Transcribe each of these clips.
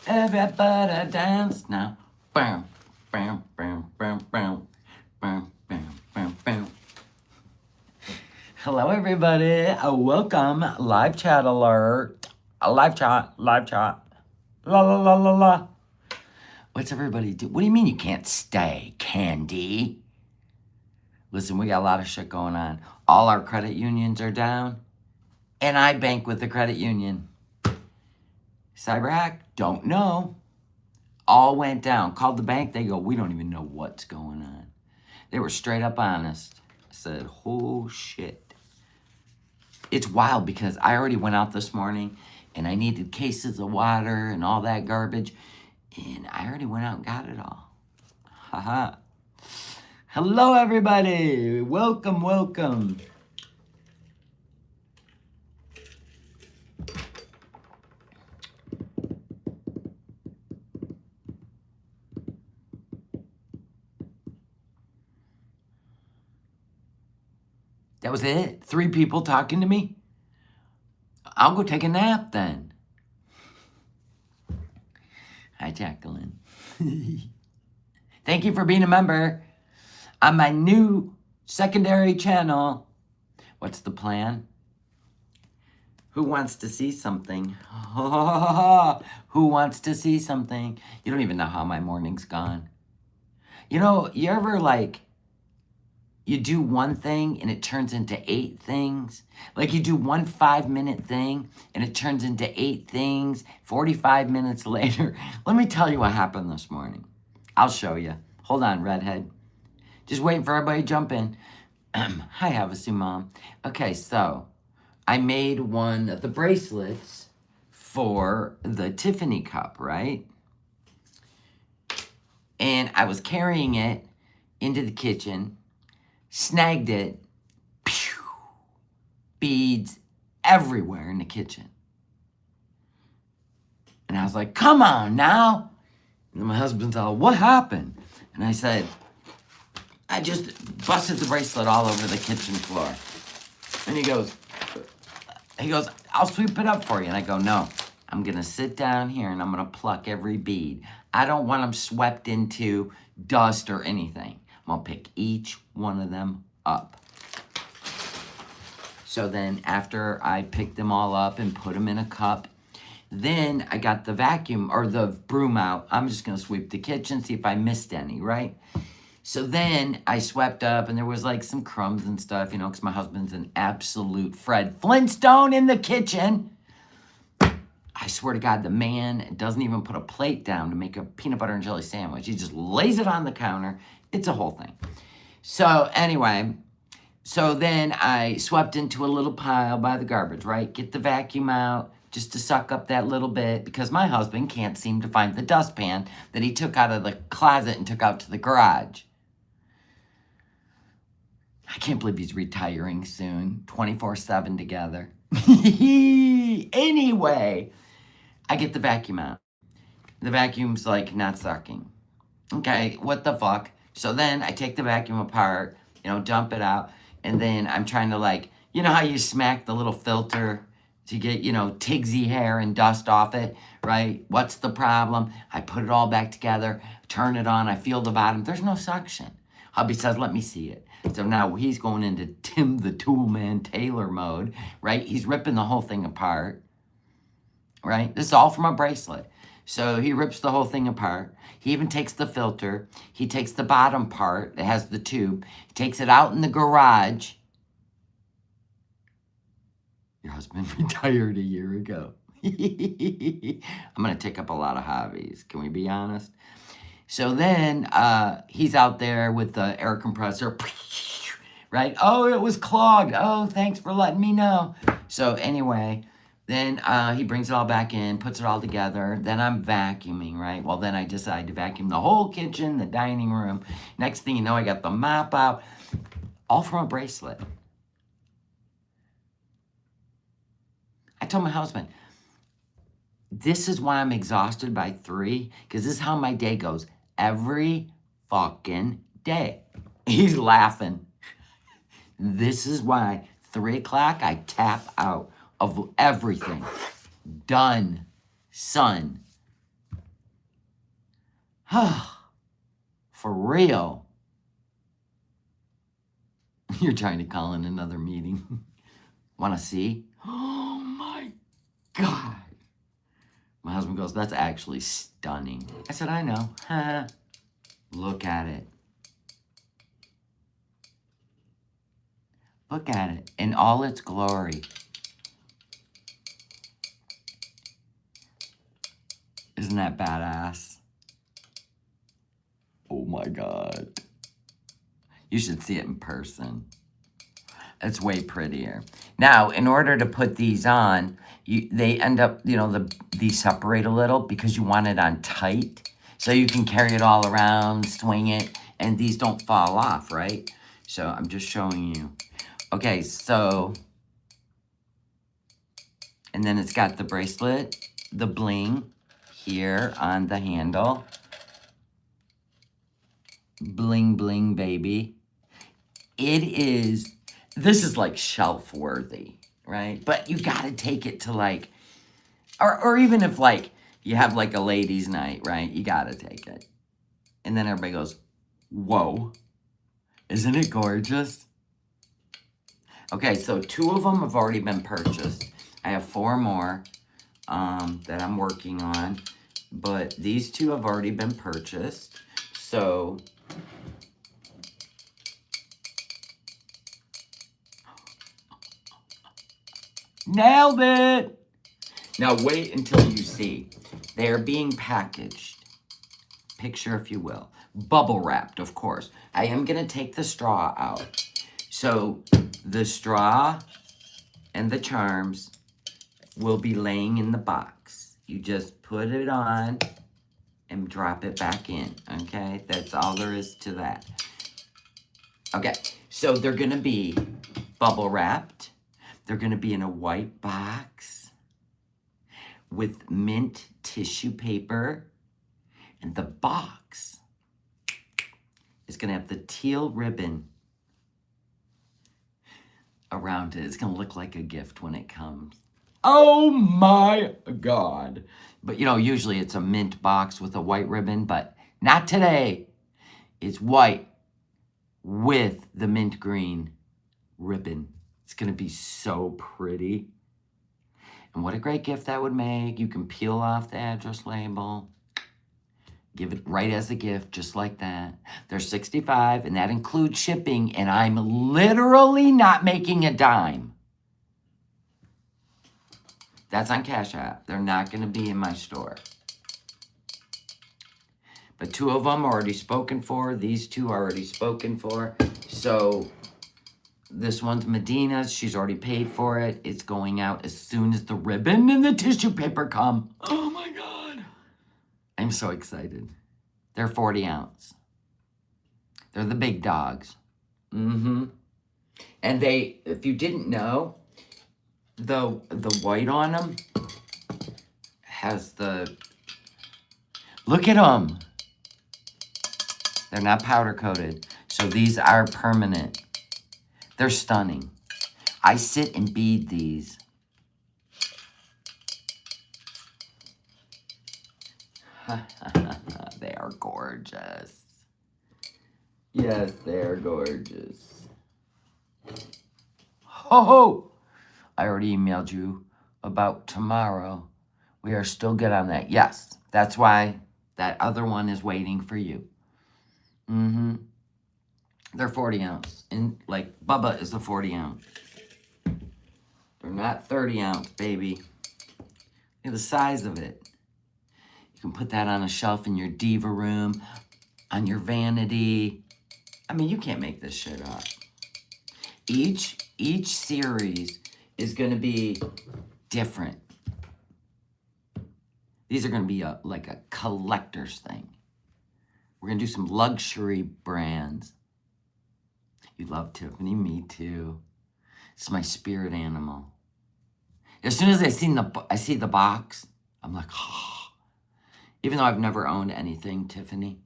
Everybody dance now. Bam, bam, bam, bam, bam, bam, bam, bam, bam. Hello, everybody. Welcome. Live chat alert. Live chat. Live chat. La la la la la. What's everybody do? What do you mean you can't stay, Candy? Listen, we got a lot of shit going on. All our credit unions are down, and I bank with the credit union. Cyber hack? Don't know. All went down. Called the bank. They go, we don't even know what's going on. They were straight up honest. I said, oh shit. It's wild because I already went out this morning and I needed cases of water and all that garbage. And I already went out and got it all. Haha. Hello, everybody. Welcome, welcome. That was it? 3 people talking to me? I'll go take a nap then. Hi, Jacqueline. Thank you for being a member on my new secondary channel. What's the plan? Who wants to see something? Who wants to see something? You don't even know how my morning's gone. You know, you ever like, you do one thing and it turns into 8 things? Like you do one 5-minute thing and it turns into 8 things 45 minutes later. Let me tell you what happened this morning. I'll show you. Hold on, redhead. Just waiting for everybody to jump in. Hi, Havasu Mom. Okay, so I made one of the bracelets for the Tiffany cup, right? And I was carrying it into the kitchen, snagged it, pew, beads everywhere in the kitchen. And I was like, come on now. And my husband's all, what happened? And I said, I just busted the bracelet all over the kitchen floor. And he goes, I'll sweep it up for you. And I go, no, I'm going to sit down here and I'm going to pluck every bead. I don't want them swept into dust or anything. I'm going to pick each one of them up. So then after I picked them all up and put them in a cup, then I got the vacuum or the broom out. I'm just going to sweep the kitchen, see if I missed any, right? So then I swept up and there was like some crumbs and stuff, you know, because my husband's an absolute Fred Flintstone in the kitchen. I swear to God, the man doesn't even put a plate down to make a peanut butter and jelly sandwich. He just lays it on the counter. It's a whole thing. So anyway, so then I swept into a little pile by the garbage, right? Get the vacuum out just to suck up that little bit because my husband can't seem to find the dustpan that he took out of the closet and took out to the garage. I can't believe he's retiring soon, 24/7 together. Anyway, I get the vacuum out. The vacuum's like not sucking. Okay, what the fuck? So then I take the vacuum apart, you know, dump it out, and then I'm trying to like, you know how you smack the little filter to get, you know, Tigsy hair and dust off it, right? What's the problem? I put it all back together, turn it on, I feel the bottom. There's no suction. Hubby says, let me see it. So now he's going into Tim the Toolman Taylor mode, right? He's ripping the whole thing apart, right? This is all from a bracelet. So he rips the whole thing apart. He even takes the filter. He takes the bottom part that has the tube. He takes it out in the garage. Your husband retired a year ago. I'm going to take up a lot of hobbies. Can we be honest? So then he's out there with the air compressor, right? Oh, it was clogged. Oh, thanks for letting me know. So anyway, then he brings it all back in, puts it all together. Then I'm vacuuming, right? Well, then I decide to vacuum the whole kitchen, the dining room. Next thing you know, I got the mop out, all from a bracelet. I told my husband, this is why I'm exhausted by 3, because this is how my day goes every fucking day. He's laughing. This is why 3 o'clock I tap out of everything. Done, son. For real. You're trying to call in another meeting. Want to see? Oh my God. My husband goes, that's actually stunning. I said, I know. Look at it. Look at it in all its glory. Isn't that badass? Oh my God. You should see it in person. It's way prettier. Now, in order to put these on, they end up, these separate a little because you want it on tight. So you can carry it all around, swing it, and these don't fall off, right? So I'm just showing you. Okay, so, and then it's got the bracelet, the bling here on the handle. Bling, bling, baby. This is like shelf worthy, right? But you gotta take it to like, or even if like, you have like a ladies' night, right? You gotta take it. And then everybody goes, whoa, isn't it gorgeous? Okay, so 2 of them have already been purchased. I have 4 more that I'm working on, but these 2 have already been purchased. So, nailed it! Now wait until you see. They are being packaged. Picture, if you will. Bubble wrapped, of course. I am going to take the straw out. So the straw and the charms will be laying in the box. You just put it on and drop it back in, okay? That's all there is to that. Okay, so they're going to be bubble wrapped. They're going to be in a white box with mint tissue paper. And the box is going to have the teal ribbon around it. It's going to look like a gift when it comes. Oh my God. But usually it's a mint box with a white ribbon, but not today. It's white with the mint green ribbon. It's going to be so pretty. And what a great gift that would make. You can peel off the address label. Give it right as a gift, just like that. They're $65, and that includes shipping, and I'm literally not making a dime. That's on Cash App. They're not going to be in my store. But 2 of them are already spoken for. These 2 are already spoken for. So this one's Medina's. She's already paid for it. It's going out as soon as the ribbon and the tissue paper come. Oh, my God. I'm so excited. They're 40 ounce. They're the big dogs. And if you didn't know, the white on them has look at them. They're not powder coated. So these are permanent. They're stunning. I sit and bead these. They are gorgeous. Yes, they are gorgeous. Ho! I already emailed you about tomorrow. We are still good on that. Yes, that's why that other one is waiting for you. They're 40 ounce. And like Bubba is the 40 ounce. They're not 30 ounce, baby. Look at the size of it. You can put that on a shelf in your diva room, on your vanity. I mean, you can't make this shit up. Each series is going to be different. These are going to be like a collector's thing. We're going to do some luxury brands. You love Tiffany, me too. It's my spirit animal. As soon as I see the box, I'm like, oh. Even though I've never owned anything, Tiffany,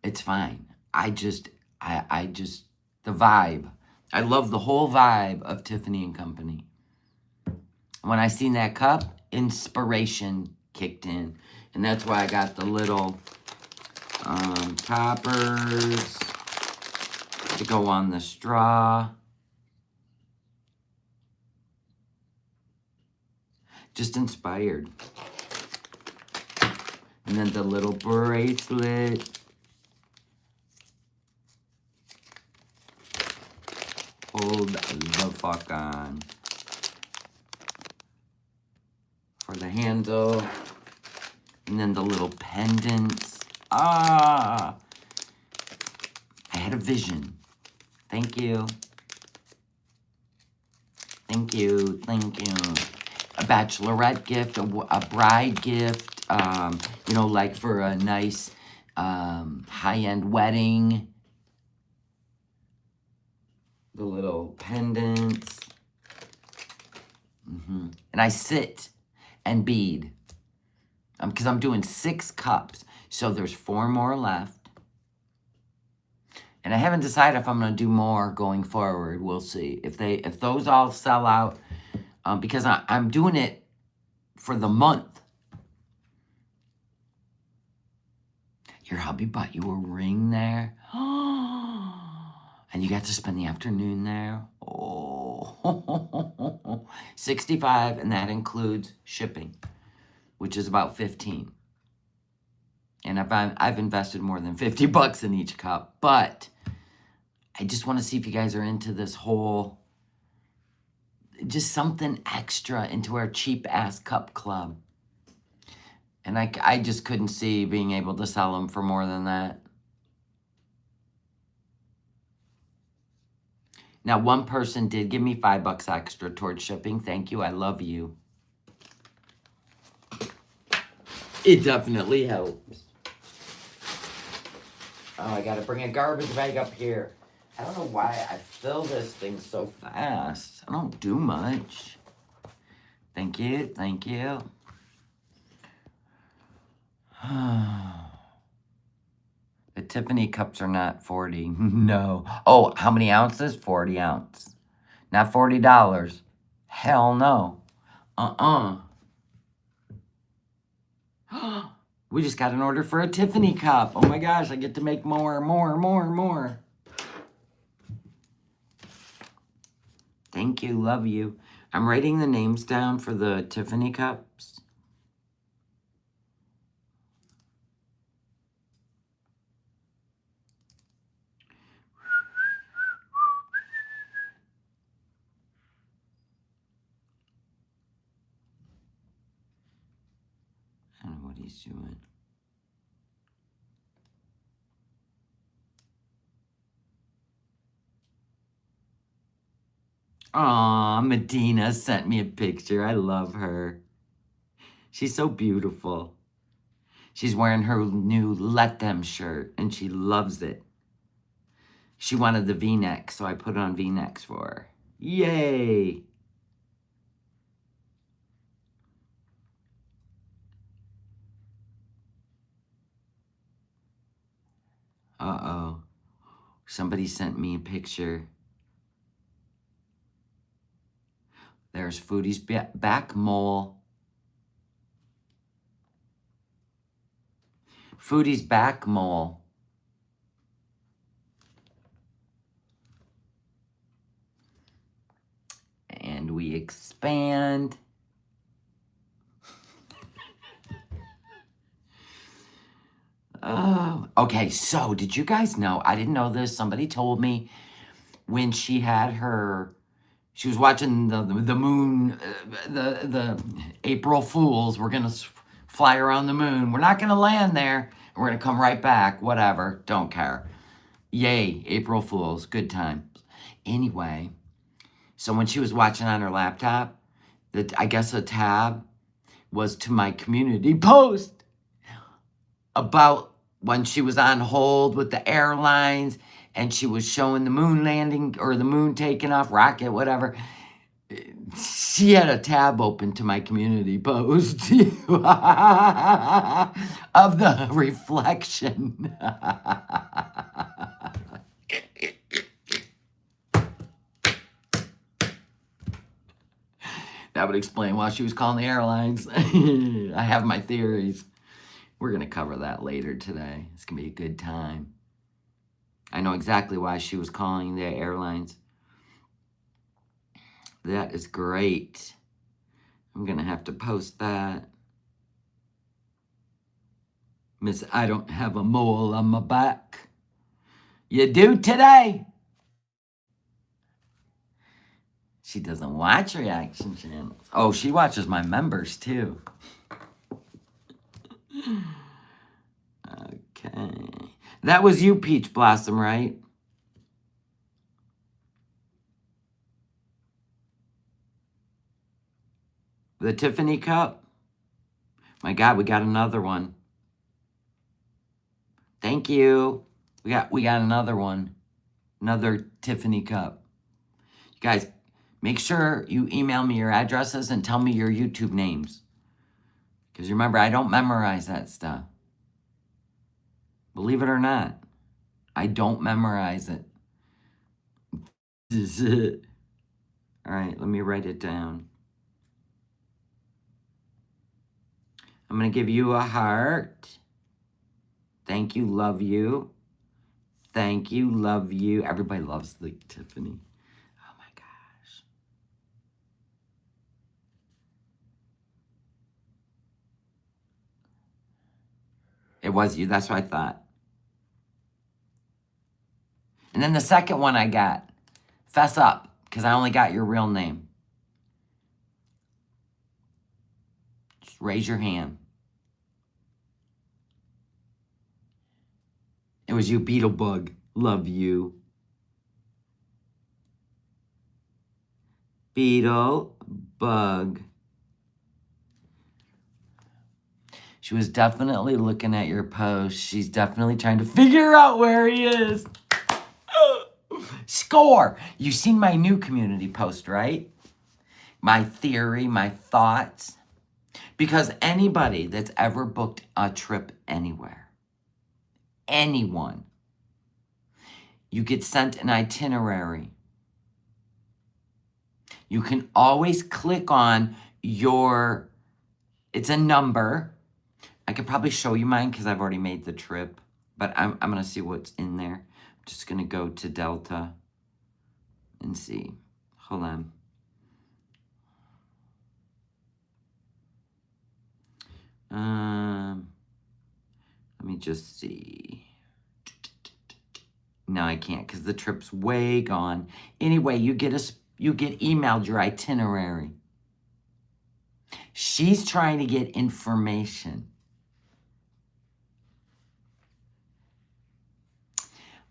it's fine. I just, the vibe. I love the whole vibe of Tiffany and Company. When I seen that cup, inspiration kicked in. And that's why I got the little Toppers to go on the straw. Just inspired. And then the little bracelet. Hold the fuck on. For the handle. And then the little pendants. I had a vision. Thank you. Thank you. Thank you. A bachelorette gift, a bride gift, you know, like for a nice high-end wedding. The little pendants. And I sit and bead. Because I'm doing 6 cups. So there's 4 more left. And I haven't decided if I'm going to do more going forward. We'll see. If those all sell out. Because I'm doing it for the month. Your hubby bought you a ring there. And you got to spend the afternoon there. Oh, 65, and that includes shipping, which is about 15. And I've invested more than 50 bucks in each cup. But I just want to see if you guys are into this whole, just something extra into our cheap-ass cup club. And I just couldn't see being able to sell them for more than that. Now, one person did give me 5 bucks extra towards shipping. Thank you. I love you. It definitely helps. Oh, I gotta bring a garbage bag up here. I don't know why I fill this thing so fast. I don't do much. Thank you. Thank you. The Tiffany cups are not 40. No. Oh, how many ounces? 40 ounce. Not $40. Hell no. We just got an order for a Tiffany cup. Oh my gosh, I get to make more. Thank you, love you. I'm writing the names down for the Tiffany cups. I don't know what he's doing. Aw, Medina sent me a picture. I love her. She's so beautiful. She's wearing her new Let Them shirt, and she loves it. She wanted the V-neck, so I put on V-necks for her. Yay! Uh-oh. Somebody sent me a picture. There's Foodie's back mole. Foodie's back mole. And we expand. Oh, okay, so did you guys know, I didn't know this, somebody told me when she had her, she was watching the moon, the April Fools, we're going to fly around the moon, we're not going to land there, we're going to come right back, whatever, don't care. Yay, April Fools, good times. Anyway, so when she was watching on her laptop, I guess a tab was to my community post about when she was on hold with the airlines and she was showing the moon landing or the moon taking off, rocket, whatever. She had a tab open to my community post of the reflection. That would explain why she was calling the airlines. I have my theories. We're going to cover that later today. It's going to be a good time. I know exactly why she was calling the airlines. That is great. I'm going to have to post that. Miss, I don't have a mole on my back. You do today. She doesn't watch reaction channels. Oh, she watches my members too. Okay. That was you, Peach Blossom, right? The Tiffany cup? My God, we got another one. Thank you. We got another one. Another Tiffany cup. You guys, make sure you email me your addresses and tell me your YouTube names. Because remember, I don't memorize that stuff. Believe it or not, I don't memorize it. All right, let me write it down. I'm going to give you a heart. Thank you, love you. Thank you, love you. Everybody loves the Tiffany. Oh my gosh. It was you, that's what I thought. And then the second one I got, fess up, because I only got your real name. Just raise your hand. It was you, Beetlebug. Love you. Beetlebug. She was definitely looking at your post. She's definitely trying to figure out where he is. Score! You've seen my new community post, right? My theory, my thoughts. Because anybody that's ever booked a trip anywhere, anyone, you get sent an itinerary. You can always click on your, it's a number. I could probably show you mine because I've already made the trip, but I'm going to see what's in there. I'm just going to go to Delta and see. Hold on. Let me just see. No, I can't because the trip's way gone. Anyway, you get emailed your itinerary. She's trying to get information.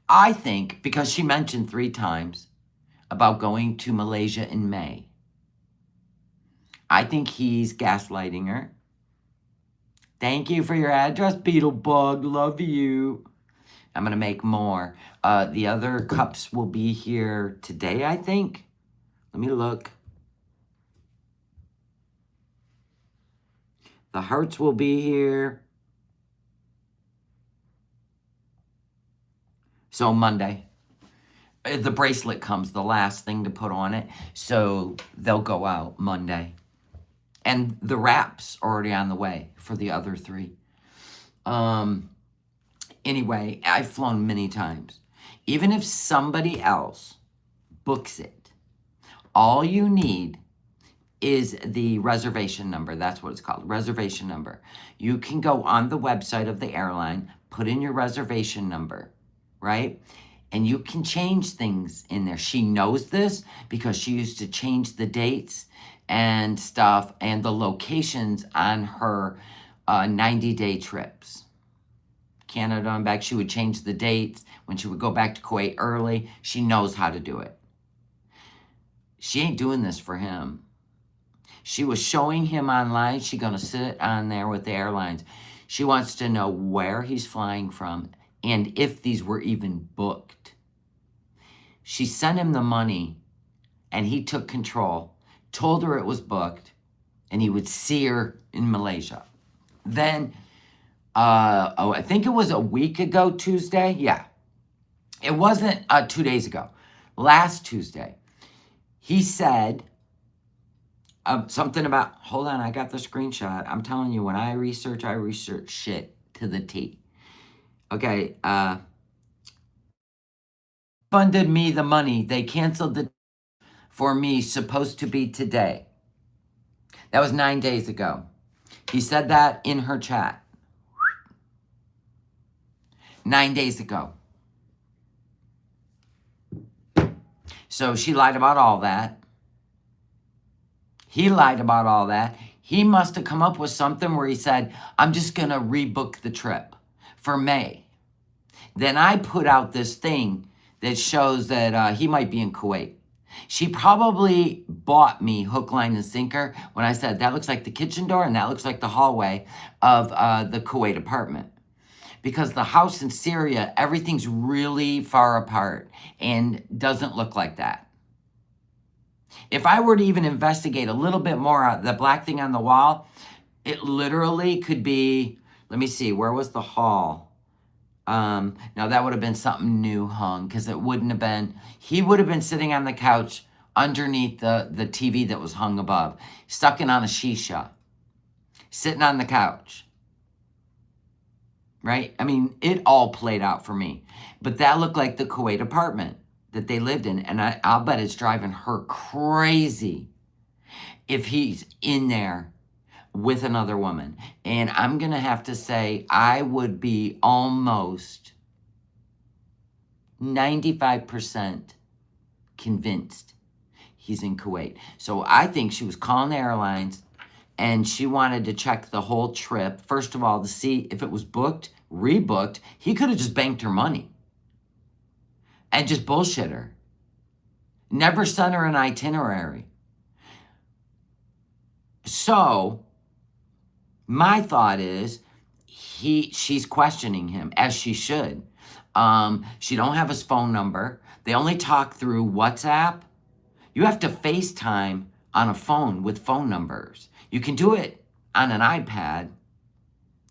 I think because she mentioned 3 times about going to Malaysia in May. I think he's gaslighting her. Thank you for your address, Beetlebug. Love you. I'm going to make more. The other cups will be here today, I think. Let me look. The hearts will be here. So Monday. The bracelet comes, the last thing to put on it. So they'll go out Monday. And the wraps are already on the way for the other 3. Anyway, I've flown many times. Even if somebody else books it, all you need is the reservation number. That's what it's called, reservation number. You can go on the website of the airline, put in your reservation number, right? And you can change things in there. She knows this because she used to change the dates and stuff and the locations on her 90-day trips. Canada and back, she would change the dates. When she would go back to Kuwait early, she knows how to do it. She ain't doing this for him. She was showing him online. She's going to sit on there with the airlines. She wants to know where he's flying from and if these were even booked. She sent him the money and he took control, told her it was booked, and he would see her in Malaysia. Then, I think it was a week ago, Tuesday. Yeah. It wasn't 2 days ago. Last Tuesday, he said something about, hold on, I got the screenshot. I'm telling you, when I research shit. to the T. Okay, funded me the money. They canceled the for me, supposed to be today. That was 9 days ago. He said that in her chat. 9 days ago. So she lied about all that. He lied about all that. He must have come up with something where he said, I'm just going to rebook the trip for May. Then I put out this thing that shows that he might be in Kuwait. She probably bought me hook, line, and sinker when I said, that looks like the kitchen door and that looks like the hallway of the Kuwait apartment. Because the house in Syria, everything's really far apart and doesn't look like that. If I were to even investigate a little bit more, the black thing on the wall, it literally could be, let me see, where was the hall? Now that would have been something new hung, because it wouldn't have been, he would have been sitting on the couch underneath the TV that was hung above, sucking on a shisha, sitting on the couch. Right? I mean, it all played out for me. But that looked like the Kuwait apartment that they lived in. And I'll bet it's driving her crazy if he's in there with another woman. And I'm going to have to say, I would be almost 95% convinced he's in Kuwait. So I think she was calling the airlines and she wanted to check the whole trip. First of all, to see if it was booked, rebooked. He could have just banked her money and just bullshit her. Never sent her an itinerary. So my thought is she's questioning him, as she should. She don't have his phone number. They only talk through WhatsApp. You have to FaceTime on a phone with phone numbers. You can do it on an iPad,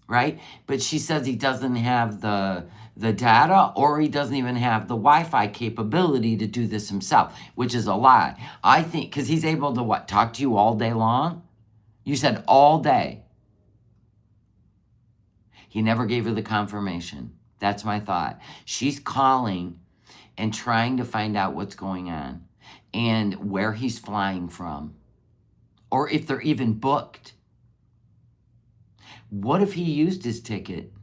right? But she says he doesn't have the data, or he doesn't even have the Wi-Fi capability to do this himself, which is a lie. I think, because he's able to what, talk to you all day long? You said all day. He never gave her the confirmation. That's my thought. She's calling and trying to find out what's going on and where he's flying from, or if they're even booked. What if he used his ticket?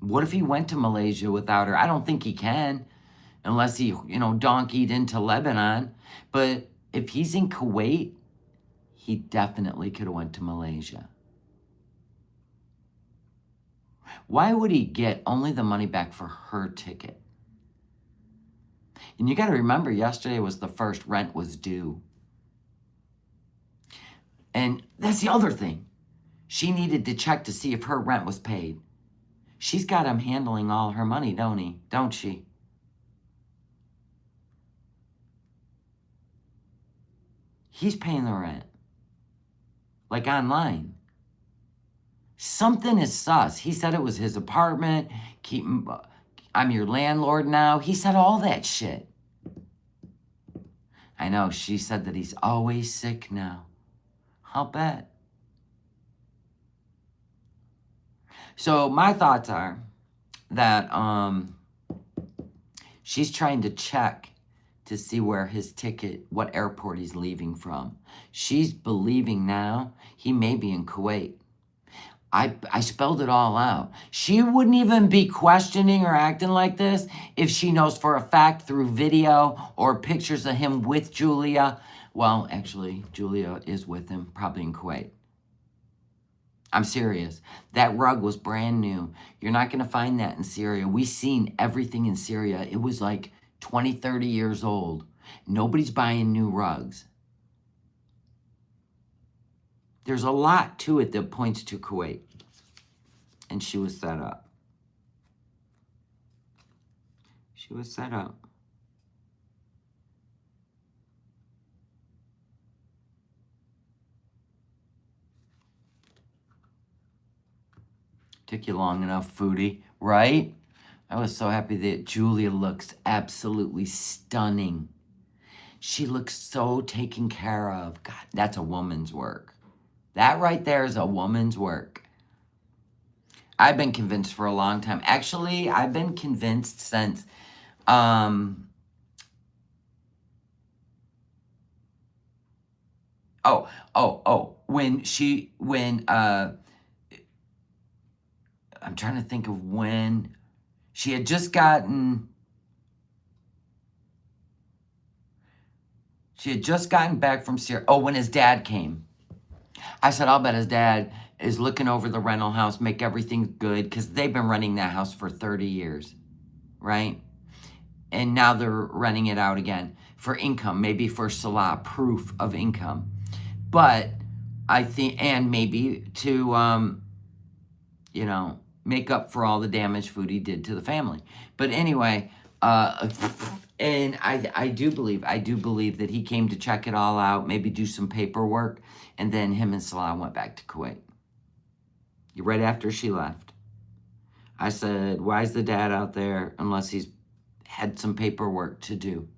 What if he went to Malaysia without her? I don't think he can, unless he, donkeyed into Lebanon. But if he's in Kuwait, he definitely could have went to Malaysia. Why would he get only the money back for her ticket? And you got to remember, yesterday was the first, rent was due. And that's the other thing. She needed to check to see if her rent was paid. She's got him handling all her money, don't she? He's paying the rent. Like online. Something is sus. He said it was his apartment. I'm your landlord now. He said all that shit. I know, she said that he's always sick now. I'll bet. So my thoughts are that she's trying to check to see where his ticket, what airport he's leaving from. She's believing now he may be in Kuwait. I spelled it all out. She wouldn't even be questioning or acting like this if she knows for a fact through video or pictures of him with Julia. Well, actually, Julia is with him, probably in Kuwait. I'm serious. That rug was brand new. You're not going to find that in Syria. We've seen everything in Syria. It was like 20, 30 years old. Nobody's buying new rugs. There's a lot to it that points to Kuwait. And she was set up. She was set up. Took you long enough, foodie, right? I was so happy that Julia looks absolutely stunning. She looks so taken care of. God, that's a woman's work. That right there is a woman's work. I've been convinced for a long time. Actually, I've been convinced since, oh, when, I'm trying to think of when she had just gotten back from Syria. Oh, when his dad came. I said, I'll bet his dad is looking over the rental house, make everything good, because they've been renting that house for 30 years, right? And now they're renting it out again for income, maybe for Salah, proof of income. But I think, and maybe to, you know, make up for all the damaged food he did to the family. But anyway, and I do believe that he came to check it all out, maybe do some paperwork, and then him and Salah went back to Kuwait. Right after she left. I said, why is the dad out there unless he's had some paperwork to do?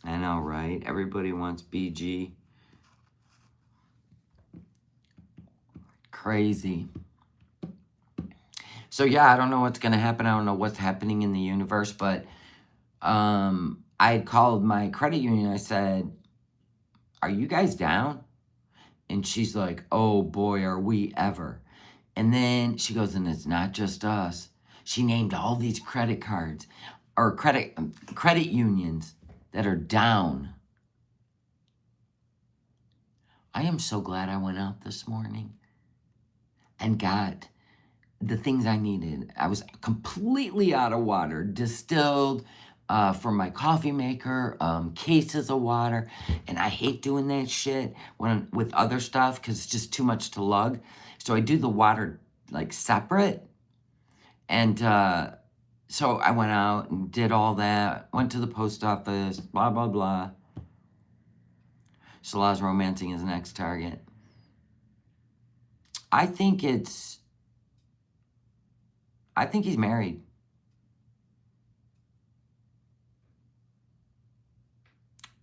I know, right? Everybody wants BG. Crazy. So yeah, I don't know what's going to happen. I don't know what's happening in the universe, but I had called my credit union. I said, are you guys down? And she's like, oh boy, are we ever. And then she goes, and it's not just us. She named all these credit cards or credit unions that are down. I am so glad I went out this morning and got the things I needed. I was completely out of water, distilled from my coffee maker, cases of water. And I hate doing that shit with other stuff because it's just too much to lug. So I do the water like separate. And so I went out and did all that, went to the post office, blah, blah, blah. Salah's romancing his next target. I think he's married.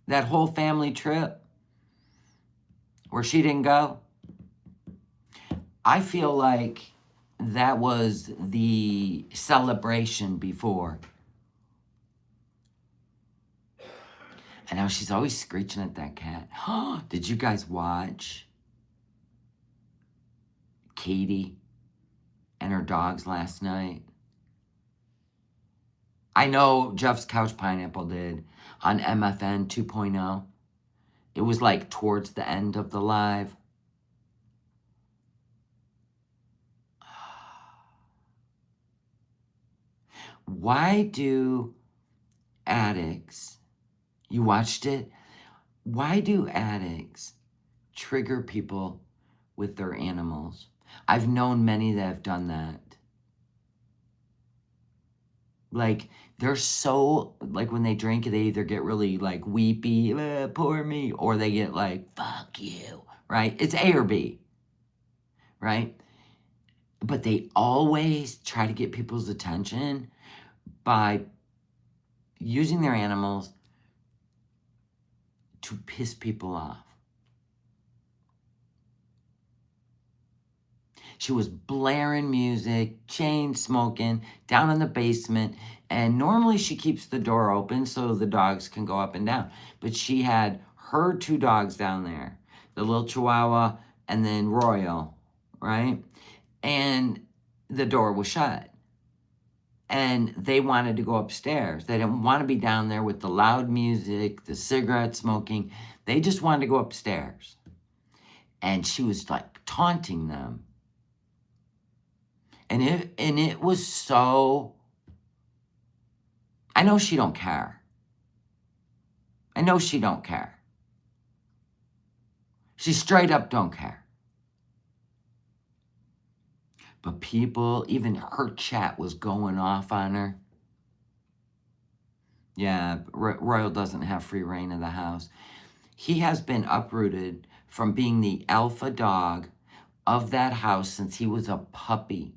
That whole family trip where she didn't go, I feel like that was the celebration before. I know she's always screeching at that cat. Did you guys watch Katie and her dogs last night? I know Jeff's Couch Pineapple did on MFN 2.0. It was like towards the end of the live. Why do addicts, you watched it? Why do addicts trigger people with their animals? I've known many that have done that. Like, they're so, like, when they drink, they either get really, like, weepy, poor me, or they get, like, fuck you, right? It's A or B, right? But they always try to get people's attention by using their animals to piss people off. She was blaring music, chain smoking, down in the basement. And normally she keeps the door open so the dogs can go up and down. But she had her two dogs down there, the little Chihuahua and then Royal, right? And the door was shut. And they wanted to go upstairs. They didn't want to be down there with the loud music, the cigarette smoking. They just wanted to go upstairs. And she was like taunting them. And it was so, I know she don't care. I know she don't care. She straight up don't care. But people, even her chat was going off on her. Yeah, Royal doesn't have free reign of the house. He has been uprooted from being the alpha dog of that house since he was a puppy,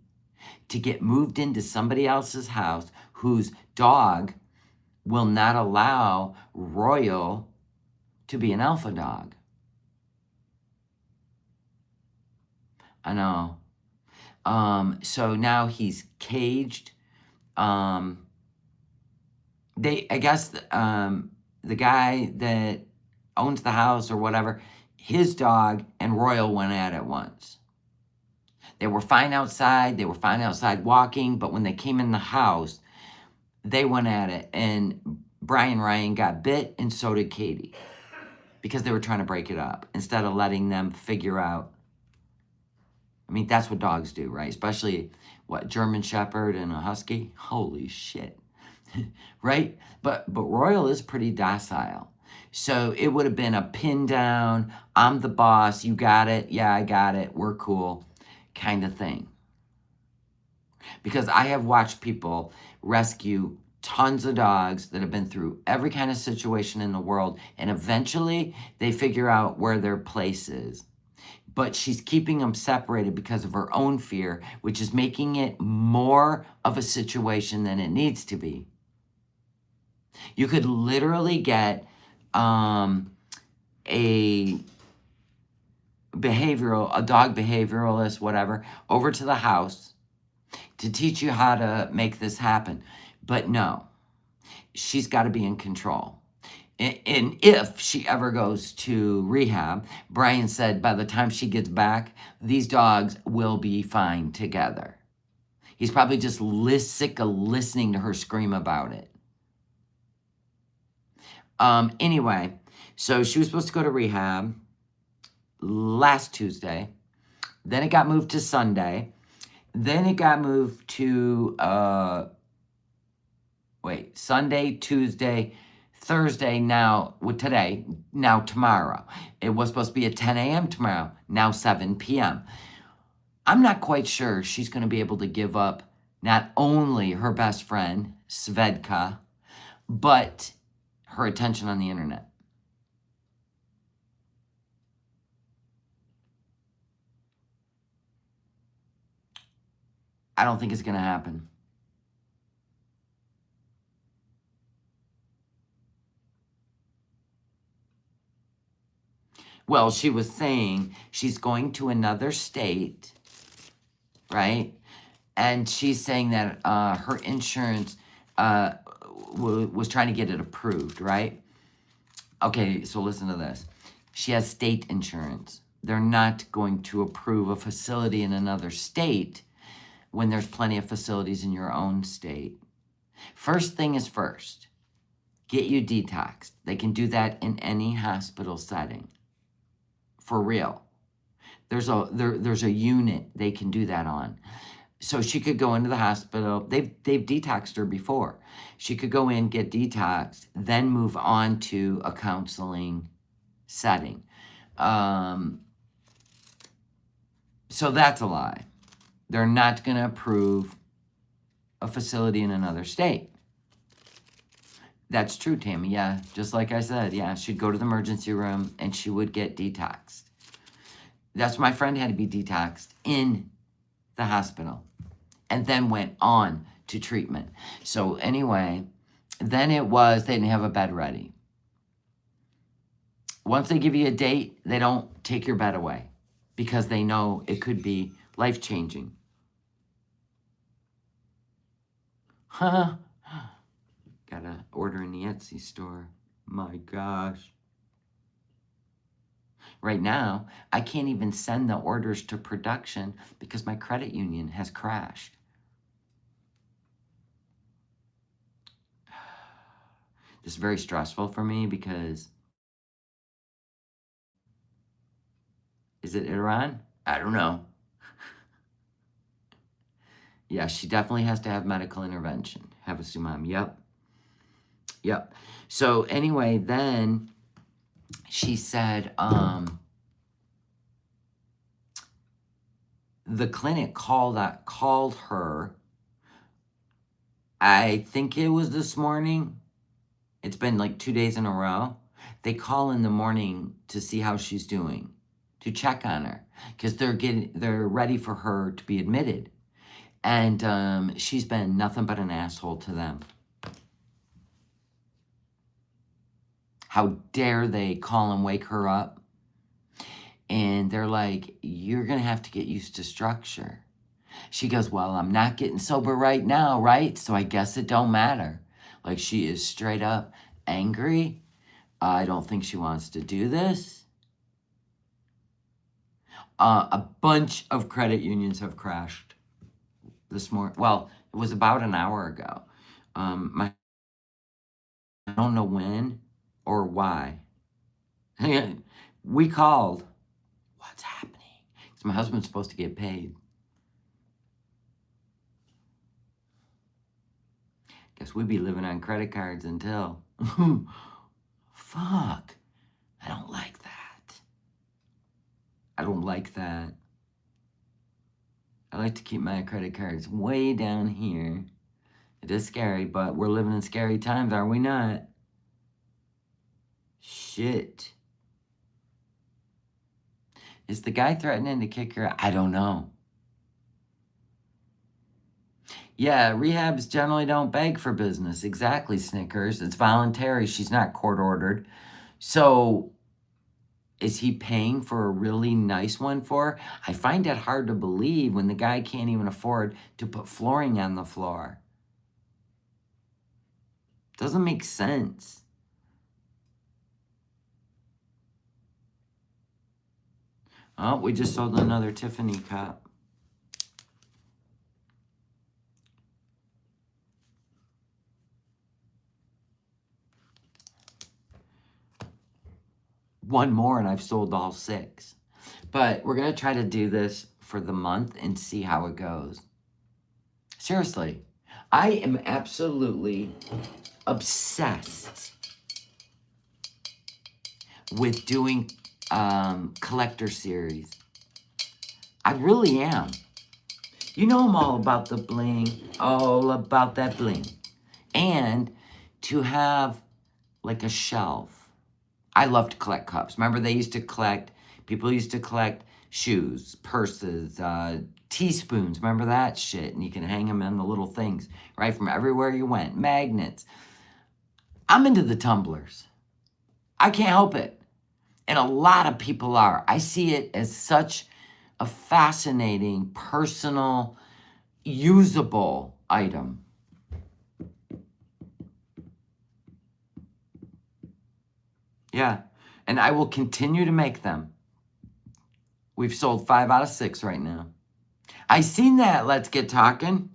to get moved into somebody else's house whose dog will not allow Royal to be an alpha dog. I know. So now he's caged. I guess, the guy that owns the house or whatever, his dog and Royal went at it once. They were fine outside. They were fine outside walking, but when they came in the house, they went at it, and Brian Ryan got bit, and so did Katie, because they were trying to break it up instead of letting them figure out. I mean, that's what dogs do, right? Especially, German Shepherd and a Husky? Holy shit. Right? But Royal is pretty docile. So it would have been a pin down, I'm the boss, you got it, yeah, I got it, we're cool, kind of thing. Because I have watched people rescue tons of dogs that have been through every kind of situation in the world, and eventually they figure out where their place is. But she's keeping them separated because of her own fear, which is making it more of a situation than it needs to be. You could literally get a dog behavioralist, whatever, over to the house to teach you how to make this happen. But no, she's got to be in control. And if she ever goes to rehab, Brian said by the time she gets back, these dogs will be fine together. He's probably just sick of listening to her scream about it. Anyway, so she was supposed to go to rehab last Tuesday. Then it got moved to Sunday. Then it got moved to, Sunday, Tuesday, Thursday, now, today, now tomorrow. It was supposed to be at 10 a.m. tomorrow, now 7 p.m. I'm not quite sure she's going to be able to give up not only her best friend, Svedka, but her attention on the internet. I don't think it's going to happen. Well, she was saying she's going to another state, right? And she's saying that her insurance was trying to get it approved, right? Okay, so listen to this. She has state insurance. They're not going to approve a facility in another state when there's plenty of facilities in your own state. First thing is first, get you detoxed. They can do that in any hospital setting. For real. There's a unit they can do that on. So she could go into the hospital. They've detoxed her before. She could go in, get detoxed, then move on to a counseling setting. So that's a lie. They're not going to approve a facility in another state. That's true, Tammy. Yeah, just like I said. Yeah, she'd go to the emergency room and she would get detoxed. That's my friend had to be detoxed in the hospital and then went on to treatment. So anyway, then they didn't have a bed ready. Once they give you a date, they don't take your bed away because they know it could be life-changing. Huh? Gotta order in the Etsy store. My gosh. Right now, I can't even send the orders to production because my credit union has crashed. This is very stressful for me because... Is it Iran? I don't know. Yeah, she definitely has to have medical intervention. Have a sumam. Yep. So anyway, then she said the clinic called her. I think it was this morning. It's been like 2 days in a row. They call in the morning to see how she's doing, to check on her, because they're ready for her to be admitted. And she's been nothing but an asshole to them. How dare they call and wake her up? And they're like, you're going to have to get used to structure. She goes, well, I'm not getting sober right now, right? So I guess it don't matter. Like, she is straight up angry. I don't think she wants to do this. A bunch of credit unions have crashed this morning. Well, it was about an hour ago. I don't know when or why. We called. What's happening? Because my husband's supposed to get paid. Guess we'd be living on credit cards until. Fuck. I don't like that. I don't like that. I like to keep my credit cards way down here. It is scary, but we're living in scary times, are we not? Shit. Is the guy threatening to kick her? I don't know. Yeah, rehabs generally don't beg for business. Exactly, Snickers. It's voluntary. She's not court ordered. So, is he paying for a really nice one for her? I find that hard to believe when the guy can't even afford to put flooring on the floor. Doesn't make sense. Oh, we just sold another Tiffany cup. One more and I've sold all 6. But we're going to try to do this for the month and see how it goes. Seriously, I am absolutely obsessed with doing collector series. I really am. You know I'm all about the bling, all about that bling. And to have like a shelf. I love to collect cups. Remember people used to collect shoes, purses, teaspoons. Remember that shit? And you can hang them in the little things, right? From everywhere you went. Magnets. I'm into the tumblers. I can't help it. And a lot of people are. I see it as such a fascinating, personal, usable item. Yeah. And I will continue to make them. We've sold 5 out of 6 right now. I seen that. Let's get talking.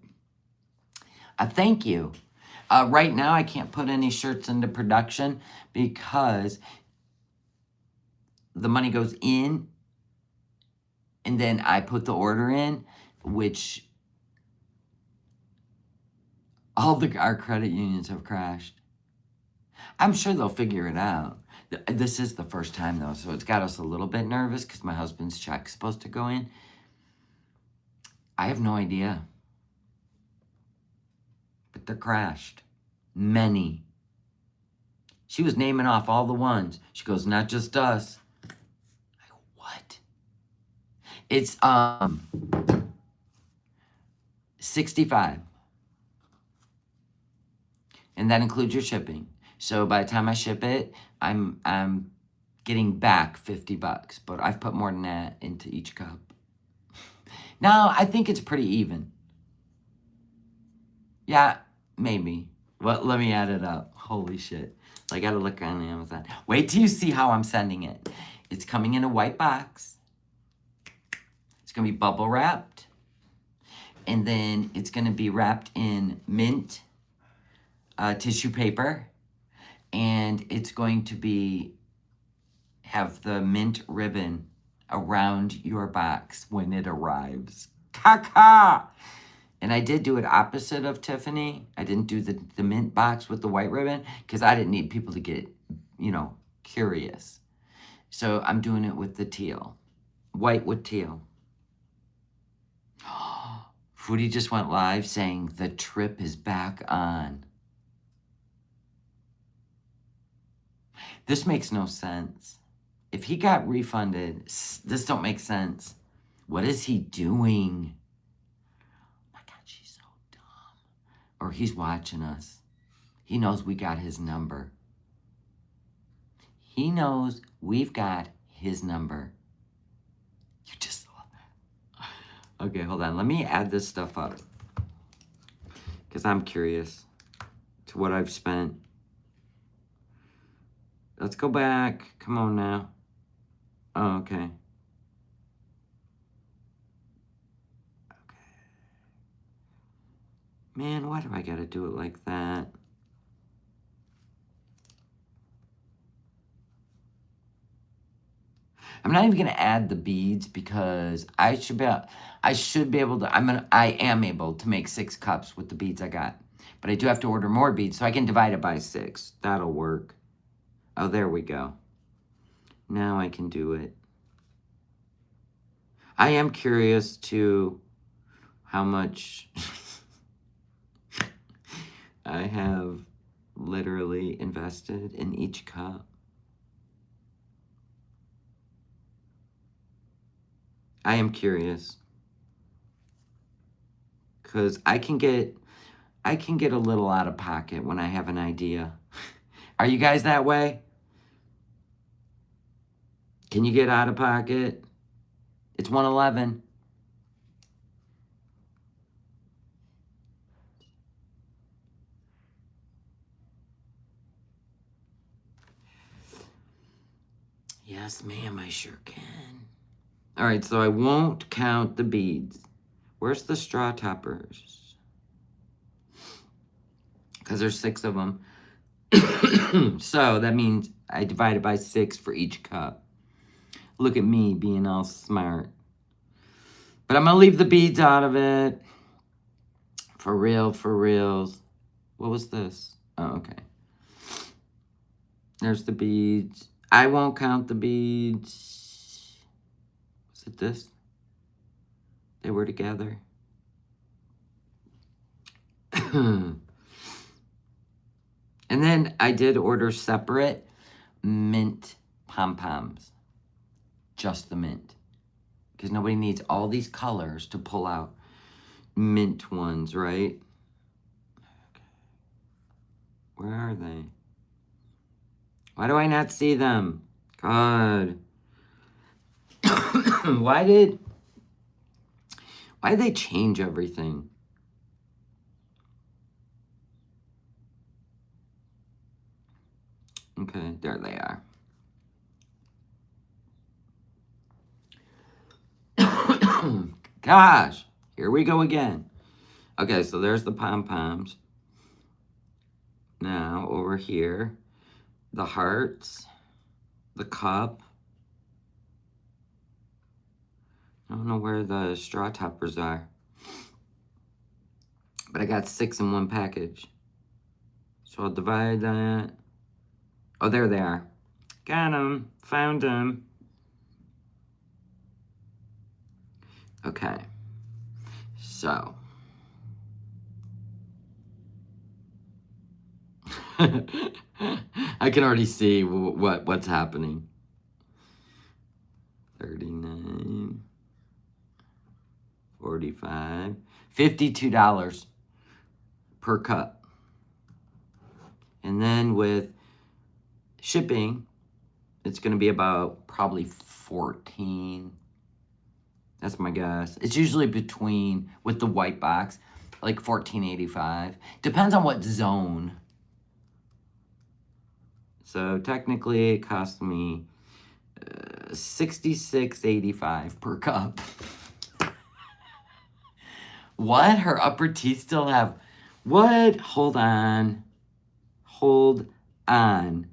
Thank you. Right now, I can't put any shirts into production because the money goes in and then I put the order in, which our credit unions have crashed. I'm sure they'll figure it out. This is the first time, though, so it's got us a little bit nervous because my husband's check's supposed to go in. I have no idea. But they're crashed. Many. She was naming off all the ones. She goes, not just us. I go, what? It's 65. And that includes your shipping. So by the time I ship it, I'm getting back $50, but I've put more than that into each cup. Now, I think it's pretty even. Yeah, maybe. Well, let me add it up. Holy shit. I gotta look on Amazon. Wait till you see how I'm sending it. It's coming in a white box. It's gonna be bubble wrapped. And then it's gonna be wrapped in mint tissue paper. And it's going to have the mint ribbon around your box when it arrives. Caca! And I did do it opposite of Tiffany. I didn't do the mint box with the white ribbon because I didn't need people to get, curious. So I'm doing it with the teal. White with teal. Foodie just went live saying the trip is back on. This makes no sense. If he got refunded, this don't make sense. What is he doing? Oh my God, she's so dumb. Or he's watching us. He knows we got his number. He knows we've got his number. You just saw that. Okay, hold on. Let me add this stuff up. Because I'm curious to what I've spent. Let's go back. Come on now. Oh, okay. Man, why do I gotta do it like that? I'm not even gonna add the beads because I should be able to. I am able to make 6 cups with the beads I got, but I do have to order more beads so I can divide it by 6. That'll work. Oh, there we go. Now I can do it. I am curious to how much I have literally invested in each cup. I am curious because I can get a little out of pocket when I have an idea. Are you guys that way? Can you get out of pocket? It's 1:11. Yes, ma'am, I sure can. All right, so I won't count the beads. Where's the straw toppers? Because there's 6 of them. So that means I divided by 6 for each cup. Look at me being all smart. But I'm going to leave the beads out of it. For real, for reals. What was this? Oh, okay. There's the beads. I won't count the beads. Was it this? They were together. And then I did order separate mint pom-poms. Just the mint. Because nobody needs all these colors to pull out mint ones, right? Where are they? Why do I not see them? God. Why did they change everything? Okay, there they are. Gosh, here we go again. Okay, so there's the pom-poms. Now, over here, the hearts, the cup. I don't know where the straw toppers are. But I got 6 in one package. So I'll divide that. Oh, there they are. Got them. Found them. Okay. So. I can already see what's happening. 39, 45, $52 per cup. And then with shipping, it's going to be about probably 14. That's my guess. It's usually between, with the white box, like $14.85. Depends on what zone. So technically it cost me $66.85 per cup. What? Her upper teeth still have... What? Hold on. Hold on.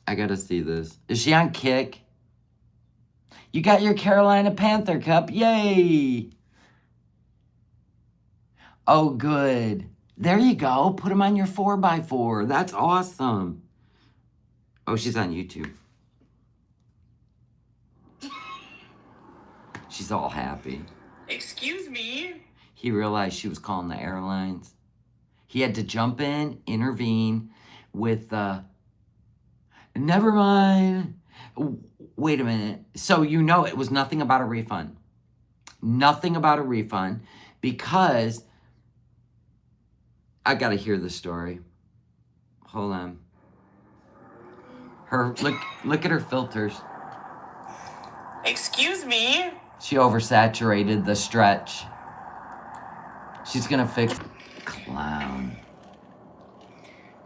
I gotta see this. Is she on Kick? You got your Carolina Panther cup. Yay! Oh, good. There you go. Put them on your 4x4. That's awesome. Oh, she's on YouTube. She's all happy. Excuse me? He realized she was calling the airlines. He had to jump in, intervene with never mind. Wait a minute. So you know it was nothing about a refund. Nothing about a refund because I got to hear the story. Hold on. Look at her filters. Excuse me? She oversaturated the stretch. She's gonna fix clown.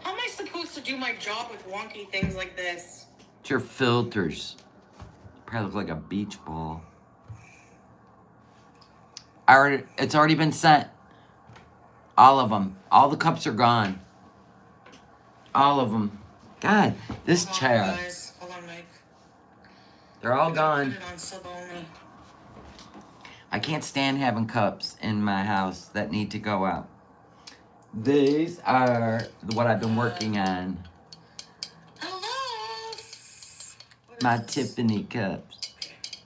How am I supposed to do my job with wonky things like this? It's your filters. Probably look like a beach ball. It's already been sent. All of them. All the cups are gone. All of them. God, this Hold on, chair. guys. Hold on, Mike. They're all gone. Put it on sub only. I can't stand having cups in my house that need to go out. These are what I've been working on. Hello? My Tiffany cups.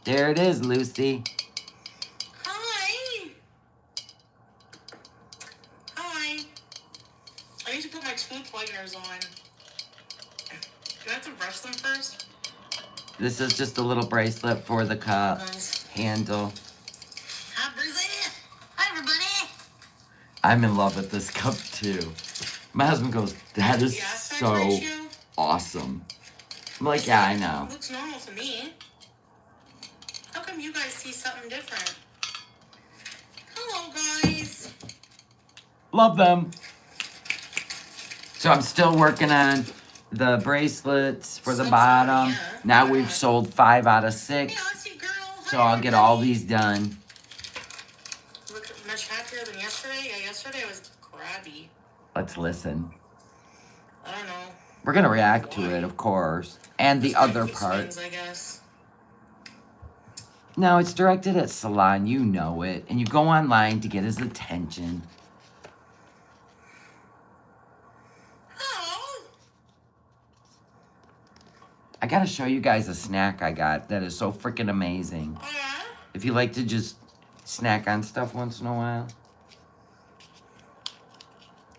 There it is, Lucy. Hi. Hi. I need to put my tooth whiteners on. Do I have to brush them first? This is just a little bracelet for the cup Guys. handle. Hi, Brizzy. Hi, everybody. I'm in love with this cup too. My husband goes, "That is The aspect so ratio? awesome." I'm like, "Yeah, I know." Looks normal to me. How come you guys see something different? Hello, guys. Love them. So I'm still working on the bracelets for the So bottom. sorry, yeah. Now we've sold 5 out of 6. Hey, I see, girl. So Hi, I'll get all everybody. these done. Look much happier than yesterday. Yeah, yesterday I was crabby. Let's listen. I don't know. We're going to react to it, of course. And the Just my other mood part. swings, I guess. No, it's directed at Salon. You know it. And you go online to get his attention. Oh. I got to show you guys a snack I got that is so freaking amazing. Oh, yeah? If you like to just snack on stuff once in a while.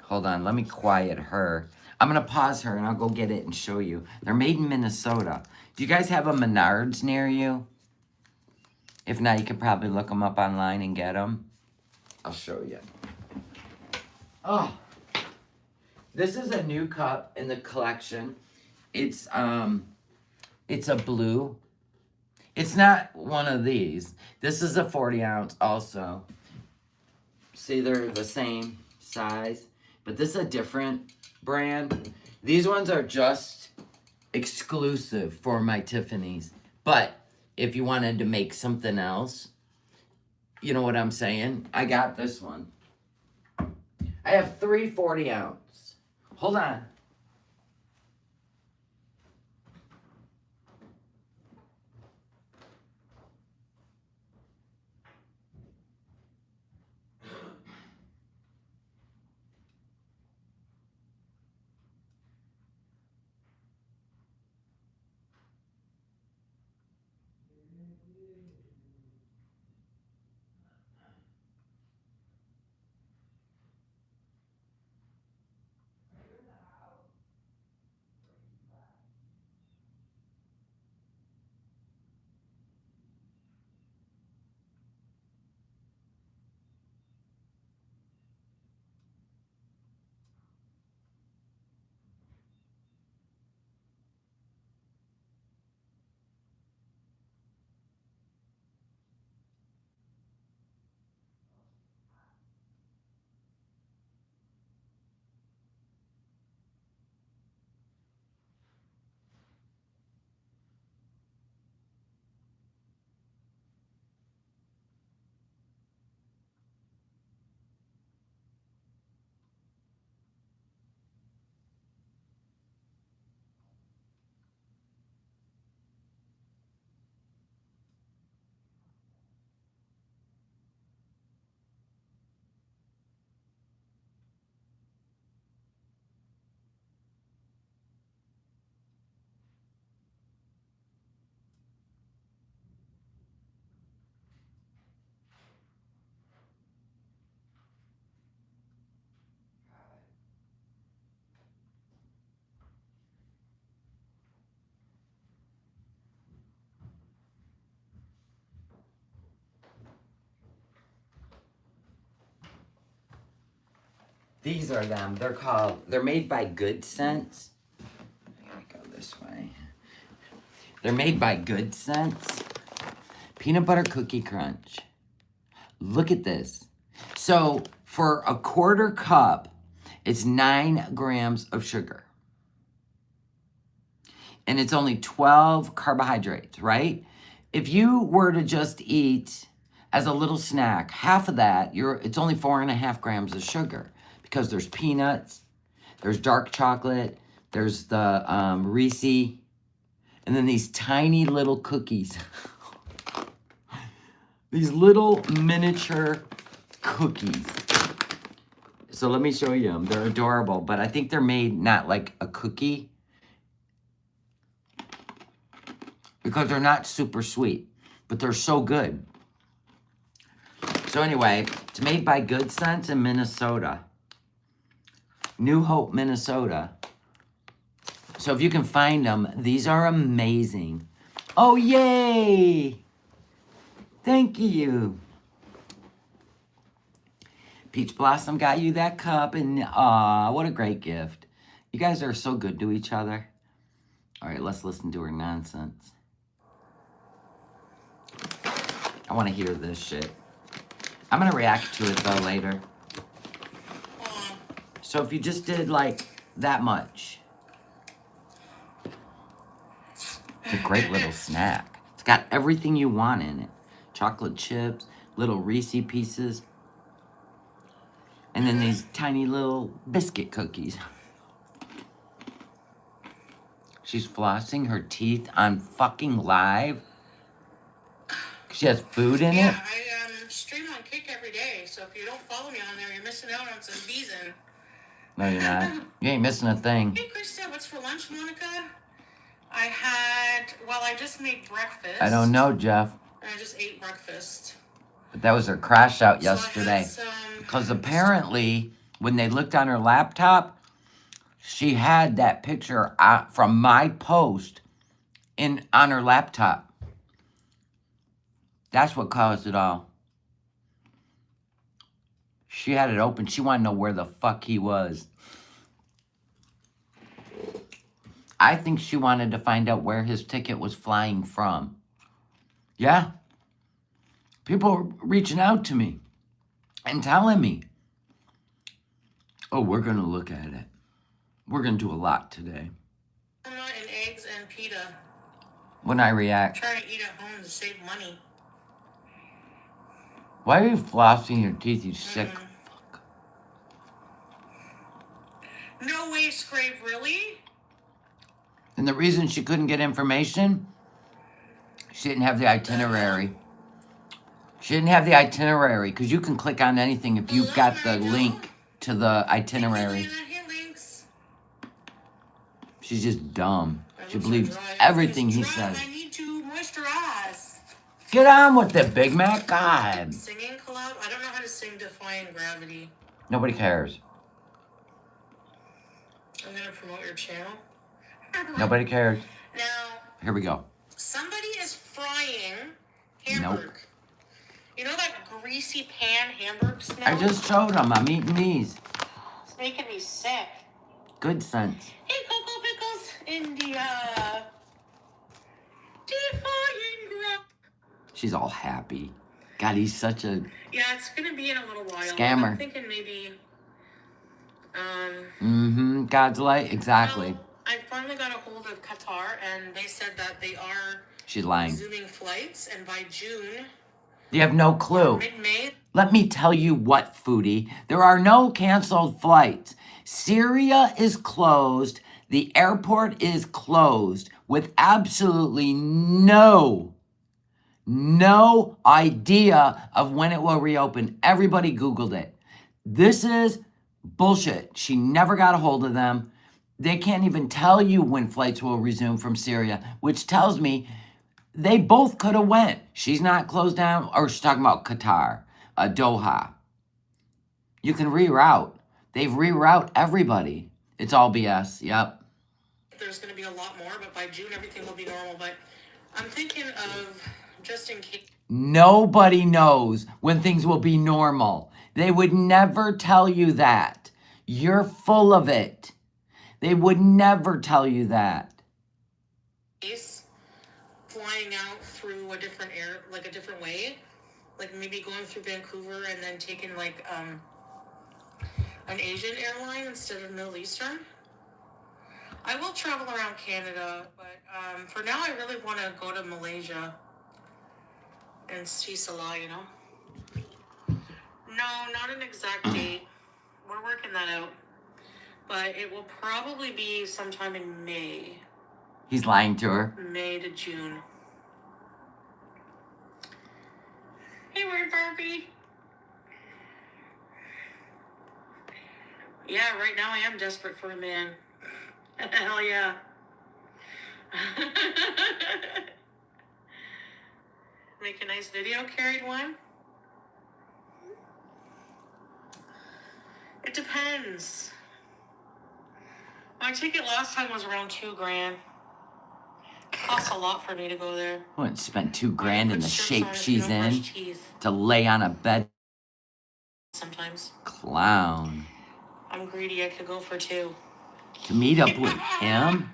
Hold on, let me quiet her. I'm going to pause her and I'll go get it and show you. They're made in Minnesota. Do you guys have a Menards near you? If not, you could probably look them up online and get them. I'll show you. Oh, this is a new cup in the collection. It's a blue. It's not one of these. This is a 40 ounce also. See, they're the same size, but this is a different brand. These ones are just exclusive for my Tiffany's. But if you wanted to make something else, you know what I'm saying? I got this one. I have 3 40 ounce. Hold on. These are them. They're made by Good Sense. I gotta go this way. They're made by Good Sense. Peanut butter cookie crunch. Look at this. So for a quarter cup, it's 9 grams of sugar. And it's only 12 carbohydrates, right? If you were to just eat as a little snack, half of that, it's only 4.5 grams of sugar because there's peanuts, there's dark chocolate, there's the Reese, and then these tiny little cookies. These little miniature cookies. So let me show you them. They're adorable, but I think they're made not like a cookie because they're not super sweet, but they're so good. So anyway, it's made by Good Sense in Minnesota. New Hope, Minnesota. So if you can find them, these are amazing. Oh, yay! Thank you. Peach Blossom got you that cup, and aw, what a great gift. You guys are so good to each other. All right, let's listen to her nonsense. I want to hear this shit. I'm going to react to it, though, later. So if you just did, like, that much. It's a great little snack. It's got everything you want in it. Chocolate chips, little Reese pieces, and then these tiny little biscuit cookies. She's flossing her teeth on fucking live. She has food in it. Yeah, I stream on Kick every day, so if you don't follow me on there, you're missing out on some season. No, you're not. You ain't missing a thing. Hey, Krista, what's for lunch, Monica? I just made breakfast. I don't know, Jeff. I just ate breakfast. But that was her crash out So I yesterday. had some... Because apparently, when they looked on her laptop, she had that picture from my post on her laptop. That's what caused it all. She had it open. She wanted to know where the fuck he was. I think she wanted to find out where his ticket was flying from. Yeah. People are reaching out to me and telling me, oh, we're going to look at it. We're going to do a lot today. And eggs and pita. When I react. Trying to eat at home to save money. Why are you flossing your teeth, you sick fuck? No way, Scrape, really? And the reason she couldn't get information, she didn't have the itinerary. She didn't have the itinerary, because you can click on anything if you've got the link to the itinerary. She's just dumb. She believes everything he says. I need to moisturize. Get on with it, Big Mac. God. Singing collab? I don't know how to sing Defying Gravity. Nobody cares. I'm going to promote your channel. Nobody cares. Now, Here we go. somebody is frying Hamburg. Nope. You know that greasy pan Hamburg smell? I just showed them. I'm eating these. It's making me sick. Good sense. Hey, Cocoa Pickles, India. Defying Gravity. She's all happy. God, he's such a... Yeah, it's going to be in a little while. Scammer. I'm thinking maybe... God's light. Exactly. Well, I finally got a hold of Qatar, and they said that they are She's lying. resuming flights, and by June, You have no clue. mid-May, Let me tell you what, foodie. There are no canceled flights. Syria is closed. The airport is closed with absolutely no idea of when it will reopen. Everybody Googled it. This is bullshit. She never got a hold of them. They can't even tell you when flights will resume from Syria, which tells me they both could have went. She's not closed down, or she's talking about Qatar, Doha. You can reroute. They've reroute everybody. It's all BS. Yep. there's going to be a lot more, but by June, everything will be normal. But I'm thinking of, just in case... Nobody knows when things will be normal. They would never tell you that. You're full of it. They would never tell you that. flying out through a different a different way. Like maybe going through Vancouver and then taking like an Asian airline instead of Middle Eastern. I will travel around Canada, but for now I really want to go to Malaysia and see Salah, you know? No, not an exact date. We're working that out. But it will probably be sometime in May. He's lying to her. May to June. Hey, word Barbie. Yeah, right now I am desperate for a man. Hell yeah. Make a nice video, carried one? It depends. My ticket last time was around $2,000. Costs a lot for me to go there. I wouldn't spend $2,000 in the shape she's in teeth. to lay on a bed. Sometimes. Clown. I'm greedy. I could go for 2. To meet up with him?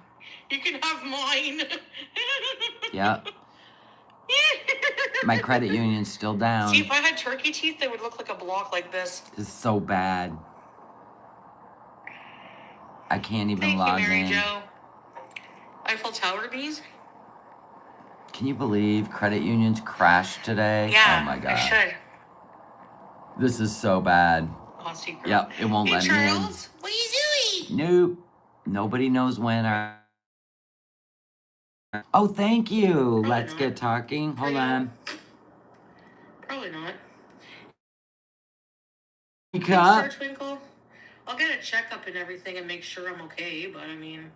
You can have mine. Yep. My credit union's still down. See, if I had turkey teeth, they would look like a block like this. This is so bad. I can't even log in. Thank you, Mary Jo. Eiffel Tower bees? Can you believe credit unions crashed today? Yeah, oh my God. I should. This is so bad. Aussie girl. Yep, it won't let Charles, what are you doing? me in. Nope. Nobody knows when our... Oh, thank you. Probably Let's not. get talking. Hold on. Probably not. Cup. Star Twinkle. I'll get a checkup and everything and make sure I'm okay, but I mean...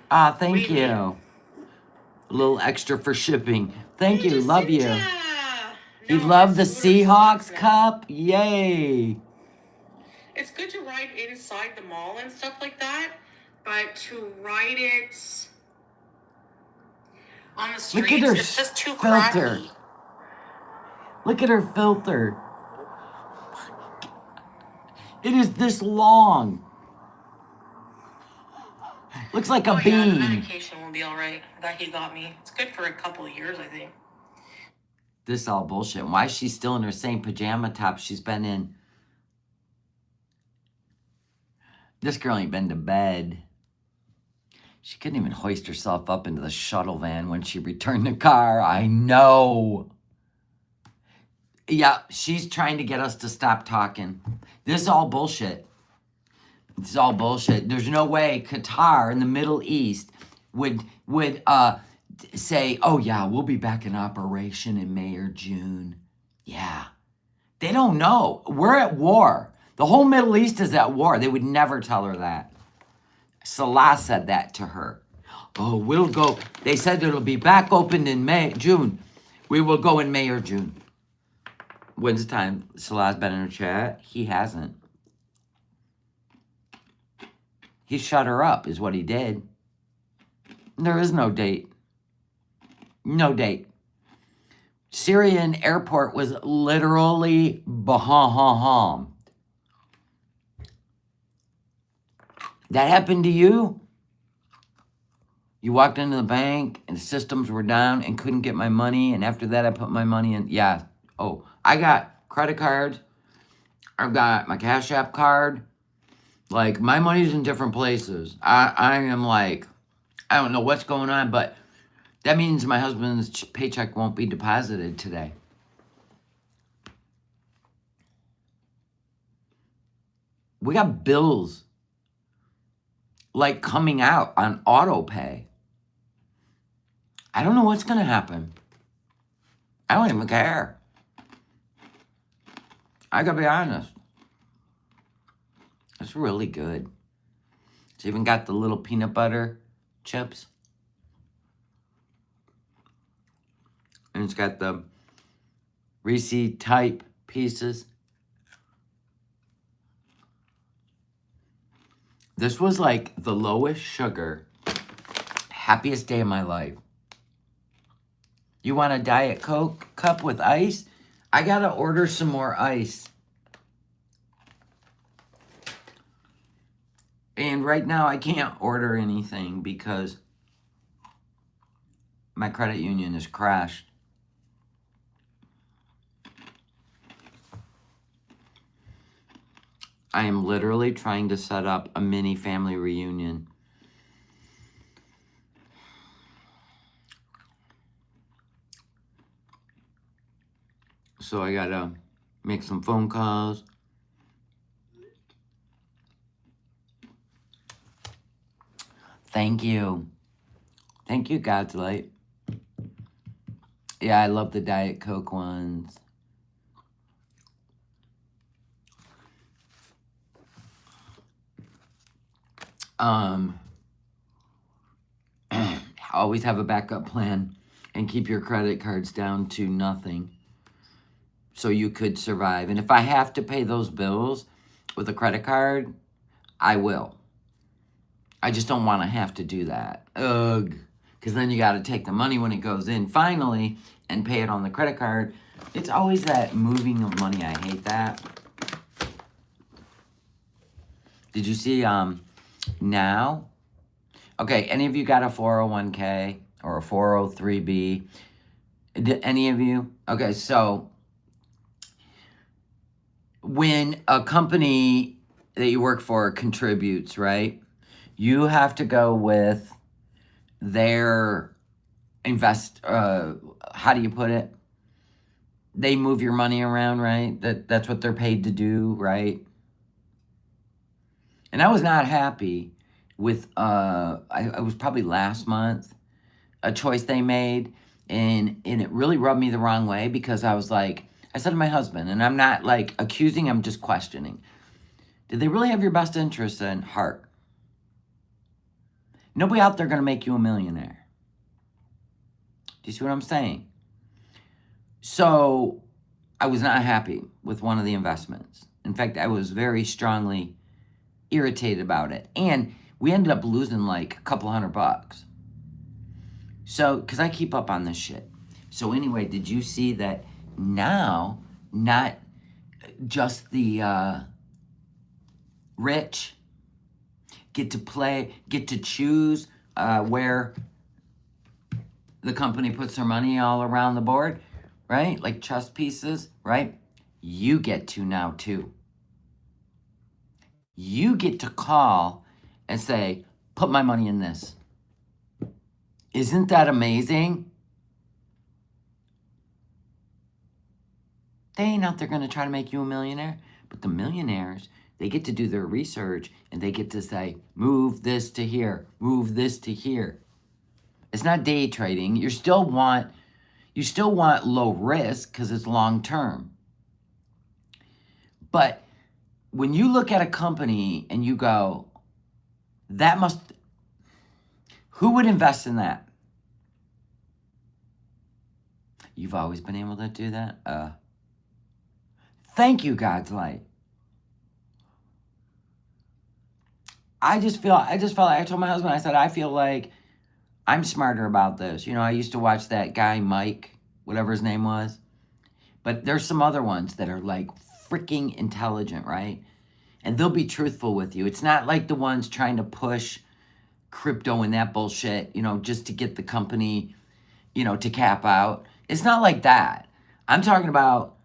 Ah, thank Really? you. A little extra for shipping. Thank you. Love you. You love the Seahawks cup? Yay. It's good to ride inside the mall and stuff like that, but to ride it on the streets, Look at her it's just too filter. crappy. Look at her filter. It is this long. Looks like a bean. Yeah, the medication will be all right. That he got me. It's good for a couple of years, I think. This is all bullshit. Why is she still in her same pajama top she's been in? This girl ain't been to bed. She couldn't even hoist herself up into the shuttle van when she returned the car. I know. Yeah, she's trying to get us to stop talking. This is all bullshit. This is all bullshit. There's no way Qatar in the Middle East would say, oh yeah, we'll be back in operation in May or June. Yeah. They don't know. We're at war. The whole Middle East is at war. They would never tell her that. Salah said that to her. Oh, we'll go. They said it'll be back open in June. We will go in May or June. When's the time? Salah's been in her chat. He hasn't. He shut her up, is what he did. There is no date. No date. Syrian airport was literally bombed. That happened to you? You walked into the bank and the systems were down and couldn't get my money, and after that I put my money in. Yeah. Oh, I got credit cards. I've got my Cash App card. Like, my money's in different places. I am like, I don't know what's going on, but that means my husband's paycheck won't be deposited today. We got bills like coming out on auto pay. I don't know what's going to happen. I don't even care. I got to be honest. It's really good. It's even got the little peanut butter chips. And it's got the Reese type pieces. This was like the lowest sugar, happiest day of my life. You want a Diet Coke cup with ice? I gotta order some more ice. And right now I can't order anything because my credit union has crashed. I am literally trying to set up a mini family reunion. So I gotta make some phone calls. Thank you. Thank you, God's Light. Yeah, I love the Diet Coke ones. Always have a backup plan and keep your credit cards down to nothing so you could survive. And if I have to pay those bills with a credit card, I will. I just don't want to have to do that. Ugh. Because then you got to take the money when it goes in finally and pay it on the credit card. It's always that moving of money. I hate that. Did you see now? Okay, any of you got a 401k or a 403b? Did any of you? Okay, so when a company that you work for contributes, right? You have to go with their how do you put it? They move your money around, right? That's what they're paid to do, right? And I was not happy with, I was probably last month, a choice they made, and it really rubbed me the wrong way because I was like, I said to my husband, and I'm not like accusing, I'm just questioning. Did they really have your best interests in heart? Nobody out there going to make you a millionaire. Do you see what I'm saying? So I was not happy with one of the investments. In fact, I was very strongly irritated about it. And we ended up losing like a couple $100. So, because I keep up on this shit. So anyway, did you see that now, not just the rich get to choose where the company puts their money all around the board, right? Like chess pieces, right? You get to now too. You get to call and say, put my money in this. Isn't that amazing? They ain't out there going to try to make you a millionaire, but the millionaires, they get to do their research and they get to say, move this to here, move this to here. It's not day trading. You still want low risk because it's long term. But when you look at a company and you go, who would invest in that? You've always been able to do that? Thank you, God's Light. I told my husband, I said, I feel like I'm smarter about this. You know, I used to watch that guy, Mike, whatever his name was. But there's some other ones that are like freaking intelligent, right? And they'll be truthful with you. It's not like the ones trying to push crypto and that bullshit, you know, just to get the company, you know, to cap out. It's not like that. I'm talking about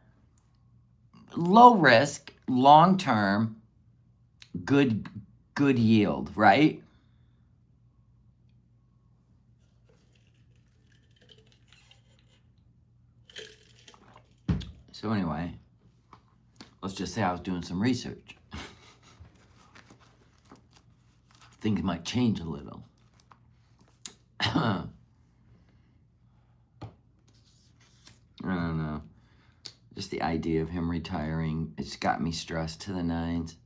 low risk, long term, good yield, right? So anyway, let's just say I was doing some research. Things might change a little. I don't know. Just the idea of him retiring, it's got me stressed to the nines.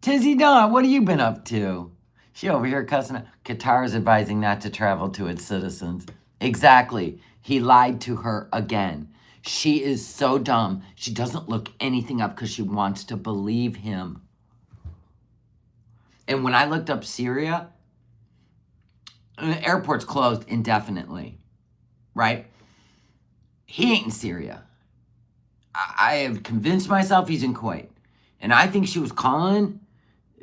Tizzy Dawn, what have you been up to? She over here cussing out. Qatar is advising not to travel to its citizens. Exactly. He lied to her again. She is so dumb. She doesn't look anything up because she wants to believe him. And when I looked up Syria, the airport's closed indefinitely, right? He ain't in Syria. I have convinced myself he's in Kuwait. And I think she was calling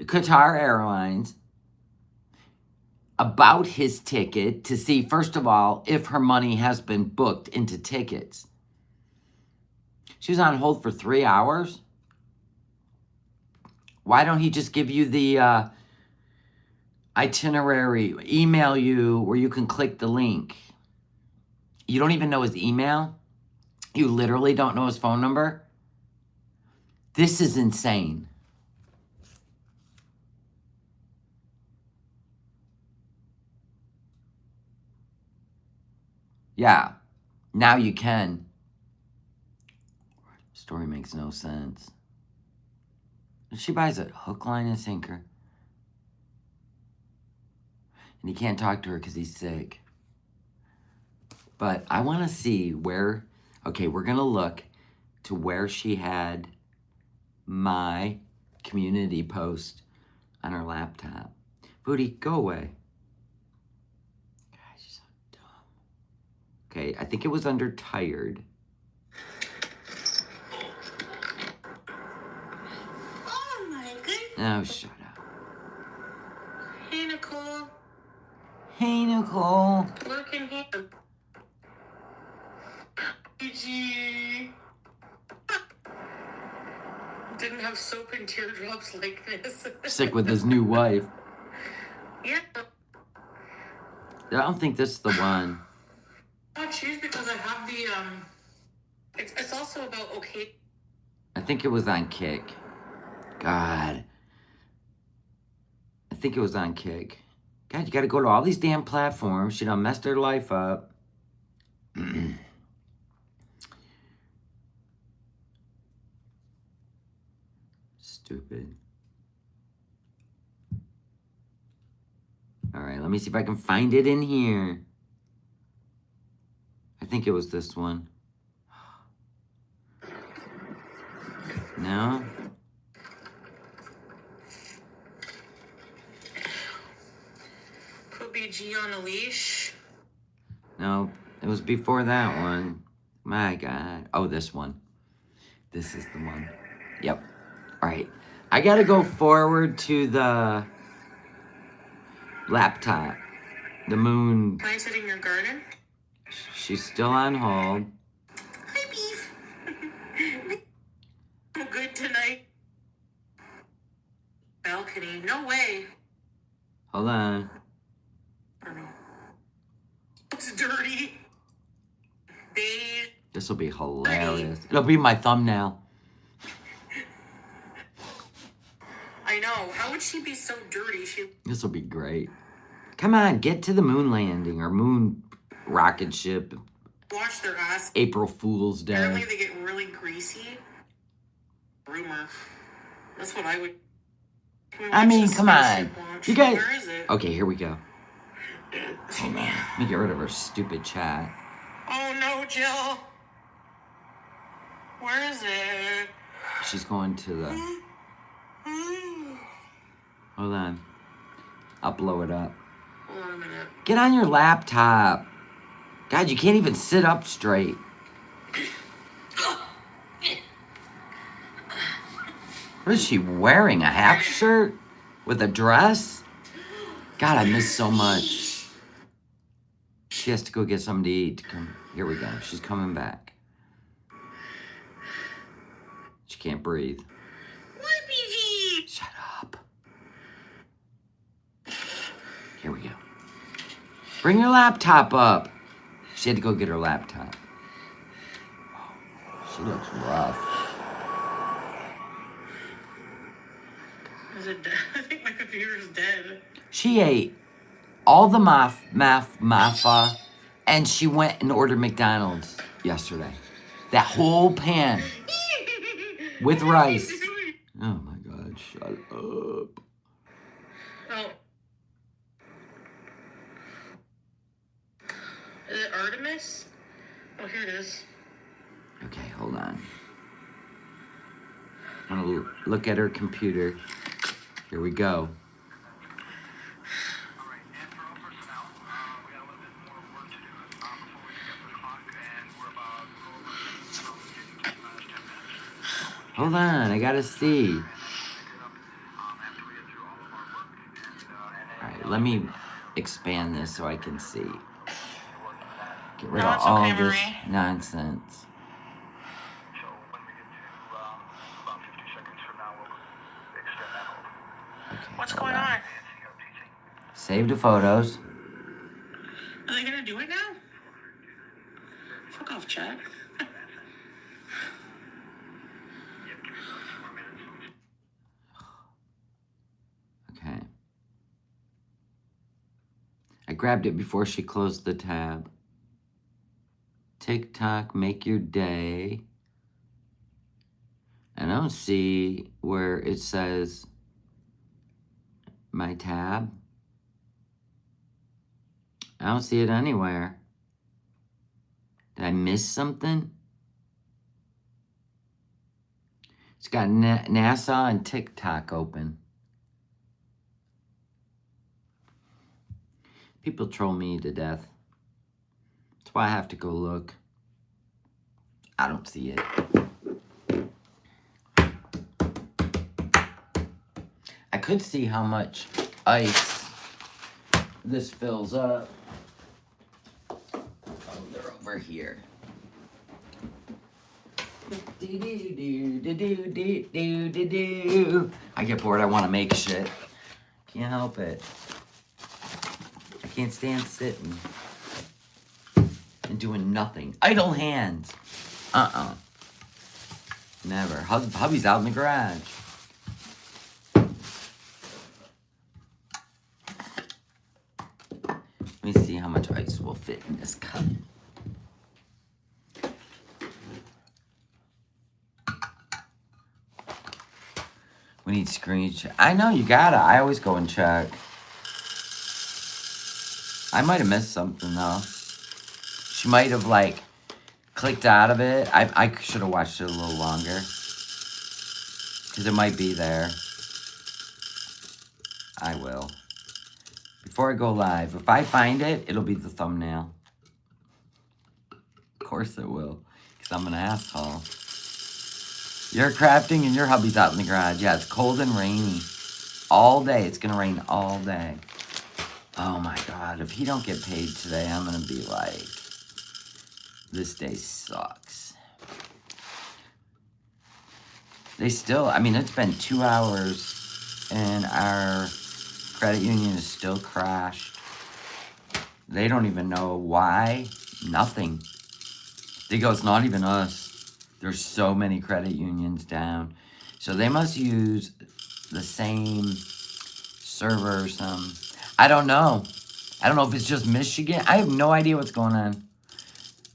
Qatar Airlines about his ticket to see, first of all, if her money has been booked into tickets. She was on hold for 3 hours. Why don't he just give you the itinerary, email you where you can click the link? You don't even know his email? You literally don't know his phone number? This is insane. Yeah, now you can. Story makes no sense. She buys it hook, line, and sinker. And he can't talk to her because he's sick. But I want to see where... Okay, we're going to look to where she had my community post on her laptop. Booty, go away. God, she's so dumb. Okay, I think it was under tired. Oh my goodness. Oh, shut up. Hey, Nicole. Hey, Nicole. Working here. PG. Didn't have soap and teardrops like this. Sick with his new wife. Yeah. I don't think this is the one. I'll choose because I have the It's also about okay. I think it was on Kick. God. I think it was on Kick. God, you gotta go to all these damn platforms. She done messed her life up. Stupid. All right, let me see if I can find it in here. I think it was this one. No? Put BG on a leash. No, it was before that one. My God. Oh, this one. This is the one. Yep. All right. I got to go forward to the laptop. The moon. Planted in your garden? She's still on hold. Hi, Beef. I'm good tonight. Balcony. No way. Hold on. I don't know. It's dirty. Beige. This will be hilarious. It'll be my thumbnail. I know. How would she be so dirty? This will be great. Come on, get to the moon landing or moon rocket ship. Wash their ass. April Fool's Day. Apparently they get really greasy. Rumor. That's what I would... I mean, come on. You guys... Where is it? Okay, here we go. Hold on. Let me get rid of her stupid chat. Oh no, Jill. Where is it? She's going to the... Hold on. I'll blow it up. Hold on a minute. Get on your laptop. God, you can't even sit up straight. What is she wearing? A half shirt? With a dress? God, I miss so much. She has to go get something to eat. Here we go. She's coming back. She can't breathe. What, BG? Shut up. Here we go. Bring your laptop up. She had to go get her laptop. She looks rough. Is it dead? I think my computer's dead. She ate all the mafa, and she went and ordered McDonald's yesterday. That whole pan with rice. Oh my God, shut up. Oh. Is it Artemis? Oh, here it is. Okay, hold on. I'm gonna look at her computer. Here we go. Hold on, I gotta see. Alright, let me expand this so I can see. Get rid No, of it's all okay, this Marie. nonsense. So when we get to about 50 seconds from now, we'll extend that hold. Okay, What's hold going on? Save the photos. Are they gonna do it now? Fuck off, Chad. Okay. I grabbed it before she closed the tab. TikTok, make your day. And I don't see where it says my tab. I don't see it anywhere. Did I miss something? It's got NASA and TikTok open. People troll me to death. That's why I have to go look. I don't see it. I could see how much ice this fills up. Oh, they're over here. I get bored, I want to make shit. Can't help it. I can't stand sitting and doing nothing. Idle hands. Never. Hubby's out in the garage. Let me see how much ice will fit in this cup. We need screenshot. I know, you gotta. I always go and check. I might have missed something, though. She might have, like, clicked out of it. I should have watched it a little longer. Because it might be there. I will. Before I go live, if I find it, it'll be the thumbnail. Of course it will. Because I'm an asshole. You're crafting and your hubby's out in the garage. Yeah, it's cold and rainy. All day. It's going to rain all day. Oh my God. If he don't get paid today, I'm going to be like, this day sucks. They still, I mean, it's been 2 hours and our credit union is still crashed. They don't even know why. Nothing. They go, it's not even us. There's so many credit unions down. So they must use the same server or something. I don't know. I don't know if it's just Michigan. I have no idea what's going on.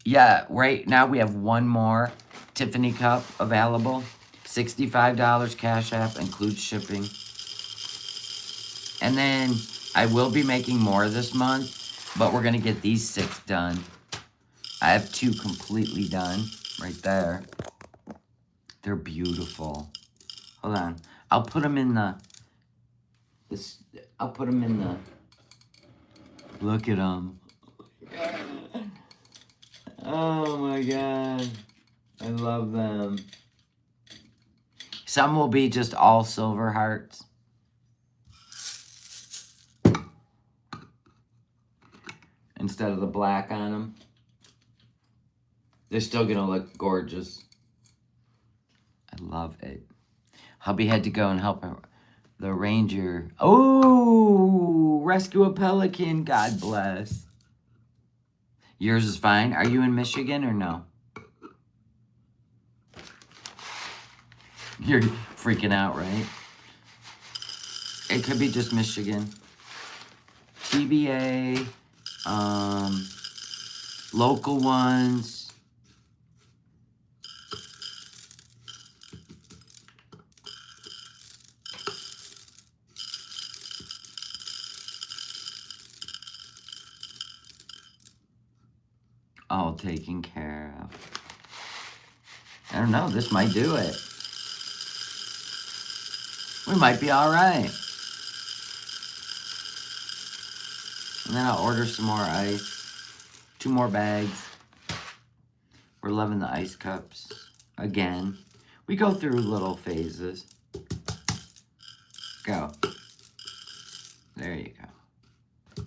Yeah, right now we have one more Tiffany cup available. $65 Cash App, includes shipping. And then I will be making more this month, but we're going to get these 6 done. I have 2 completely done right there. They're beautiful. Hold on. I'll put them in the... I'll put them in the... Look at them. Oh my God. I love them. Some will be just all silver hearts. Instead of the black on them. They're still going to look gorgeous. I love it. Hubby had to go and help the ranger. Oh, rescue a pelican. God bless. Yours is fine. Are you in Michigan or no? You're freaking out, right? It could be just Michigan. TBA. Local ones. All taken care of. I don't know. This might do it. We might be all right. And then I'll order some more ice. 2 more bags. We're loving the ice cups. Again. We go through little phases. Go. There you go.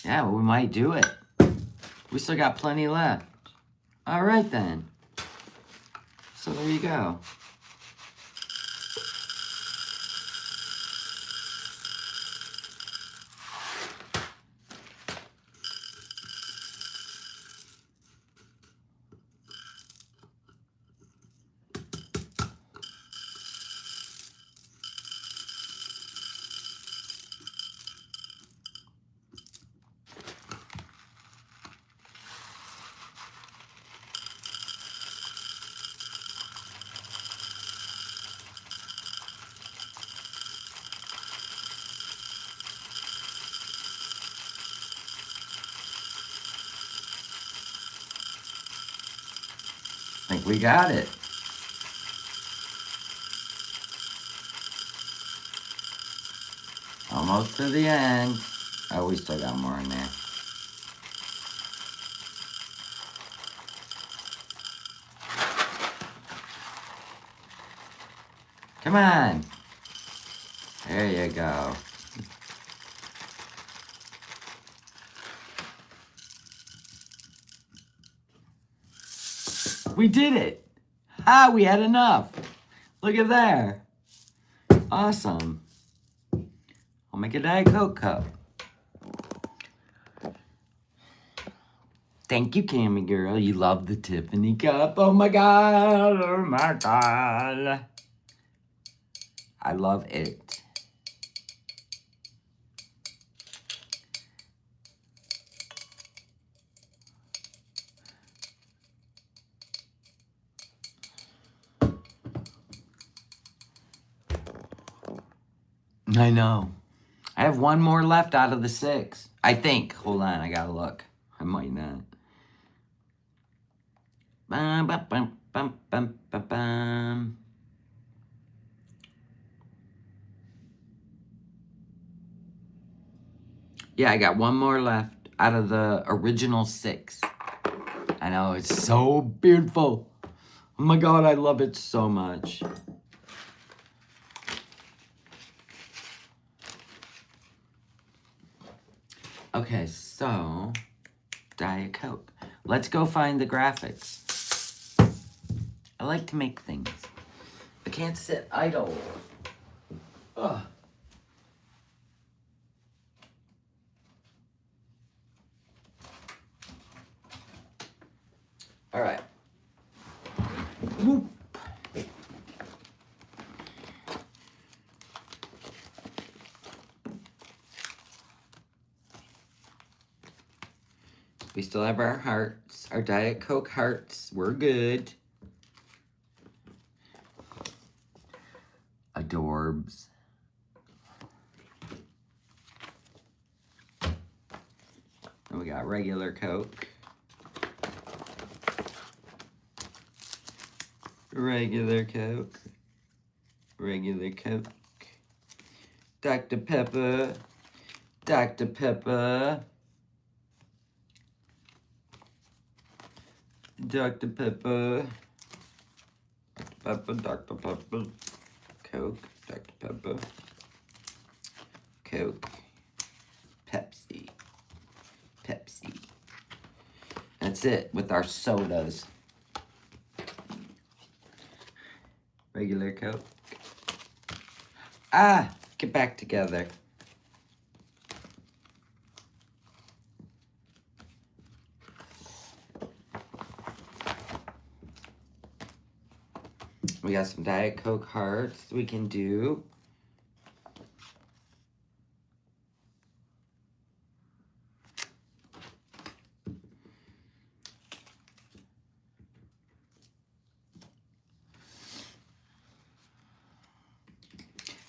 Yeah, well, we might do it. We still got plenty left. All right, then. So there you go. I think we got it. Almost to the end. Oh, we still got more in there. Come on. There you go. We did it. Ah, we had enough. Look at there. Awesome. I'll make a Diet Coke cup. Thank you, Cammy girl. You love the Tiffany cup. Oh my God. Oh my God. I love it. I know. I have one more left out of the 6. I think. Hold on. I gotta look. I might not. Bum, bum, bum, bum, bum, bum, bum. Yeah, I got one more left out of the original 6. I know, it's so beautiful. Oh my God, I love it so much. Okay, so Diet Coke. Let's go find the graphics. I like to make things. I can't sit idle. Ugh. All right. Whoop. We still have our hearts, our Diet Coke hearts. We're good. Adorbs. And we got regular Coke. Regular Coke. Regular Coke. Dr. Pepper. Dr. Pepper. Dr. Pepper. Dr. Pepper. Coke. Dr. Pepper. Coke. Pepsi. Pepsi. That's it with our sodas. Regular Coke. Ah, get back together. We got some Diet Coke hearts we can do.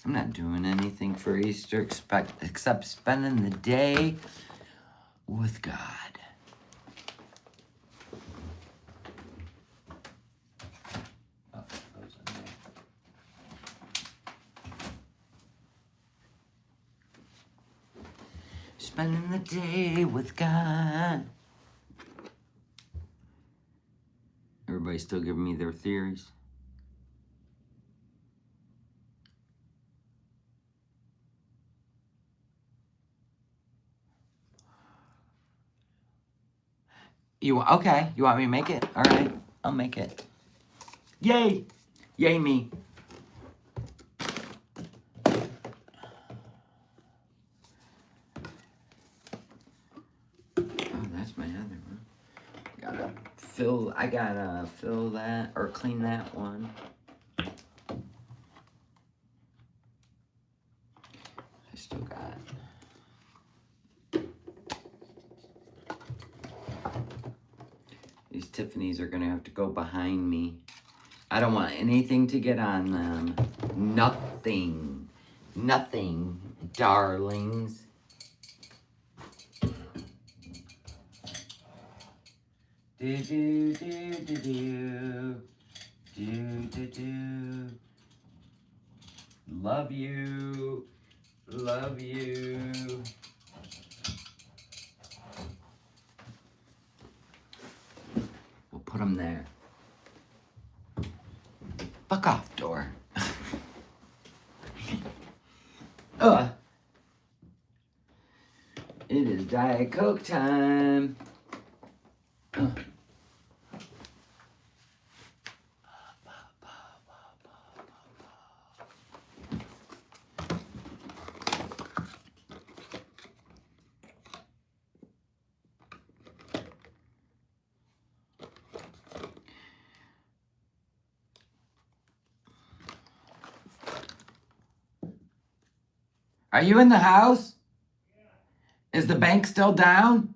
I'm not doing anything for Easter except spending the day with God. Oh, those in there. Spending the day with God. Everybody's still giving me their theories. Okay, you want me to make it? All right, I'll make it. Yay! Yay me. Oh, that's my other one. I gotta fill that or clean that one. I still got these Tiffany's are gonna have to go behind me. I don't want anything to get on them. Nothing. Nothing, darlings. Do do do do do do do do. Love you, love you. We'll put them there. Fuck off, door. It is Diet Coke time. Are you in the house? Is the bank still down?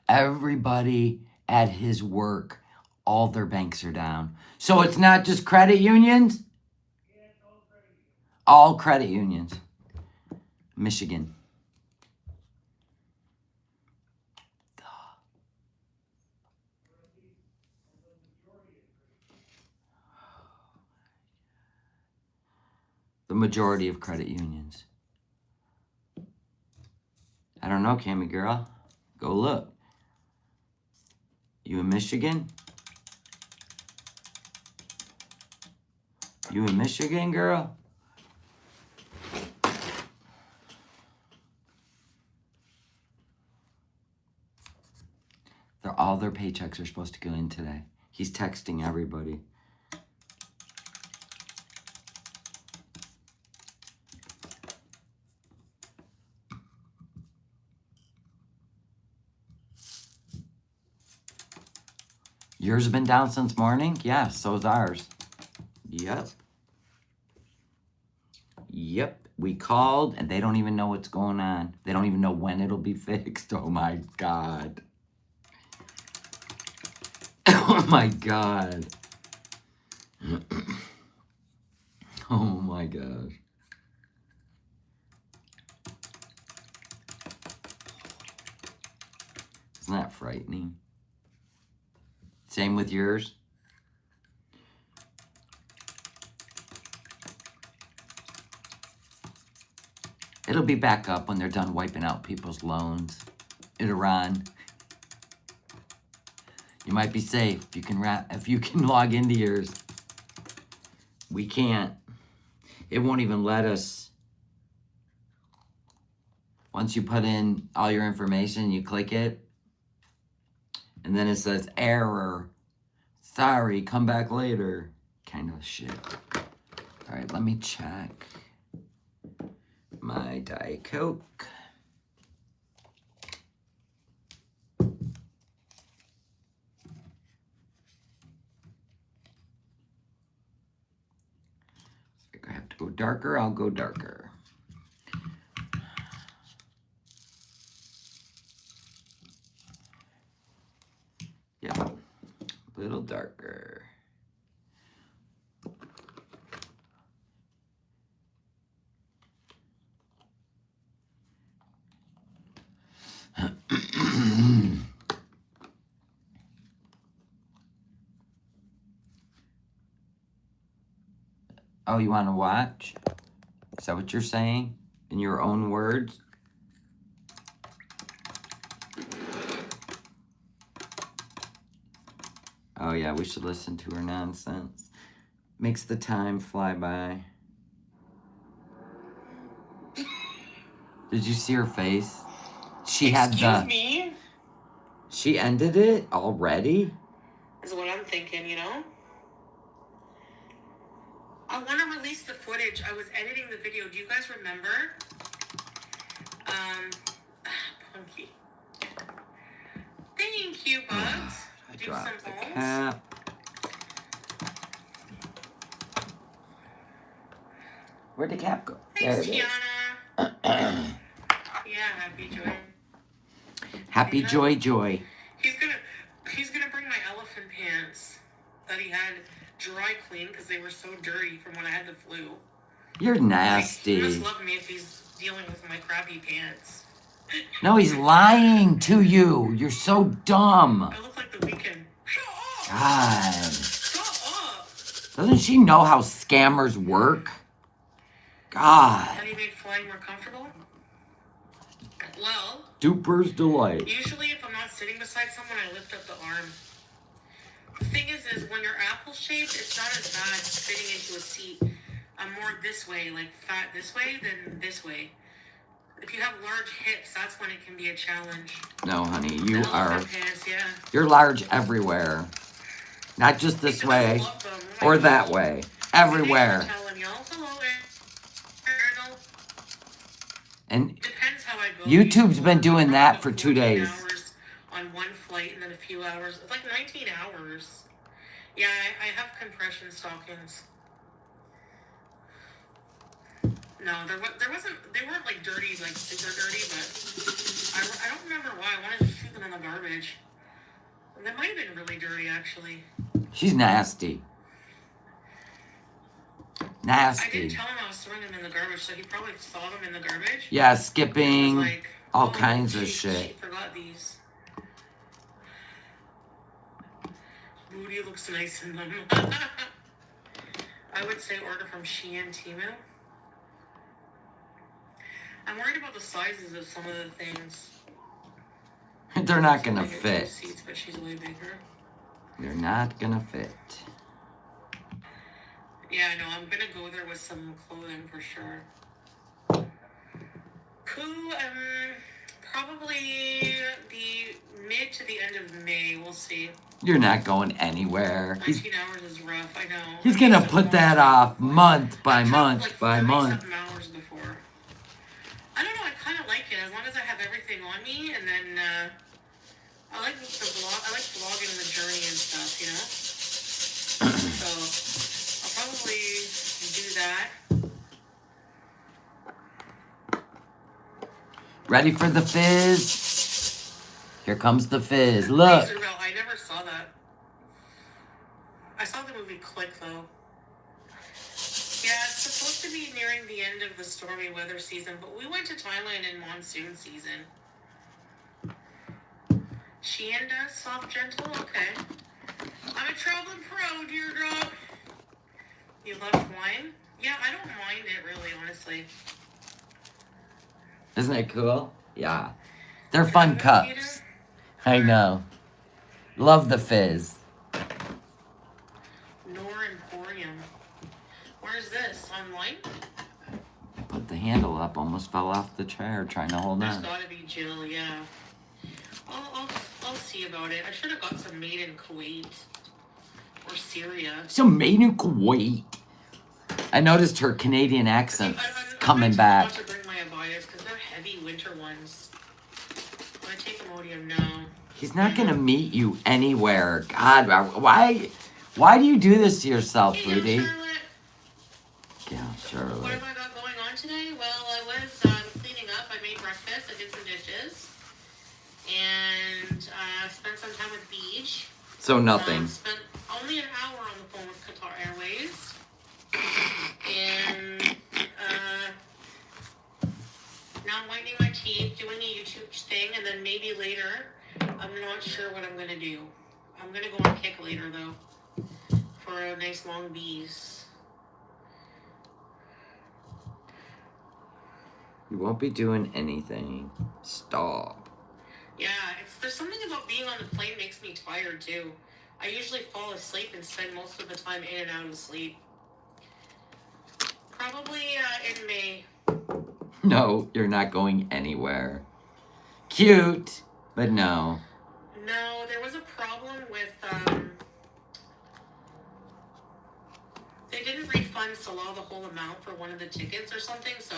Everybody at his work, all their banks are down. So it's not just credit unions? All credit unions. Michigan. The majority of credit unions. I don't know, Cammy girl. Go look. You in Michigan? You in Michigan, girl? All their paychecks are supposed to go in today. He's texting everybody. Yours has been down since morning? Yeah, so's ours. Yep. Yep. We called and they don't even know what's going on. They don't even know when it'll be fixed. Oh my God. Oh my God. Oh my gosh. Isn't that frightening? Same with yours? It'll be back up when they're done wiping out people's loans. It'll run. You might be safe if you can log into yours. We can't. It won't even let us. Once you put in all your information, you click it, and then it says error. Sorry, come back later. Kind of shit. All right, let me check my Diet Coke. If I have to go darker, I'll go darker. Yep, a little darker. Oh, you want to watch? Is that what you're saying? In your own words? Oh yeah, we should listen to her nonsense. Makes the time fly by. Did you see her face? she had Excuse the... me? She ended it already? Is what I'm thinking, you know? I want to release the footage. I was editing the video. Do you guys remember? Punky. Thank you, buds. I Do dropped some the balls. cap. Where'd the cap go? Thanks, There it is. Tiana. Yeah, happy joy. Happy joy, joy. He's gonna bring my elephant pants that he had dry clean because they were so dirty from when I had the flu. You're Like, nasty. he must love me if he's dealing with my crappy pants. No, he's lying to you. You're so dumb. I look like the Weeknd. Shut up! God. Shut up! Doesn't she know how scammers work? God. How do you make flying more comfortable? Well, Duper's delight. usually if I'm not sitting beside someone, I lift up the arm. The thing is when you're apple shaped, it's not as bad fitting into a seat. I'm more this way, like fat this way than this way. If you have large hips, that's when it can be a challenge. No, honey, you The are... elephant pants, yeah. You're large everywhere. Not just this Because way I love them. Oh my or God. that way. Everywhere. Thanks for telling y'all. Hello, Arnold. And Depends how I go. YouTube's been doing that About for 2 14 days. hours on one flight and then a few hours. It's like 19 hours. Yeah, I have compression stockings. No, there wasn't. They weren't like dirty, like super dirty, but I don't remember why. I wanted to shoot them in the garbage. They might have been really dirty, actually. She's nasty. I didn't Nasty. tell him I was throwing them in the garbage, so he probably saw them in the garbage. Yeah, And was skipping. like, All "Oh, kinds of she shit. forgot these. Booty looks nice in them. I would say order from Shein Temu. I'm worried about the sizes of some of the things. They're not gonna I get 2 fit. seats, but she's way bigger. They're not gonna fit. Yeah, no, I'm gonna go there with some clothing for sure. Probably the mid to the end of May. We'll see. You're not going anywhere. 19 hours is rough. I know. He's gonna put that off month by I've month traveled, by like, month. 37 hours before. I don't know. I kind of like it as long as I have everything on me, and then I like the vlog. I like vlogging the journey and stuff, you know. So I'll probably do that. Ready for the fizz? Here comes the fizz. Look. I never saw that. I saw the movie Click, though. Yeah, it's supposed to be nearing the end of the stormy weather season, but we went to Thailand in monsoon season. Shein does soft gentle? Okay. I'm a traveling pro, Deirdre. You love wine? Yeah, I don't mind it really, honestly. Isn't it cool? Yeah. They're fun cups. I know. Love the fizz. Nor Emporium. Where's this? Online? I put the handle up, almost fell off the chair trying to hold There's on. gotta be Jill, yeah. I'll see about it. I should have got some made in Kuwait. Or Syria. Some made in Kuwait. I noticed her Canadian accent coming back. I to bring my abayas because they're heavy winter ones. When I take Imodium now. He's not gonna meet you anywhere. God, why do you do this to yourself, Hey, Rudy? Charlotte. Yeah, What Charlotte. have I got going on today? Well, I was cleaning up. I made breakfast. I did some dishes. And spent some time with Beach. So nothing. Spent only an hour on the phone with Qatar Airways. And now I'm whitening my teeth, doing a YouTube thing, and then maybe later, I'm not sure what I'm going to do. I'm going to go on kick later, though, for a nice long bees. You won't be doing anything. Stop. Yeah, there's something about being on the plane makes me tired, too. I usually fall asleep and spend most of the time in and out of sleep. Probably in May. No, you're not going anywhere. cute, but no. No, there was a problem with, they didn't refund Salah the whole amount for one of the tickets or something, so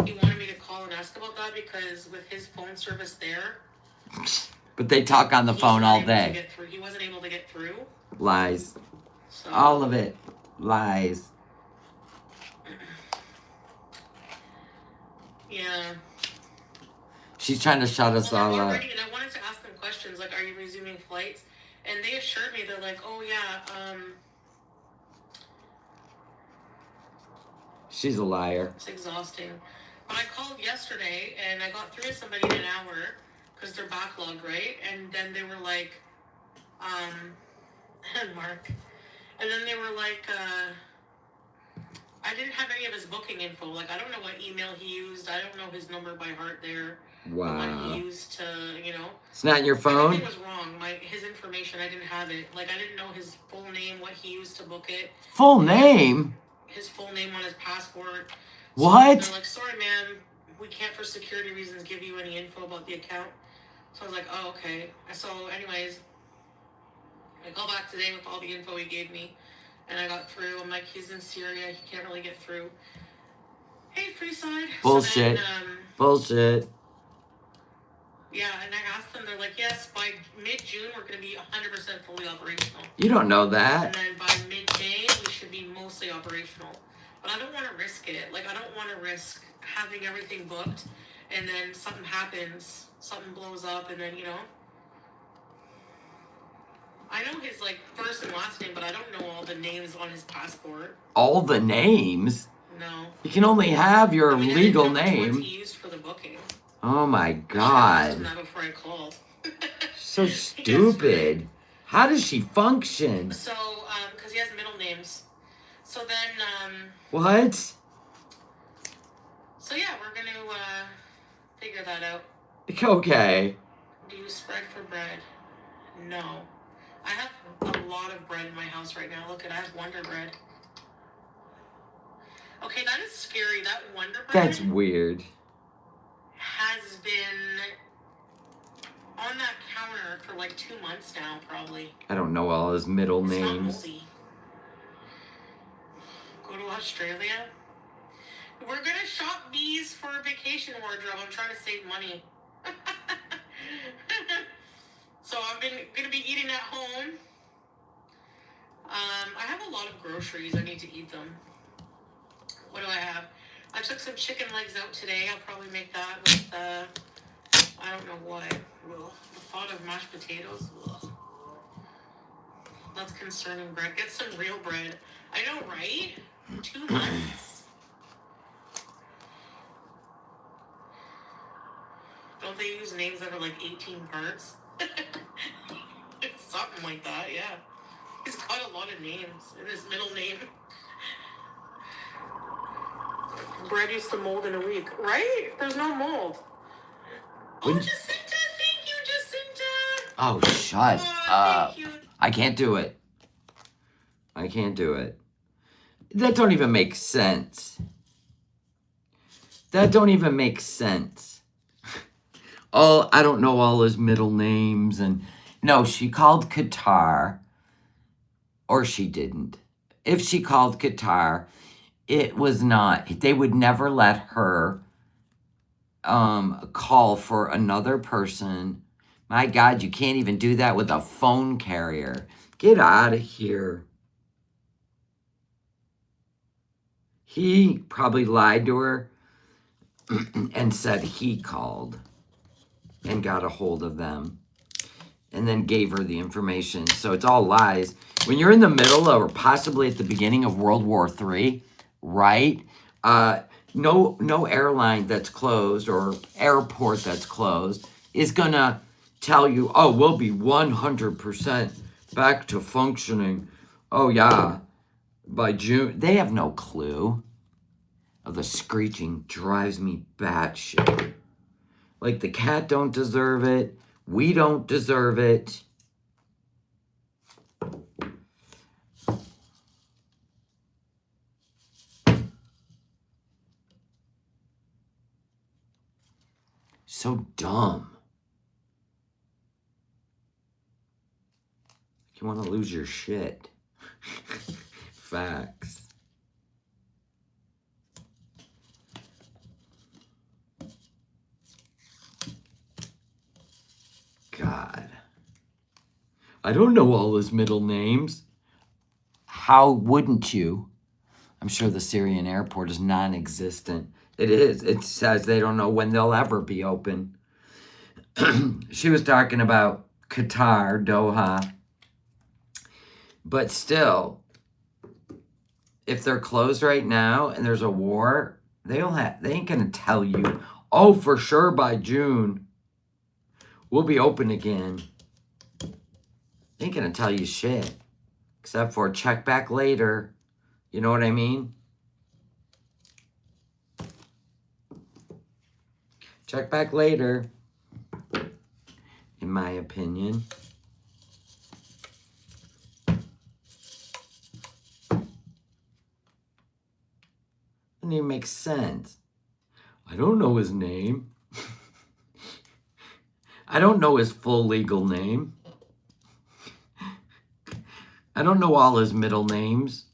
he wanted me to call and ask about that because with his phone service there, But they talk on the phone all day. He wasn't able to get through. Lies. So, All of it. Lies. Yeah. She's trying to shut us all up. And I wanted to ask them questions like, are you resuming flights? And they assured me, they're like, oh yeah, She's a liar. it's exhausting. But I called yesterday and I got through to somebody in an hour because they're backlogged, right? And then they were like, and Mark. And then they were like, I didn't have any of his booking info. Like, I don't know what email he used. I don't know his number by heart there. Wow. The one he used to, you know. It's not your phone? Everything was wrong. His information, I didn't have it. Like, I didn't know his full name, what he used to book it. Full name? His full name on his passport. What? So they're like, sorry, ma'am. We can't, for security reasons, give you any info about the account. So I was like, oh, okay. So, anyways, I called back today with all the info he gave me. And I got through. I'm like, he's in Syria. He can't really get through. Hey, Freeside. Bullshit. So then, Bullshit. yeah, and I asked them, they're like, yes, by mid-June, we're going to be 100% fully operational. You don't know And that. then by mid-May, we should be mostly operational. But I don't want to risk it. Like, I don't want to risk having everything booked, and then something happens, something blows up, and then, you know. I know his, like, first and last name, but I don't know all the names on his passport. All the names? No. You can only have your legal I didn't know name. which ones he used for the booking. Oh my I God. asked him that before I called. So stupid. How does she function? So, because he has middle names. So then, What? So yeah, we're gonna, figure that out. Okay. Do you spread for bread? No. I have a lot of bread in my house right now. Look, I have Wonder Bread. Okay, that is scary. That Wonder Bread That's weird. has been on that counter for like 2 months now, probably. I don't know all his middle It's names. not moldy. Go to Australia? We're gonna shop these for a vacation wardrobe. I'm trying to save money. So I'm gonna be eating at home. I have a lot of groceries. I need to eat them. What do I have? I took some chicken legs out today. I'll probably make that with, I don't know what. Ugh. The thought of mashed potatoes. Ugh. That's concerning, bread. Get some real bread. I know, right? 2 months. Don't they use names that are like 18 parts? It's something like that, yeah. He's got a lot of names in his middle name. Bread used to mold in a week, right? There's no mold. Oh, Jacinta! Thank you, Jacinta! Oh, shut Oh, up. thank you. I can't do it. I can't do it. That don't even make sense. That don't even make sense. I don't know all his middle names. And no, she called Qatar. Or she didn't. If she called Qatar, it was not. They would never let her call for another person. My God, you can't even do that with a phone carrier. Get out of here. He probably lied to her and said he called and got a hold of them and then gave her the information. So it's all lies. When you're in the middle or possibly at the beginning of World War III, right? No airline that's closed or airport that's closed is going to tell you, oh, we'll be 100% back to functioning. Oh, yeah. By June. They have no clue. Oh, the screeching drives me batshit. Like the cat don't deserve it. We don't deserve it. So dumb. You want to lose your shit. Facts. God. I don't know all his middle names. How wouldn't you? I'm sure the Syrian airport is non-existent. It is. It says they don't know when they'll ever be open. She was talking about Qatar, Doha. But still, if they're closed right now and there's a war, they ain't gonna tell you, oh, for sure by June we'll be open again. They ain't gonna tell you shit. Except for check back later. You know what I mean? Check back later. In my opinion. Doesn't even make sense. I don't know his name. I don't know his full legal name. I don't know all his middle names.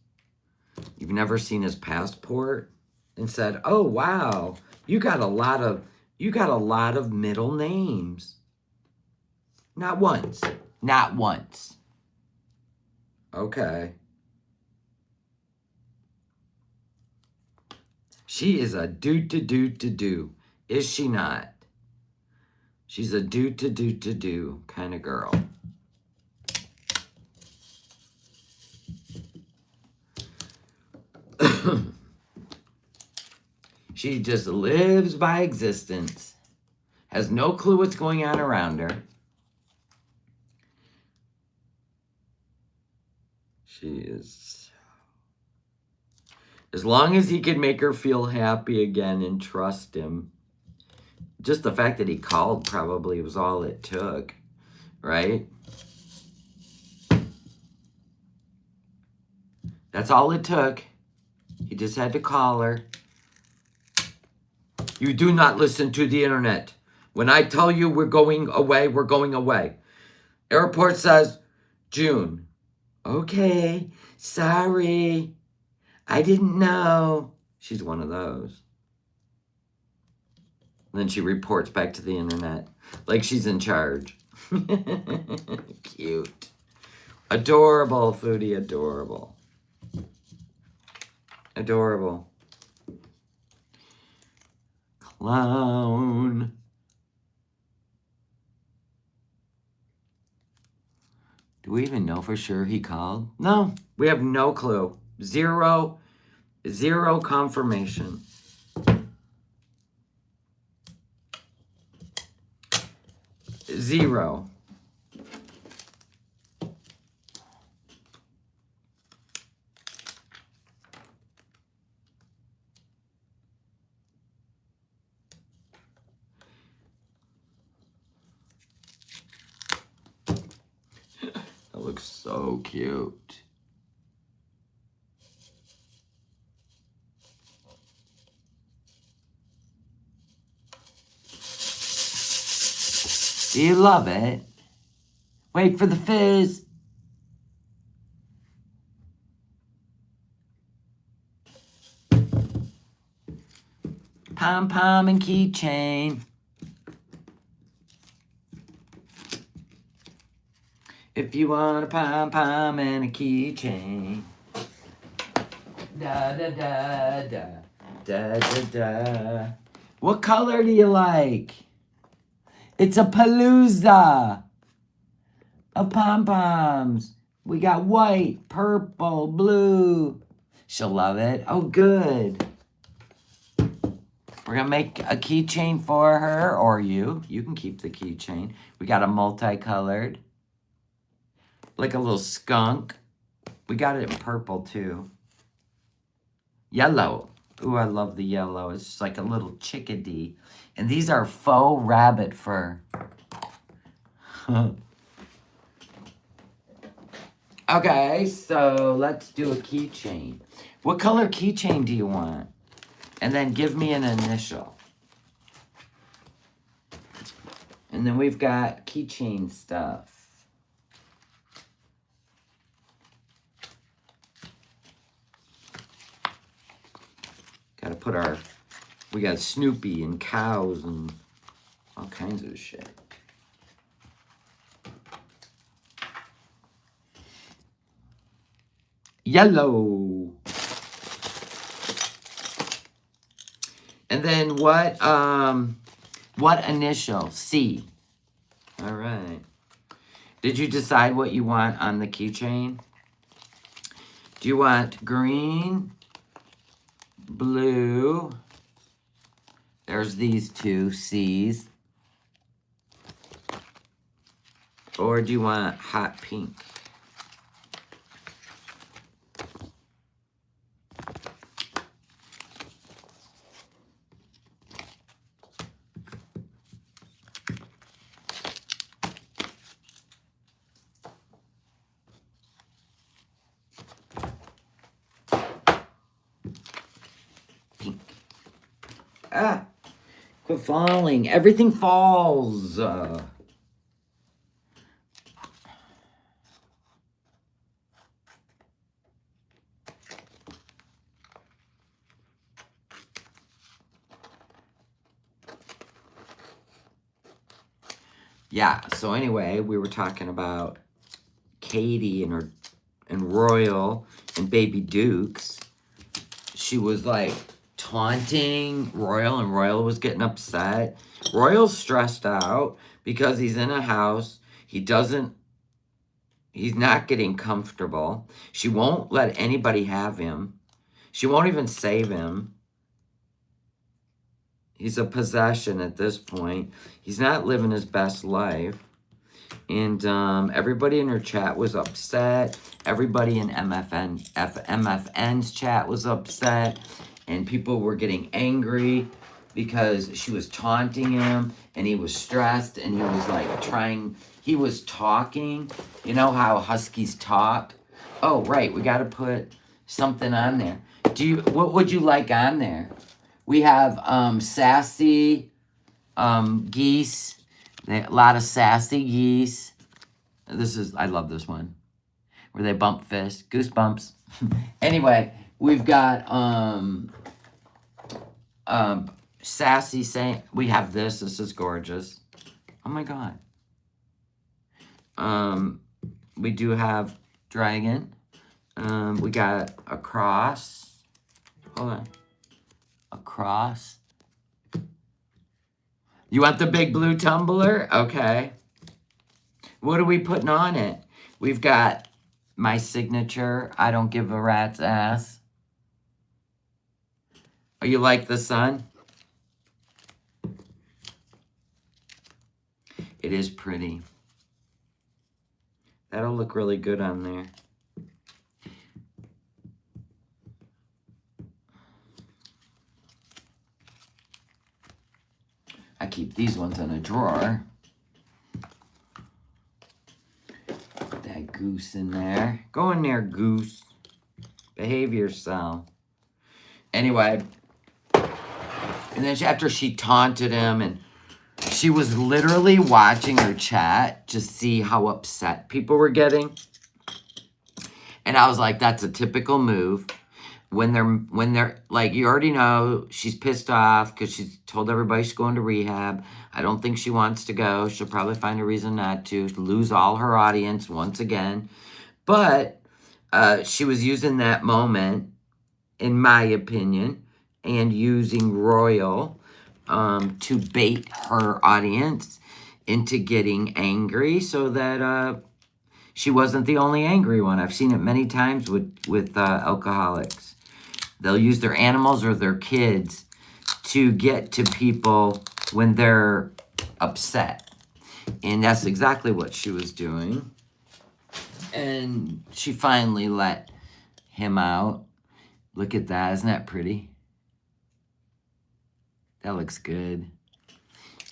You've never seen his passport and said, "Oh wow, you got a lot of middle names." Not once. Not once. Okay. She is a do. Is she not? She's a do kind of girl. She just lives by existence. Has no clue what's going on around her. She is... As long as he could make her feel happy again and trust him. Just the fact that he called probably was all it took. Right? That's all it took. He just had to call her. You do not listen to the internet. When I tell you we're going away, we're going away. Airport says June. Okay, sorry. I didn't know. She's one of those. And then she reports back to the internet like she's in charge. Cute. Adorable, Foodie, adorable. Adorable. Clown. Do we even know for sure he called? No, we have no clue. Zero confirmation. Zero. That looks so cute. Do you love it? Wait for the fizz. Pom-pom and keychain. If you want a pom-pom and a keychain. Da-da-da-da. Da-da-da. What color do you like? It's a palooza of pom-poms. We got white, purple, blue. She'll love it. Oh, good. We're going to make a keychain for her or you. You can keep the keychain. We got a multicolored. Like a little skunk. We got it in purple, too. Yellow. Ooh, I love the yellow. It's just like a little chickadee. And these are faux rabbit fur. Okay, so let's do a keychain. What color keychain do you want? And then give me an initial. And then we've got keychain stuff. Gotta put our, we got Snoopy and cows and all kinds of shit. Yellow. And then what initial? C. All right. Did you decide what you want on the keychain? Do you want green, blue? There's these two C's. Or do you want hot pink? Pink. Ah, quit falling. Everything falls. Yeah, so anyway, we were talking about Katie and Royal and Baby Dukes. She was like taunting Royal, and Royal was getting upset. Royal's stressed out because he's in a house. He's not getting comfortable. She won't let anybody have him. She won't even save him. He's a possession at this point. He's not living his best life. And everybody in her chat was upset. Everybody in MFN's chat was upset. And people were getting angry because she was taunting him. And he was stressed. And he was like he was talking. You know how huskies talk? Oh, right. We got to put something on there. What would you like on there? We have sassy geese. A lot of sassy geese. I love this one. Where they bump fist. Goosebumps. Anyway, we've got sassy saying, we have this. This is gorgeous. Oh my God. We do have dragon. We got a cross. Hold on. A cross. You want the big blue tumbler? Okay. What are we putting on it? We've got my signature. I don't give a rat's ass. Oh, you like the sun? It is pretty. That'll look really good on there. I keep these ones in a drawer. Put that goose in there. Go in there, goose. Behave yourself. Anyway. And then after she taunted him, and she was literally watching her chat to see how upset people were getting. And I was like, that's a typical move. When they're like, you already know she's pissed off because she's told everybody she's going to rehab. I don't think she wants to go. She'll probably find a reason not to. Lose all her audience once again. But she was using that moment, in my opinion, and using Royal to bait her audience into getting angry so that she wasn't the only angry one. I've seen it many times with alcoholics. They'll use their animals or their kids to get to people when they're upset. And that's exactly what she was doing. And she finally let him out. Look at that. Isn't that pretty? That looks good.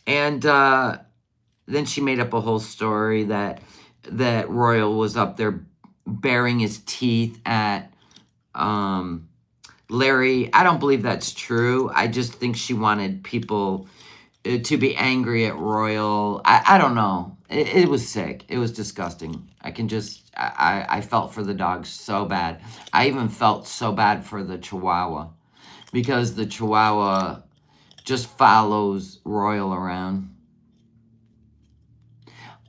And then she made up a whole story that Royal was up there baring his teeth at Larry. I don't believe that's true. I just think she wanted people to be angry at Royal. I don't know. It was sick. It was disgusting. I felt for the dogs so bad. I even felt so bad for the Chihuahua. because the Chihuahua just follows Royal around.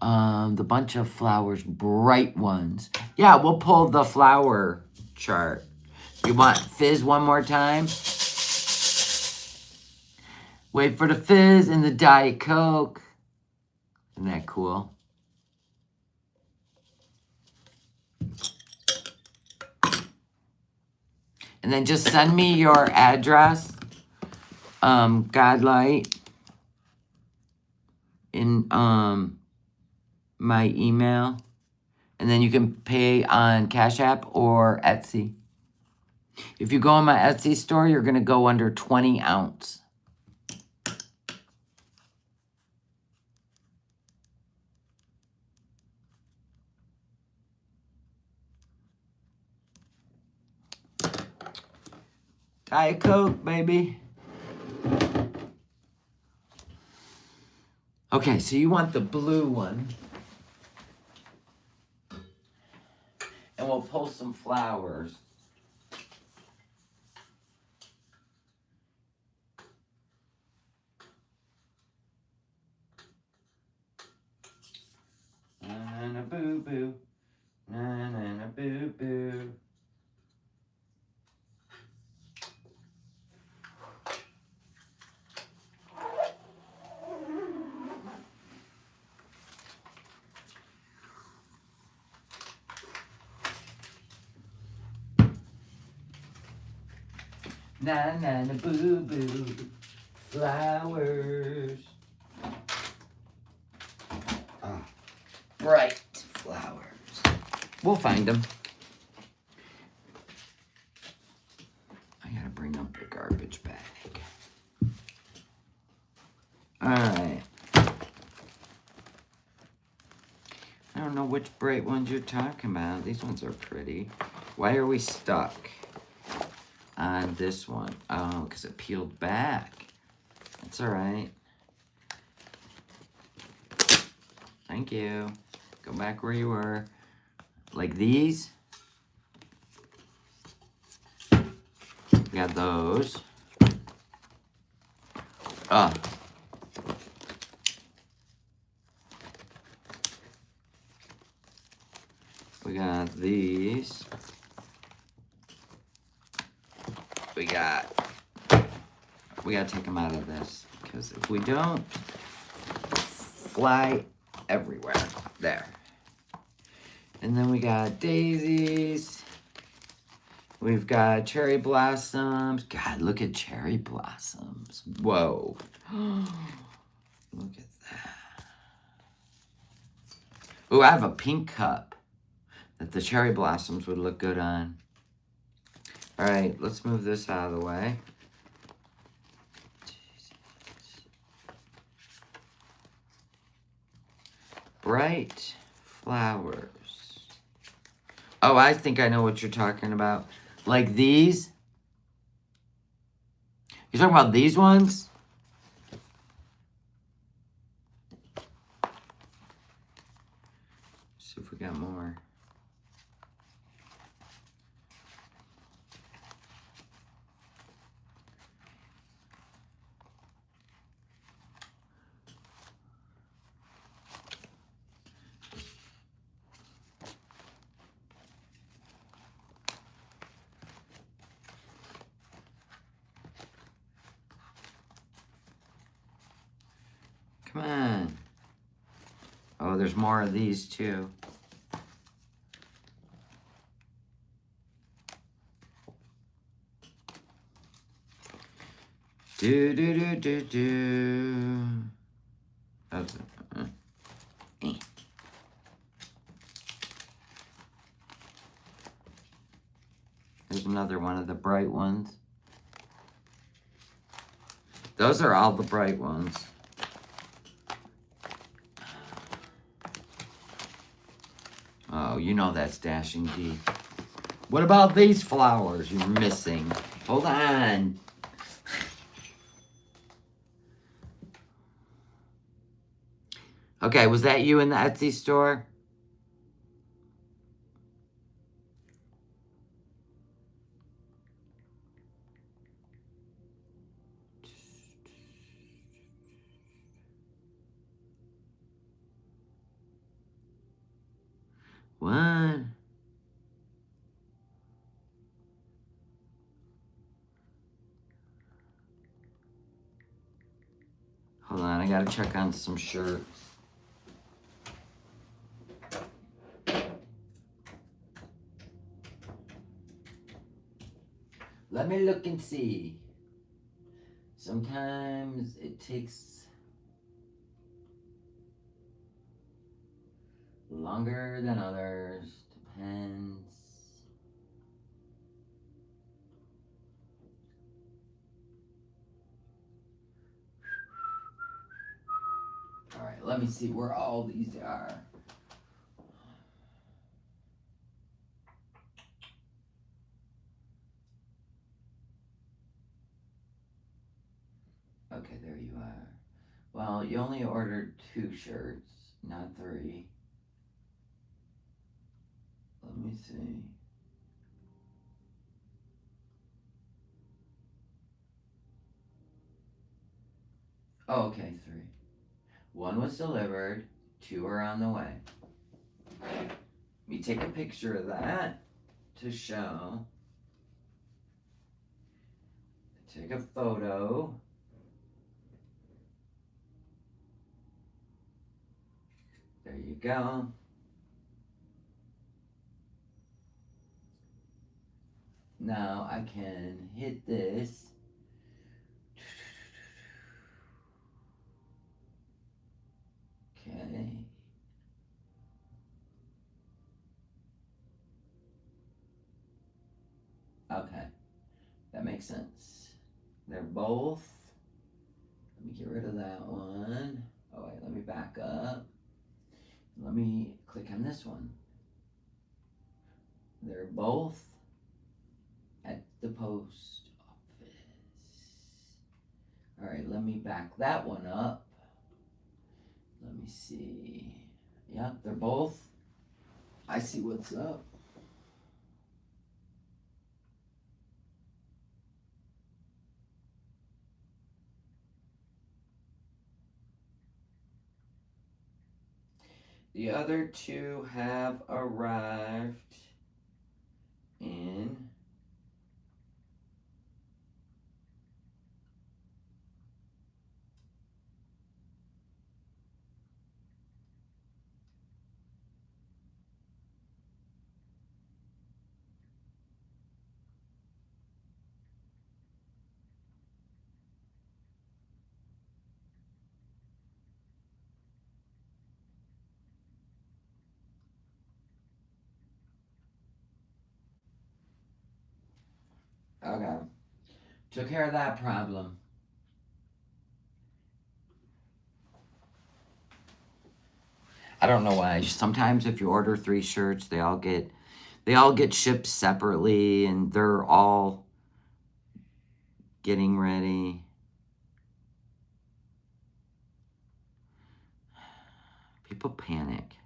The bunch of flowers, bright ones. Yeah, we'll pull the flower chart. You want fizz one more time? Wait for the fizz and the Diet Coke. Isn't that cool? And then just send me your address, Godlight, in my email. And then you can pay on Cash App or Etsy. If you go on my Etsy store, you're going to go under 20 ounce. Diet Coke, baby. Okay, so you want the blue one. And we'll pull some flowers. Na na boo boo. Na na na boo boo. Na na na boo boo, flowers. Ah, bright flowers. We'll find them. I gotta bring up the garbage bag. All right. I don't know which bright ones you're talking about. These ones are pretty. Why are we stuck on this one? Oh, because it peeled back. That's all right. Thank you. Go back where you were. Like these. We got those. Oh. We got these. We gotta take them out of this, because if we don't, fly everywhere. There. And then we got daisies. We've got cherry blossoms. God, look at cherry blossoms. Whoa. Look at that. Ooh, I have a pink cup that the cherry blossoms would look good on. All right, let's move this out of the way. Bright flowers. Oh, I think I know what you're talking about. Like these? You're talking about these ones? See if we got more. Come on. Oh, there's more of these too. Do do do do do. That's There's another one of the bright ones. Those are all the bright ones. Oh, you know that's Dashing D. What about these flowers you're missing? Hold on. Okay, was that you in the Etsy store? What? Hold on, I gotta check on some shirts. Let me look and see. Sometimes it takes longer than others. Depends. Alright, let me see where all these are. Okay, there you are. Well, you only ordered 2 shirts, not 3. Let me see. Oh, okay, 3. 1 was delivered, 2 are on the way. Let me take a picture of that to show. Take a photo. There you go. Now I can hit this. Okay. Okay. That makes sense. They're both. Let me get rid of that one. Oh wait, let me back up. Let me click on this one. They're both at the post office. All right, let me back that one up. Let me see. Yep, they're both. I see what's up. The other 2 have arrived in. Okay. Took care of that problem. I don't know why. Sometimes if you order 3 shirts, they all get shipped separately and they're all getting ready. People panic.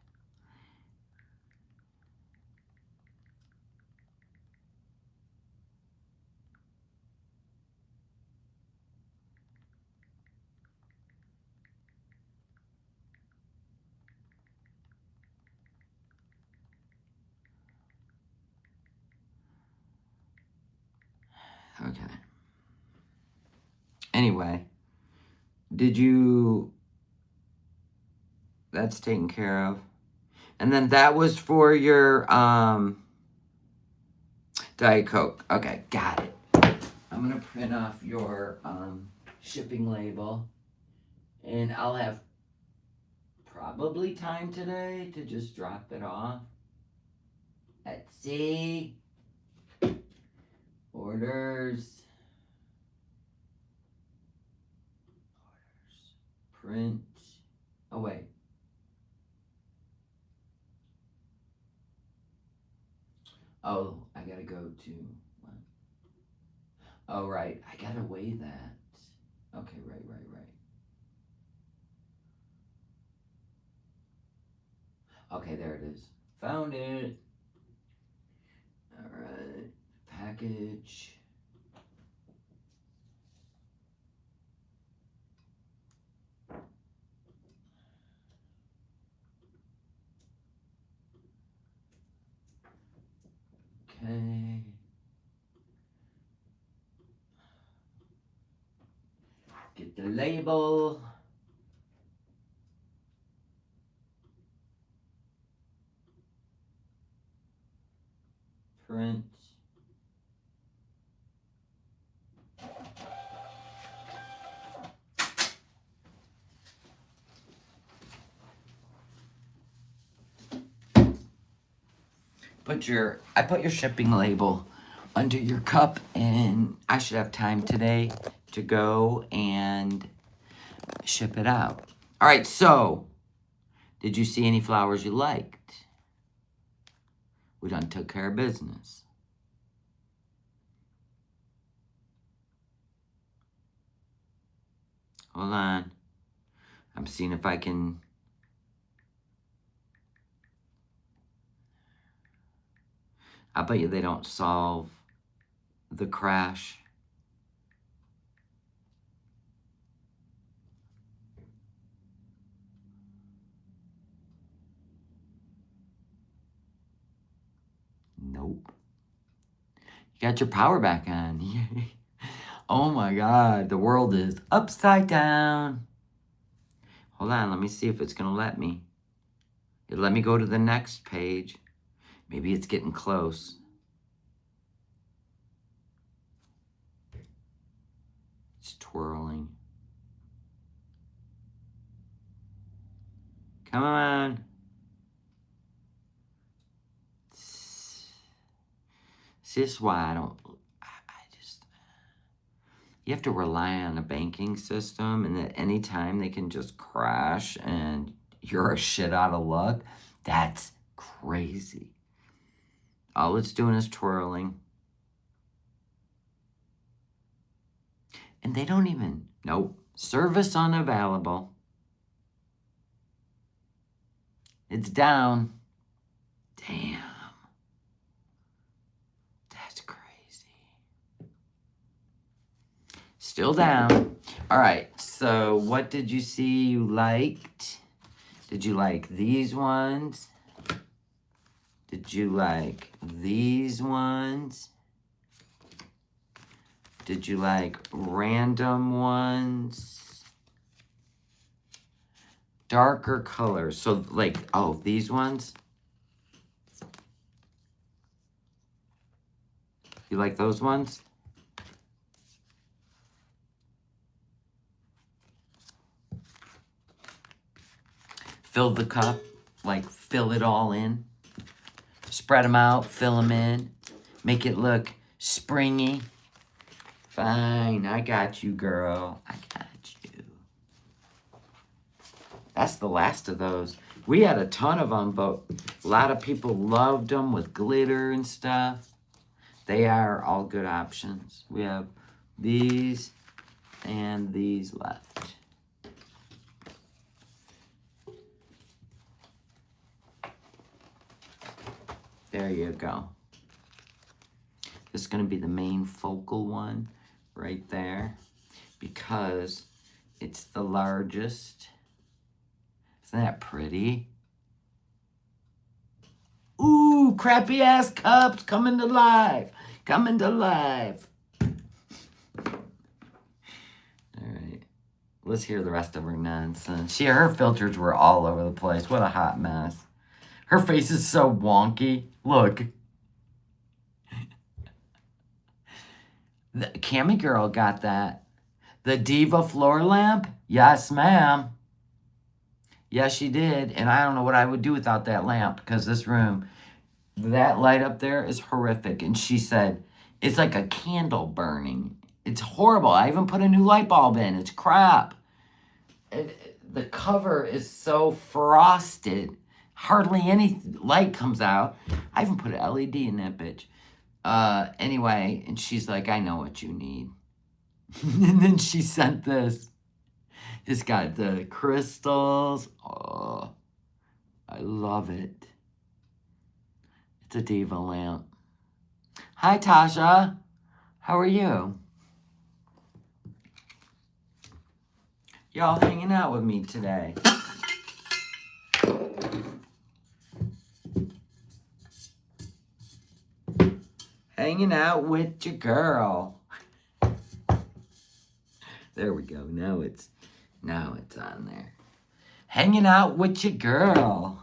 Okay. Anyway, that's taken care of. And then that was for your Diet Coke. Okay, got it. I'm gonna print off your shipping label, and I'll have probably time today to just drop it off. Let's see. Orders. Print. Oh, wait. Oh, I gotta go to. What? Oh, right. I gotta weigh that. Okay, right. Okay, there it is. Found it. Alright. Package. Get the label. Print. I put your shipping label under your cup, and I should have time today to go and ship it out. All right, so did you see any flowers you liked? We done took care of business. Hold on. I'm seeing if I can. I bet you they don't solve the crash. Nope. You got your power back on. Oh my God, the world is upside down. Hold on, let me see if it's gonna let me. Let me go to the next page. Maybe it's getting close. It's twirling. Come on. See, this is why you have to rely on a banking system, and at any time they can just crash and you're a shit out of luck. That's crazy. All it's doing is twirling. And they don't even, nope, service unavailable. It's down. Damn. That's crazy. Still down. All right, so what did you see you liked? Did you like these ones? Did you like these ones? Did you like random ones? Darker colors. So like, oh, these ones? You like those ones? Fill the cup, like fill it all in. Spread them out, fill them in. Make it look springy. Fine, I got you, girl. I got you. That's the last of those. We had a ton of them, but a lot of people loved them with glitter and stuff. They are all good options. We have these and these left. There you go. This is going to be the main focal one right there because it's the largest. Isn't that pretty? Ooh, crappy ass cups coming to life. Coming to life. All right. Let's hear the rest of her nonsense. Her filters were all over the place. What a hot mess. Her face is so wonky. Look. The Cami girl got that. The Diva floor lamp? Yes, ma'am. Yes, she did. And I don't know what I would do without that lamp because this room, that light up there is horrific. And she said, it's like a candle burning. It's horrible. I even put a new light bulb in. It's crap. The cover is so frosted. Hardly any light comes out. I even put an LED in that bitch. Anyway, and she's like, I know what you need. And then she sent this. It's got the crystals. Oh, I love it. It's a Diva lamp. Hi, Tasha. How are you? Y'all hanging out with me today. Hanging out with your girl. There we go. Now it's on there. Hanging out with your girl.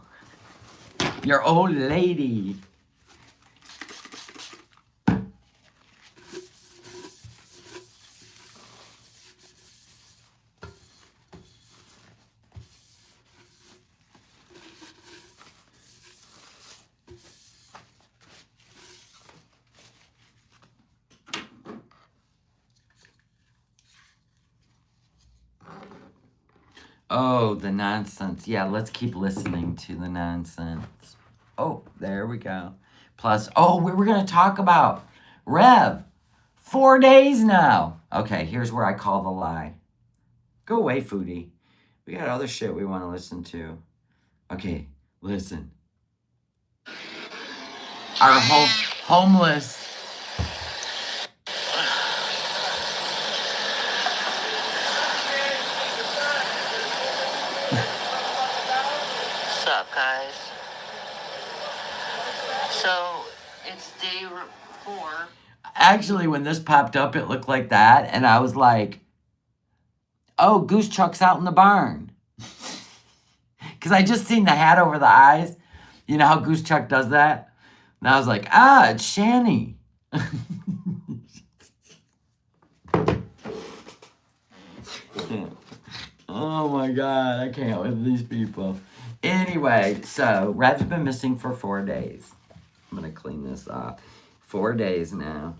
Your old lady. Oh, the nonsense. Yeah, let's keep listening to the nonsense. Oh, there we go. Plus, oh, we were going to talk about Rev. 4 days now. Okay, here's where I call the lie. Go away, foodie. We got other shit we want to listen to. Okay, listen. Our homeless. What's up, guys? So, it's day 4. Actually, when this popped up, it looked like that. And I was like, oh, Goose Chuck's out in the barn. Because I just seen the hat over the eyes. You know how Goose Chuck does that? And I was like, ah, it's Shani. Oh my God, I can't with these people. Anyway, so Rev's been missing for 4 days. I'm going to clean this up. 4 days now.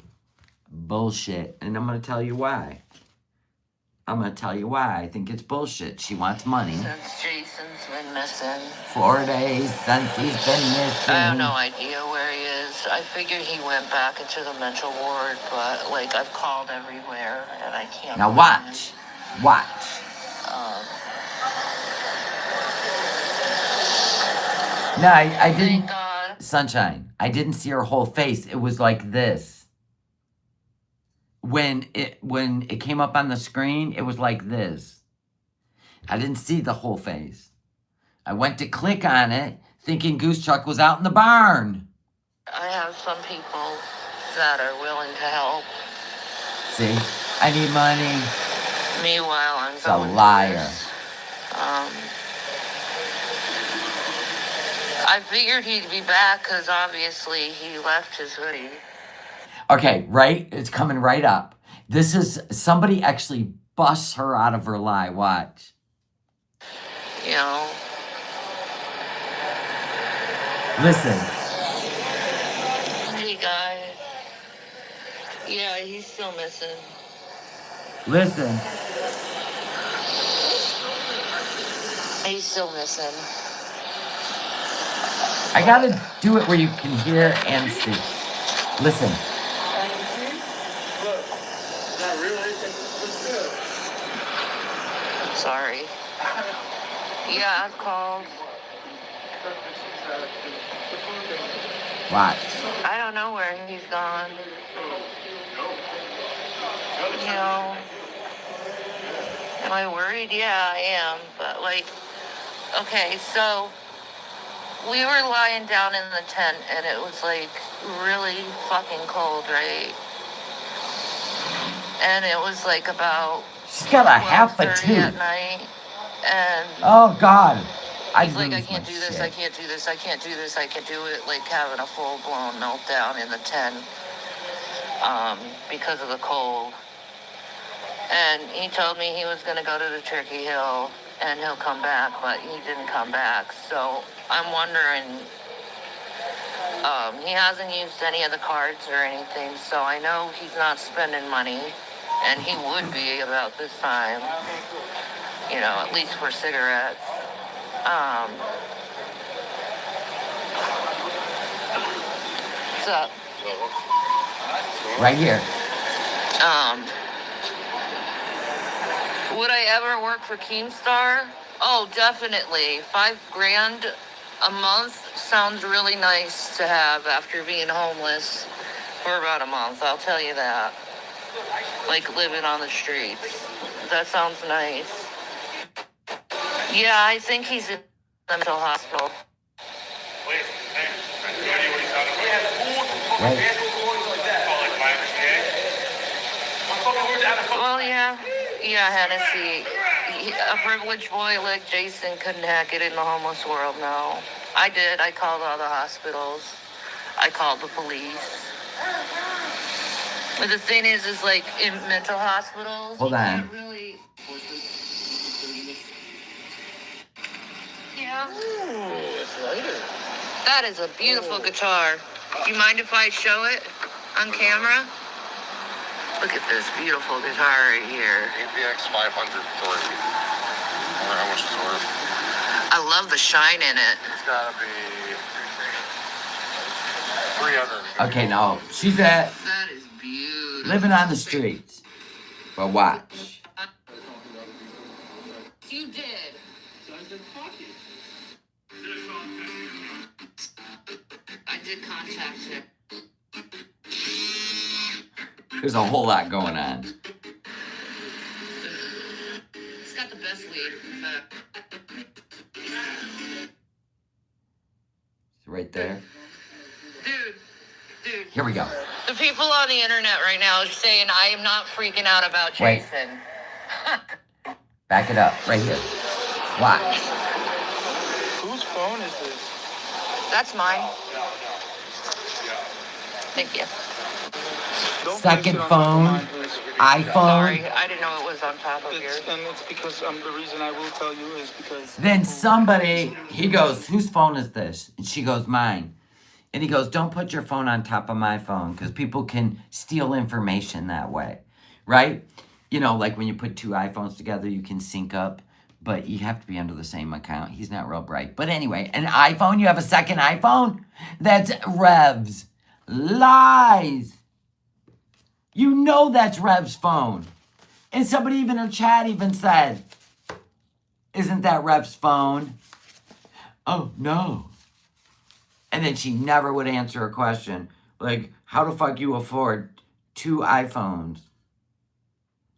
Bullshit. And I'm going to tell you why. I think it's bullshit. She wants money. Since Jason's been missing. 4 days since he's been missing. I have no idea where he is. I figured he went back into the mental ward, but, like, I've called everywhere, and I can't. Now watch. Watch. No, I didn't. Thank God. Sunshine. I didn't see her whole face. It was like this. When it came up on the screen, it was like this. I didn't see the whole face. I went to click on it, thinking Goose Chuck was out in the barn. I have some people that are willing to help. See? I need money. Meanwhile, I'm It's a going liar. through this. I figured he'd be back because obviously he left his hoodie. Okay, right? It's coming right up. This is somebody actually busts her out of her lie. Watch. You know. Listen. Hey guys. Yeah, he's still missing. Listen. He's still missing. I gotta do it where you can hear and see. Listen. Sorry. Yeah, I've called. Watch. I don't know where he's gone. You know, am I worried? Yeah, I am. But, like, okay, so we were lying down in the tent, and it was, like, really fucking cold, right? And it was, like, about She's got a half a 12:30 tooth. at night, and Oh, God. he's like, I can't do this, I can't do this, I can't do this, I can't do it, like having a full-blown meltdown in the tent because of the cold. And he told me he was going to go to the Turkey Hill and he'll come back, but he didn't come back. So I'm wondering, he hasn't used any of the cards or anything, so I know he's not spending money, and he would be about this time, you know, at least for cigarettes. What's up? Right here. Would I ever work for Keemstar? Oh, definitely. $5,000 a month sounds really nice to have after being homeless for about a month. I'll tell you that. Like living on the streets. That sounds nice. Yeah, I think he's in the mental hospital. Right. Well, yeah. Yeah, Hennessy. A privileged boy like Jason couldn't hack it in the homeless world, no. I did. I called all the hospitals. I called the police. But the thing is like in mental hospitals, Hold you on. can't really. Yeah. Ooh, it's lighter. That is a beautiful guitar. Do you mind if I show it on camera? Look at this beautiful guitar right here. APX 503. I wonder how much it's worth. I love the shine in it. It's gotta be 300. Okay, no. She's at That is beautiful. living on the streets. But watch. You did. I did contact him. There's a whole lot going on. He's got the best weed, in fact. It's right there. Dude. Here we go. The people on the internet right now are saying I am not freaking out about Wait. Jason. Back it up. Right here. Watch. Whose phone is this? That's mine. Thank you. Don't Second place it on phone, mine, please. iPhone. Sorry, I didn't know it was on top of yours. It's because the reason I will tell you is because Then somebody, he goes, whose phone is this? And she goes, mine. And he goes, don't put your phone on top of my phone because people can steal information that way, right? You know, like when you put two iPhones together, you can sync up, but you have to be under the same account. He's not real bright. But anyway, an iPhone, you have a second iPhone? That's Rev's. Lies. You know that's Rev's phone. And somebody even in chat even said, isn't that Rev's phone? Oh, no. And then she never would answer a question. Like, how the fuck you afford two iPhones?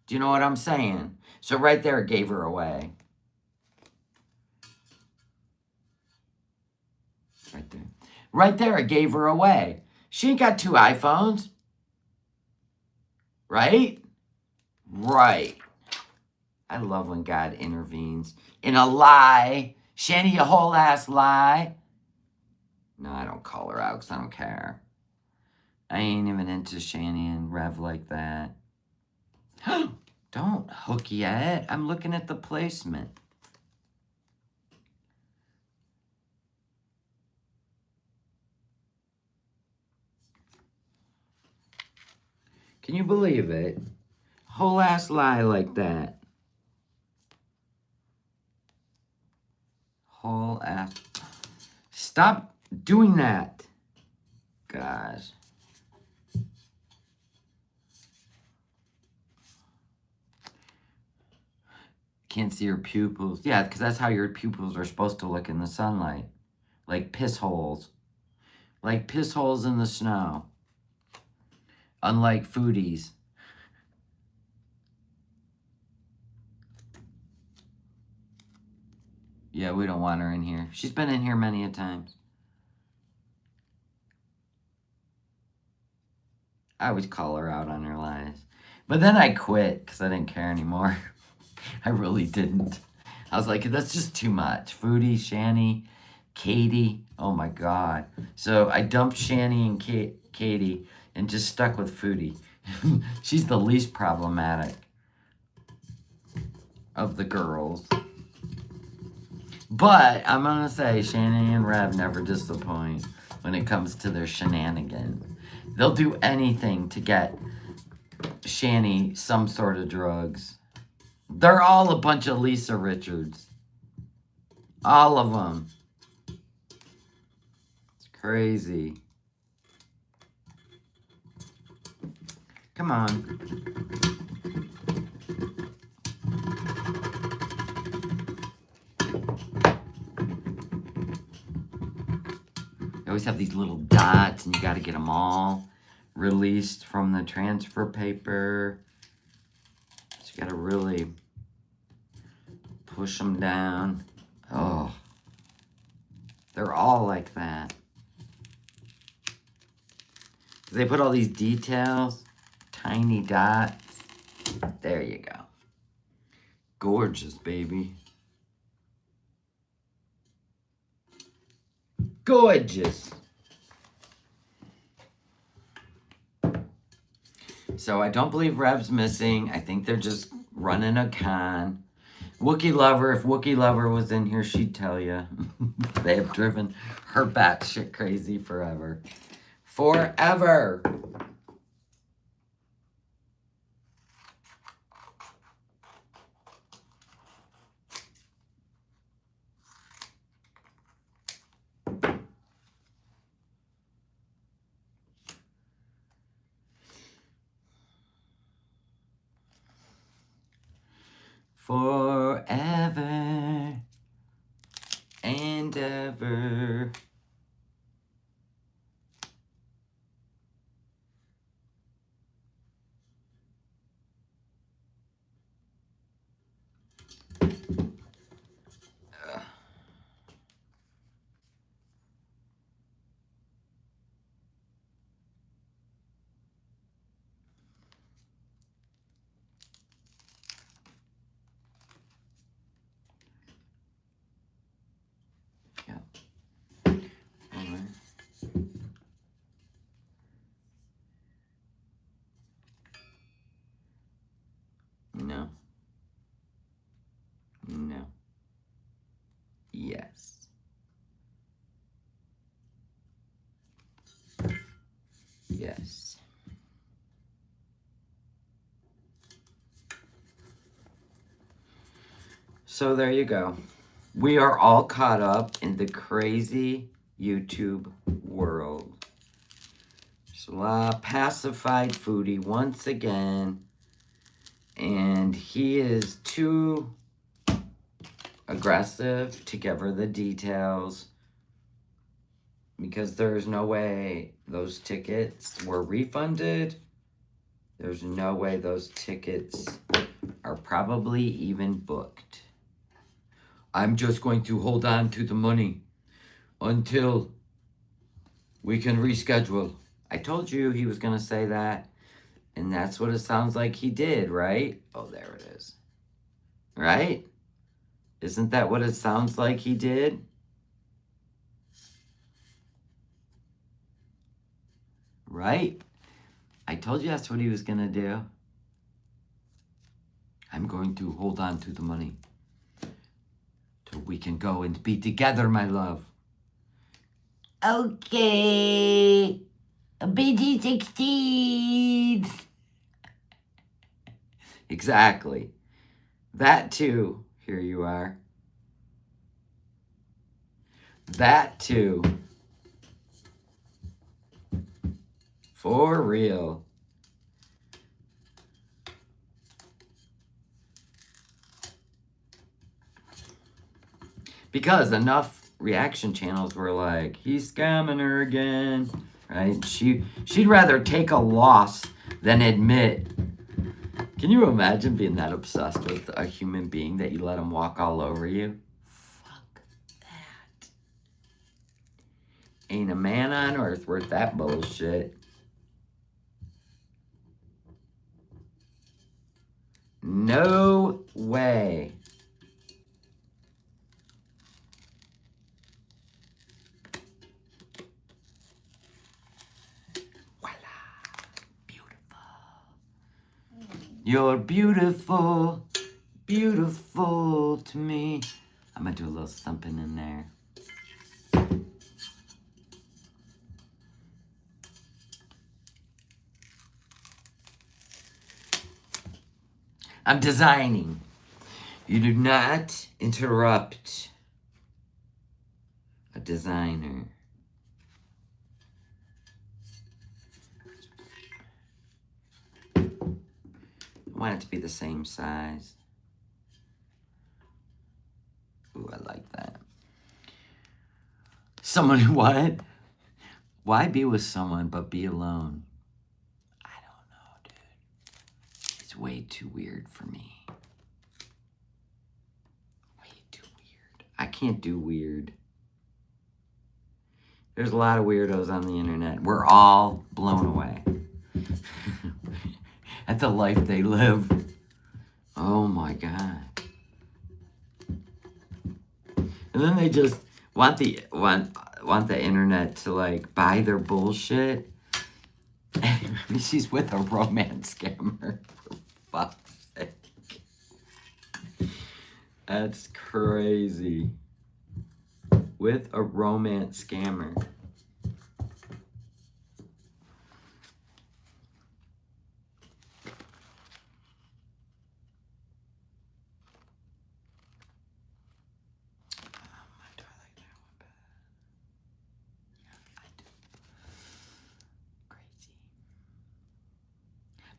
Do you know what I'm saying? So right there, it gave her away. Right there. Right there, it gave her away. She ain't got two iPhones. Right? Right. I love when God intervenes in a lie. Shanny, a whole ass lie. No, I don't call her out because I don't care. I ain't even into Shanny and Rev like that. Don't hook yet. I'm looking at the placement. Can you believe it? Whole ass lie like that. Whole ass. Stop doing that. Gosh. Can't see your pupils. Yeah, because that's how your pupils are supposed to look in the sunlight. Like piss holes. Like piss holes in the snow. Unlike foodies. Yeah, we don't want her in here. She's been in here many a times. I always call her out on her lies. But then I quit because I didn't care anymore. I really didn't. I was like, that's just too much. Foodie, Shanny, Katie. Oh my God. So I dumped Shanny and Katie and just stuck with Foodie. She's the least problematic of the girls. But I'm going to say Shanny and Rev never disappoint when it comes to their shenanigans. They'll do anything to get Shanny some sort of drugs. They're all a bunch of Lisa Richards. All of them. It's crazy. Come on. They always have these little dots and you got to get them all released from the transfer paper. So you got to really push them down. Oh, they're all like that. They put all these details, tiny dots. There you go. Gorgeous, baby. Gorgeous. So I don't believe Rev's missing. I think they're just running a con. Wookie Lover, if Wookie Lover was in here, she'd tell you. They have driven her batshit crazy forever. Forever. Forever and ever. No. No. Yes. Yes. So there you go. We are all caught up in the crazy YouTube world. Pacified foodie once again. And he is too aggressive to give her the details. Because there's no way those tickets were refunded. There's no way those tickets are probably even booked. I'm just going to hold on to the money until we can reschedule. I told you he was going to say that. And that's what it sounds like he did, right? Oh, there it is. Right? Isn't that what it sounds like he did? Right? I told you that's what he was going to do. I'm going to hold on to the money till we can go and be together, my love. Okay. BT16. Exactly. That too. Here you are. That too. For real. Because enough reaction channels were like, he's scamming her again, right? She'd rather take a loss than admit. Can you imagine being that obsessed with a human being that you let him walk all over you? Fuck that. Ain't a man on earth worth that bullshit. No way. You're beautiful, beautiful to me. I'm gonna do a little something in there. I'm designing. You do not interrupt a designer. I want it to be the same size. Ooh, I like that. Someone, what? Why be with someone but be alone? I don't know, dude. It's way too weird for me. Way too weird. I can't do weird. There's a lot of weirdos on the internet. We're all blown away at the life they live. Oh my God. And then they just want the internet to like buy their bullshit. She's with a romance scammer. For fuck's sake. That's crazy. With a romance scammer.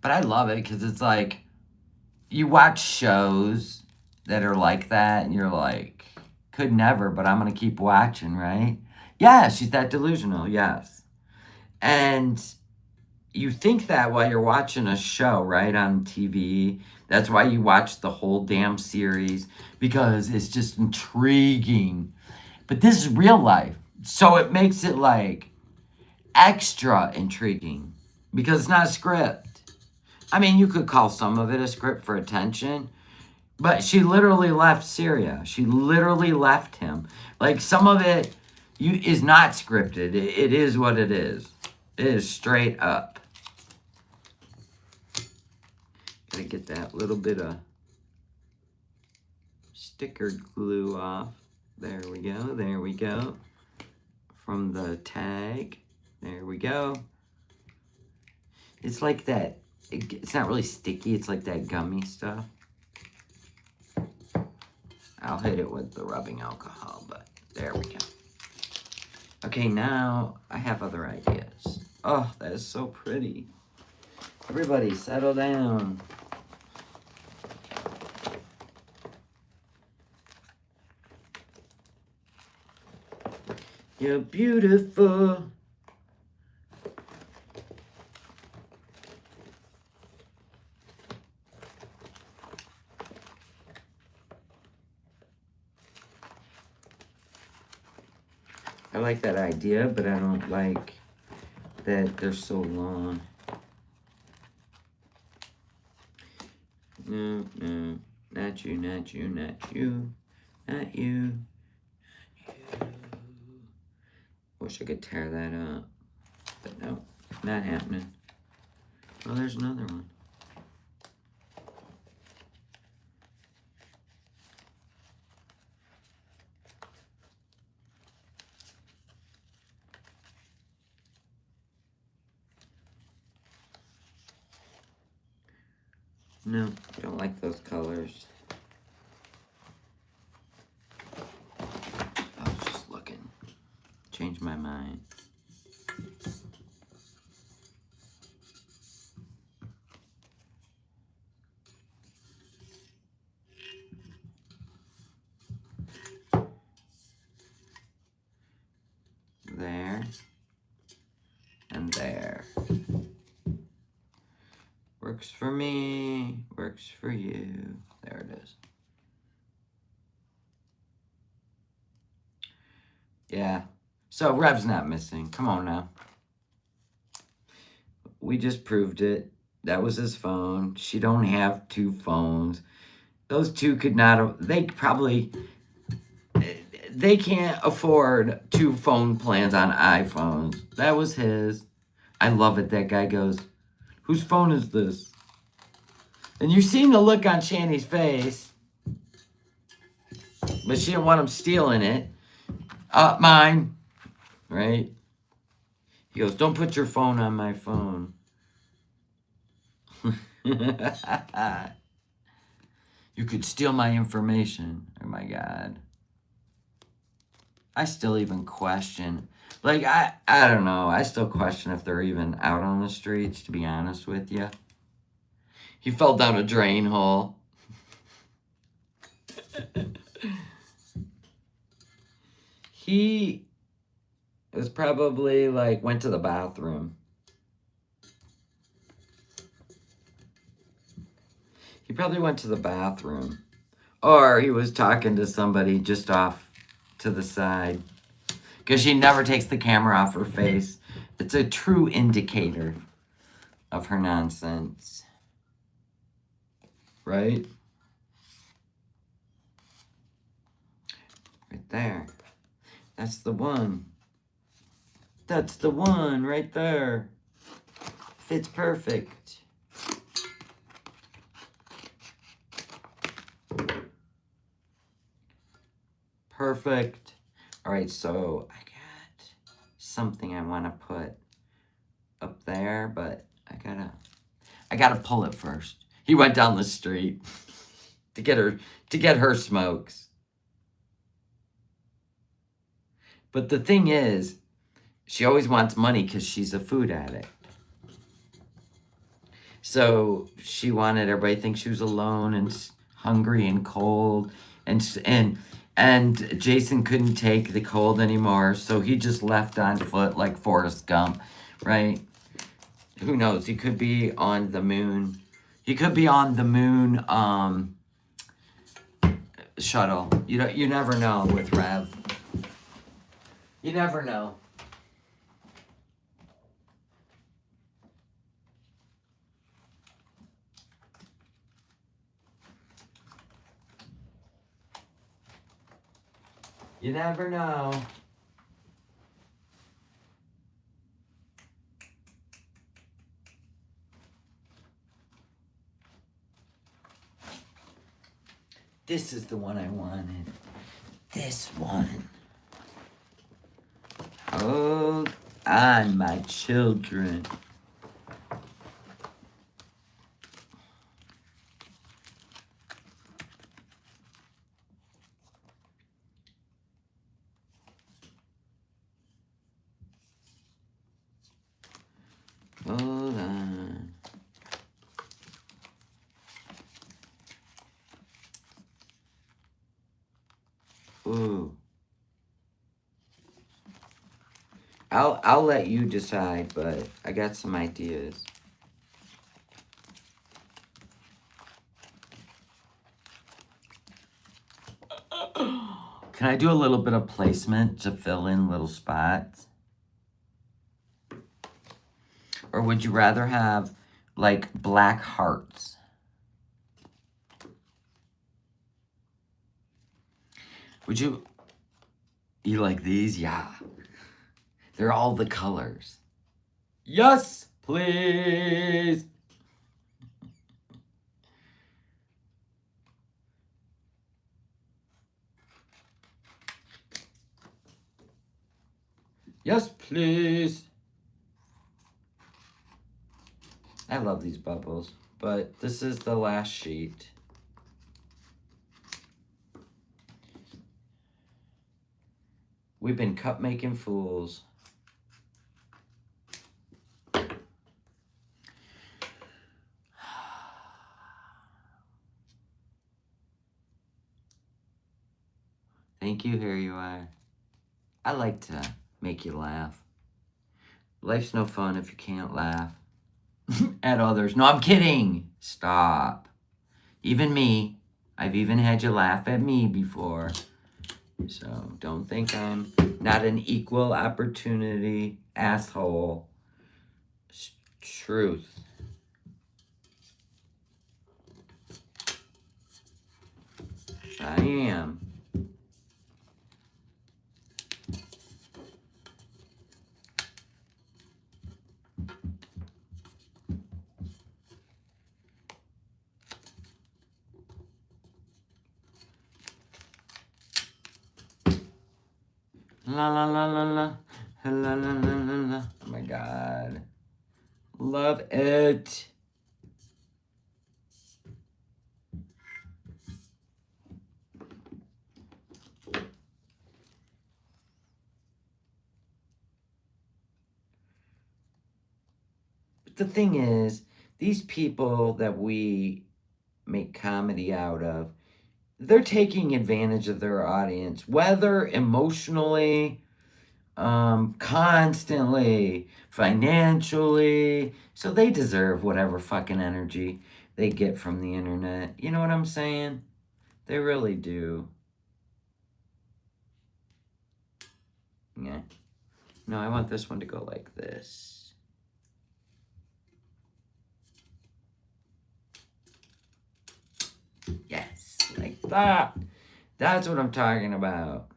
But I love it because it's like, you watch shows that are like that and you're like, could never, but I'm going to keep watching, right? Yeah, she's that delusional, yes. And you think that while you're watching a show, right, on TV. That's why you watch the whole damn series, because it's just intriguing. But this is real life. So it makes it like extra intriguing because it's not a script. I mean, you could call some of it a script for attention, but she literally left Syria. She literally left him. Like, some of it is not scripted. It is what it is. It is straight up. Gotta get that little bit of sticker glue off. There we go. There we go. From the tag. There we go. It's like that. It's not really sticky. It's like that gummy stuff. I'll hit it with the rubbing alcohol, but there we go. Okay, now I have other ideas. Oh, that is so pretty. Everybody, settle down. You're beautiful. I like that idea, but I don't like that they're so long. No, no, not you, not you, not you, not you, not you. Wish I could tear that up, but no, not happening. Oh, there's another one. No, don't like those colors. I was just looking. Changed my mind. There. And there. Works for me, works for you. There it is. Yeah. So Rev's not missing. Come on now. We just proved it. That was his phone. She don't have two phones. Those two could not, they can't afford two phone plans on iPhones. That was his. I love it. That guy goes, whose phone is this? And you seen the look on Shani's face. But she didn't want him stealing it. Mine. Right? He goes, don't put your phone on my phone. You could steal my information. Oh my God. I still even question. Like, I don't know. I still question if they're even out on the streets, to be honest with you. He fell down a drain hole. He was probably like, went to the bathroom. He probably went to the bathroom. Or he was talking to somebody just off to the side. Because she never takes the camera off her face. It's a true indicator of her nonsense. Right? Right there. That's the one. That's the one right there. Fits perfect. Perfect. All right, so I got something I want to put up there, but I gotta pull it first. He went down the street to get her smokes. But the thing is, she always wants money because she's a food addict. So she wanted everybody to think she was alone and hungry and cold, and Jason couldn't take the cold anymore, so he just left on foot like Forrest Gump, right? Who knows? He could be on the moon. He could be on the moon shuttle. You never know with Rev. You never know. You never know. This is the one I wanted. This one. Hold on, my children. Hold on. Ooh. I'll let you decide, but I got some ideas. Can I do a little bit of placement to fill in little spots? Or would you rather have like black hearts? Would you like these? Yeah. They're all the colors. Yes, please. Yes, please. I love these bubbles, but this is the last sheet. We've been cup making fools. Thank you, here you are. I like to make you laugh. Life's no fun if you can't laugh at others. No, I'm kidding. Stop. Even me. I've even had you laugh at me before. So don't think I'm not an equal opportunity asshole. Truth. I am. La la la la la. La la la la la. Oh my God. Love it. But the thing is, these people that we make comedy out of, they're taking advantage of their audience, whether emotionally, constantly, financially. So they deserve whatever fucking energy they get from the internet. You know what I'm saying? They really do. Yeah. No, I want this one to go like this. Yes, like that. That's what I'm talking about.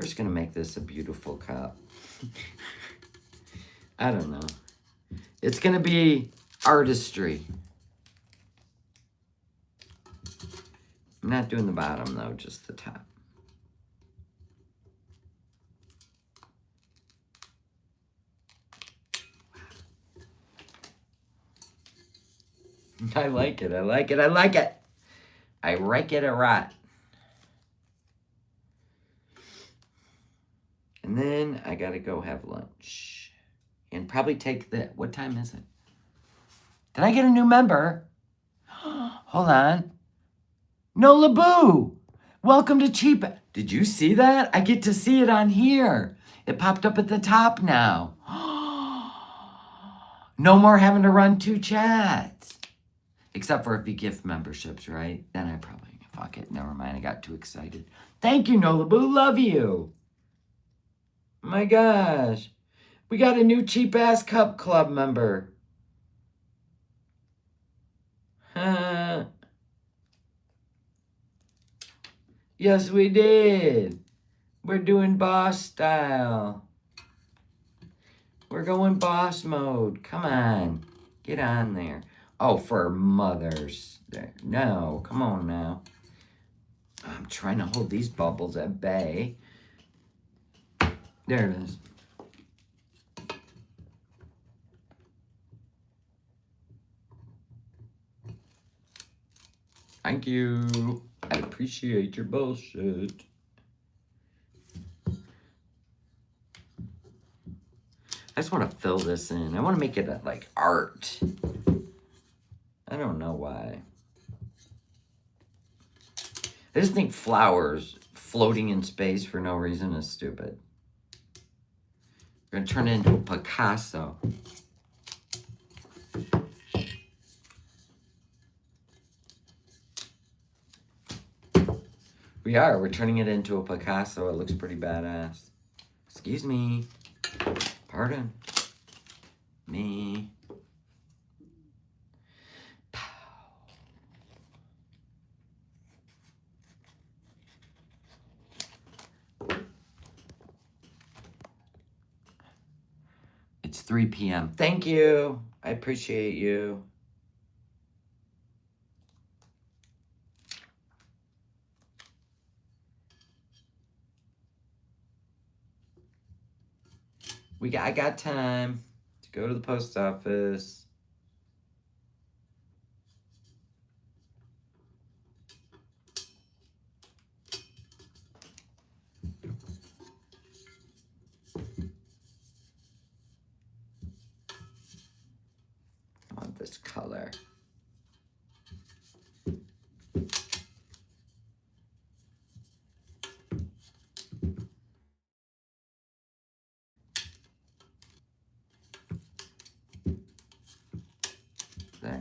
We're just going to make this a beautiful cup. I don't know. It's going to be artistry. I'm not doing the bottom, though, just the top. I like it. I like it. I like it. I like it a lot. And then I got to go have lunch. And probably take the... What time is it? Did I get a new member? Hold on. Nola Boo! Welcome to Cheap... Did you see that? I get to see it on here. It popped up at the top now. No more having to run 2 chats. Except for if you gift memberships, right? Then I probably... Fuck it. Never mind. I got too excited. Thank you, Nola Boo. Love you. My gosh. We got a new cheap-ass Cup Club member. Yes, we did. We're doing boss style. We're going boss mode. Come on. Get on there. Oh, for mothers. No, come on now. I'm trying to hold these bubbles at bay. There it is. Thank you. I appreciate your bullshit. I just want to fill this in. I want to make it like art. I don't know why. I just think flowers floating in space for no reason is stupid. We're going to turn it into a Picasso. We are. We're turning it into a Picasso. It looks pretty badass. Excuse me. Pardon. Me. Pow. It's 3 p.m. Thank you. I appreciate you. I got time to go to the post office. I want this color. There.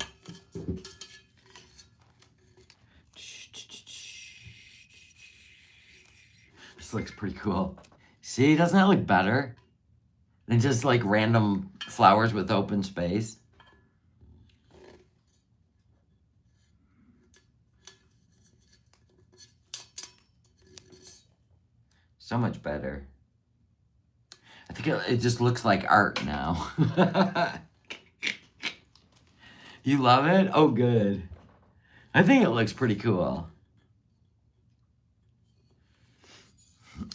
This looks pretty cool. See, doesn't that look better than just like random flowers with open space? So much better. I think it just looks like art now. You love it? Oh, good. I think it looks pretty cool.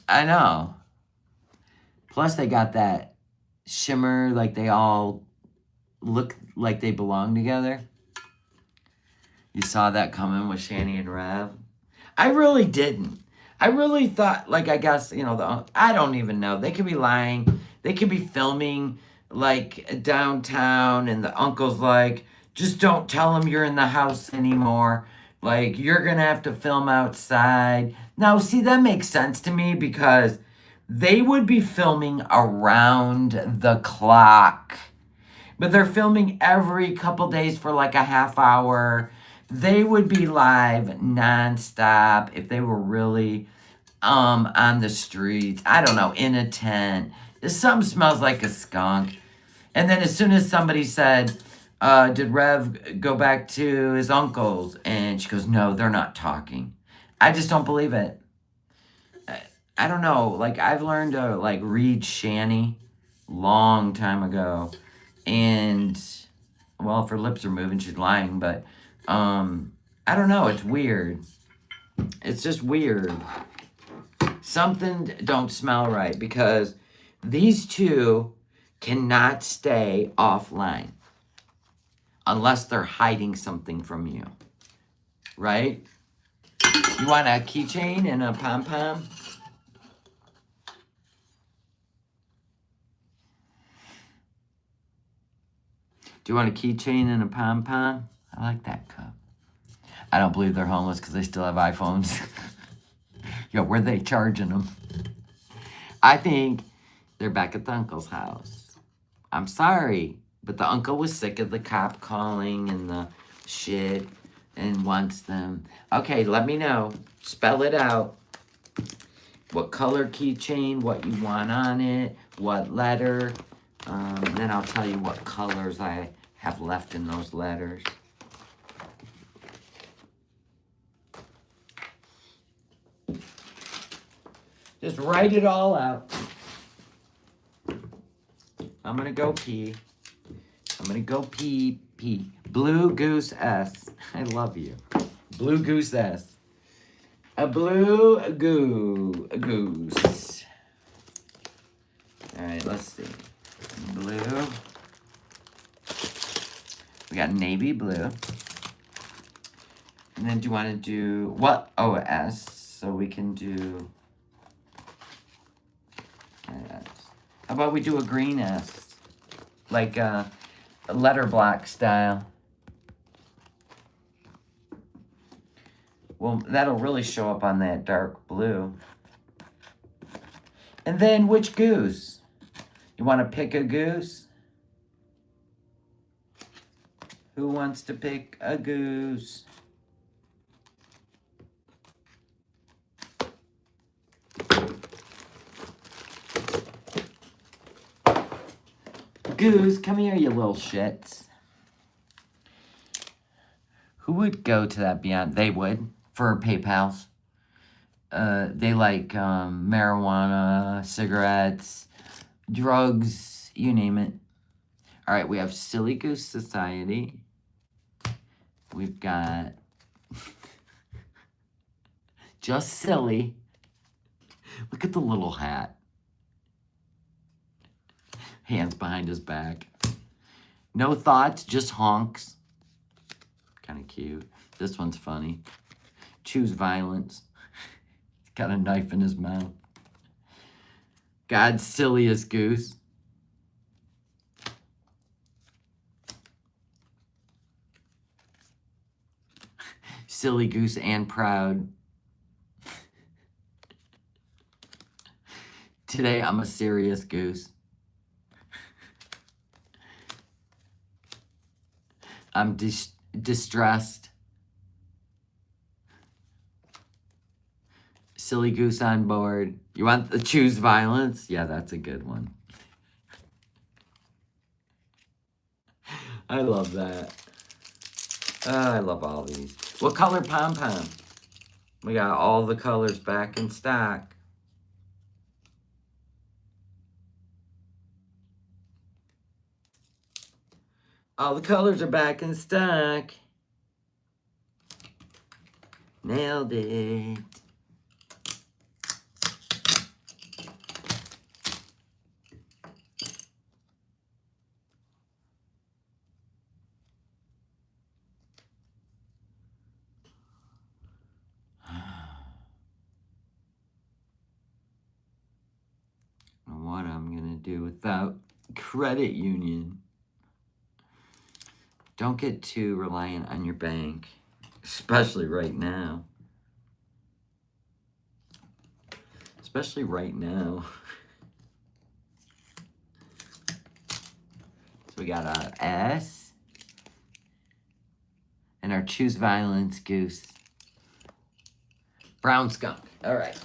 I know. Plus, they got that shimmer, like they all look like they belong together. You saw that coming with Shani and Rev? I really didn't. I really thought, like, I guess, you know, I don't even know. They could be lying. They could be filming, like, downtown, and the uncle's like, just don't tell them you're in the house anymore. Like, you're going to have to film outside. Now, see, that makes sense to me because they would be filming around the clock. But they're filming every couple days for like a half hour. They would be live nonstop if they were really on the streets. I don't know, in a tent. Something smells like a skunk. And then as soon as somebody said, did Rev go back to his uncle's? And she goes, no, they're not talking. I just don't believe it. I don't know, like I've learned to like read Shanny long time ago. And well, if her lips are moving, she's lying, but I don't know, it's weird. It's just weird. Something don't smell right because these two cannot stay offline unless they're hiding something from you. Right? You want a keychain and a pom-pom? Do you want a keychain and a pom-pom? I like that cup. I don't believe they're homeless because they still have iPhones. Yo, where they charging them? I think they're back at the uncle's house. I'm sorry, but the uncle was sick of the cop calling and the shit and wants them. Okay, let me know. Spell it out. What color keychain, what you want on it, what letter. And then I'll tell you what colors I have left in those letters. Just write it all out. I'm gonna go pee. I'm gonna go pee. Blue Goose S. I love you. Blue Goose S. A goose. All right, let's see. Blue. We got navy blue. And then do you want to do what? Oh, S. So we can do S. How about we do a green S? Like a letter block style. Well, that'll really show up on that dark blue. And then which goose? You want to pick a goose? Who wants to pick a goose? Goose, come here, you little shits. Who would go to that Beyond? They would, for PayPals. They like marijuana, cigarettes, drugs, you name it. All right, we have Silly Goose Society. We've got Just Silly. Look at the little hat. Hands behind his back. No thoughts, just honks. Kind of cute. This one's funny. Choose violence. He's got a knife in his mouth. God's silliest goose. Silly goose and proud. Today I'm a serious goose. I'm distressed. Silly goose on board. You want the choose violence? Yeah, that's a good one. I love that. Oh, I love all these. What color pom-pom? We got all the colors back in stock. All the colors are back in stock. Nailed it. What I'm gonna do without credit union. Don't get too reliant on your bank, especially right now. Especially right now. So we got our S and our choose violence goose. Brown skunk. All right.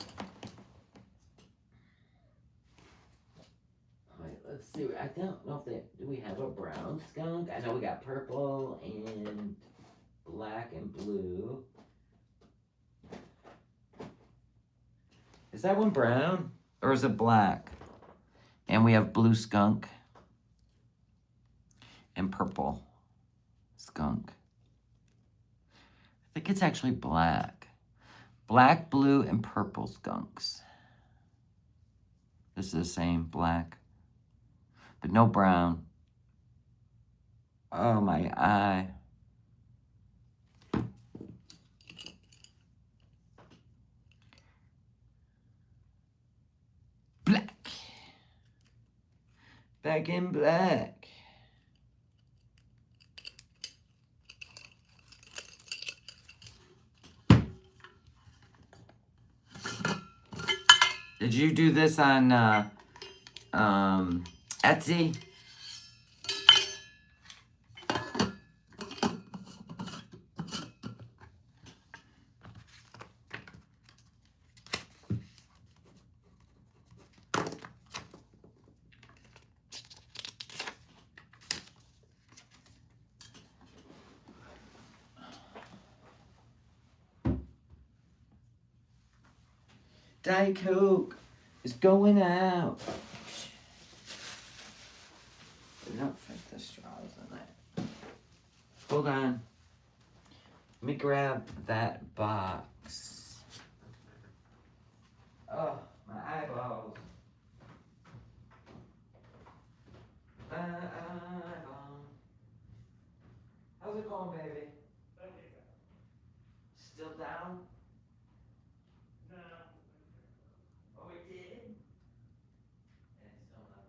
Let's see. I don't know if do we have a brown skunk? I know we got purple and black and blue. Is that one brown or is it black? And we have blue skunk and purple skunk. I think it's actually black. Black, blue, and purple skunks. This is the same black, but no brown. Oh, my eye. Black. Back in black. Did you do this on Etsy? Diet Coke is going out. They don't fit the straws in it. Hold on. Let me grab that box. Oh, my eyeballs. My eyeballs. How's it going, baby? Still down? Oh, we did? Yeah, still not.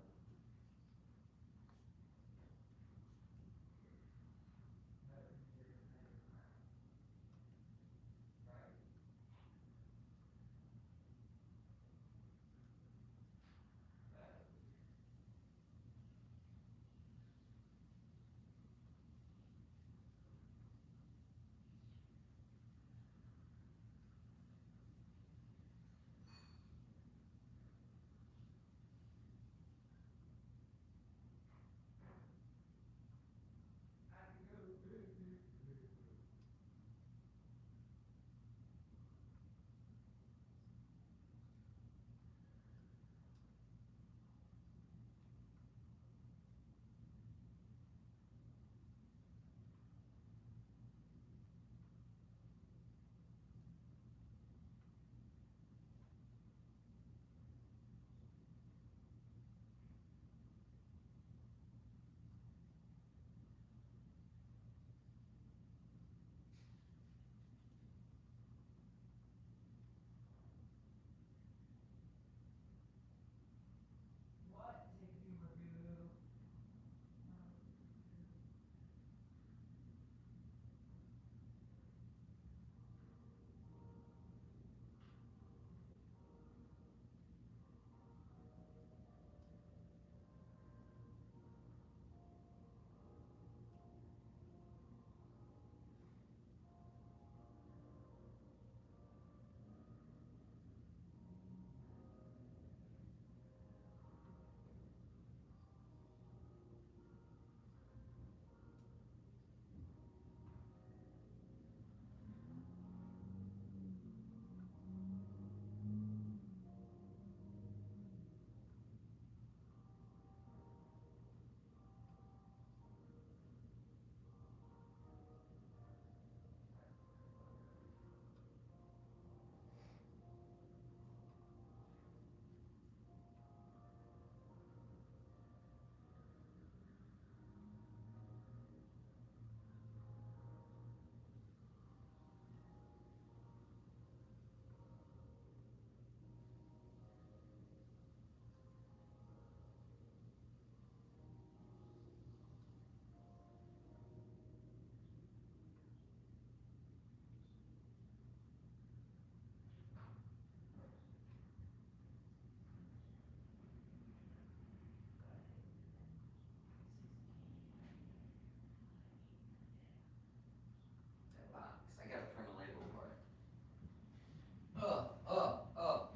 That box. I gotta print a label for it.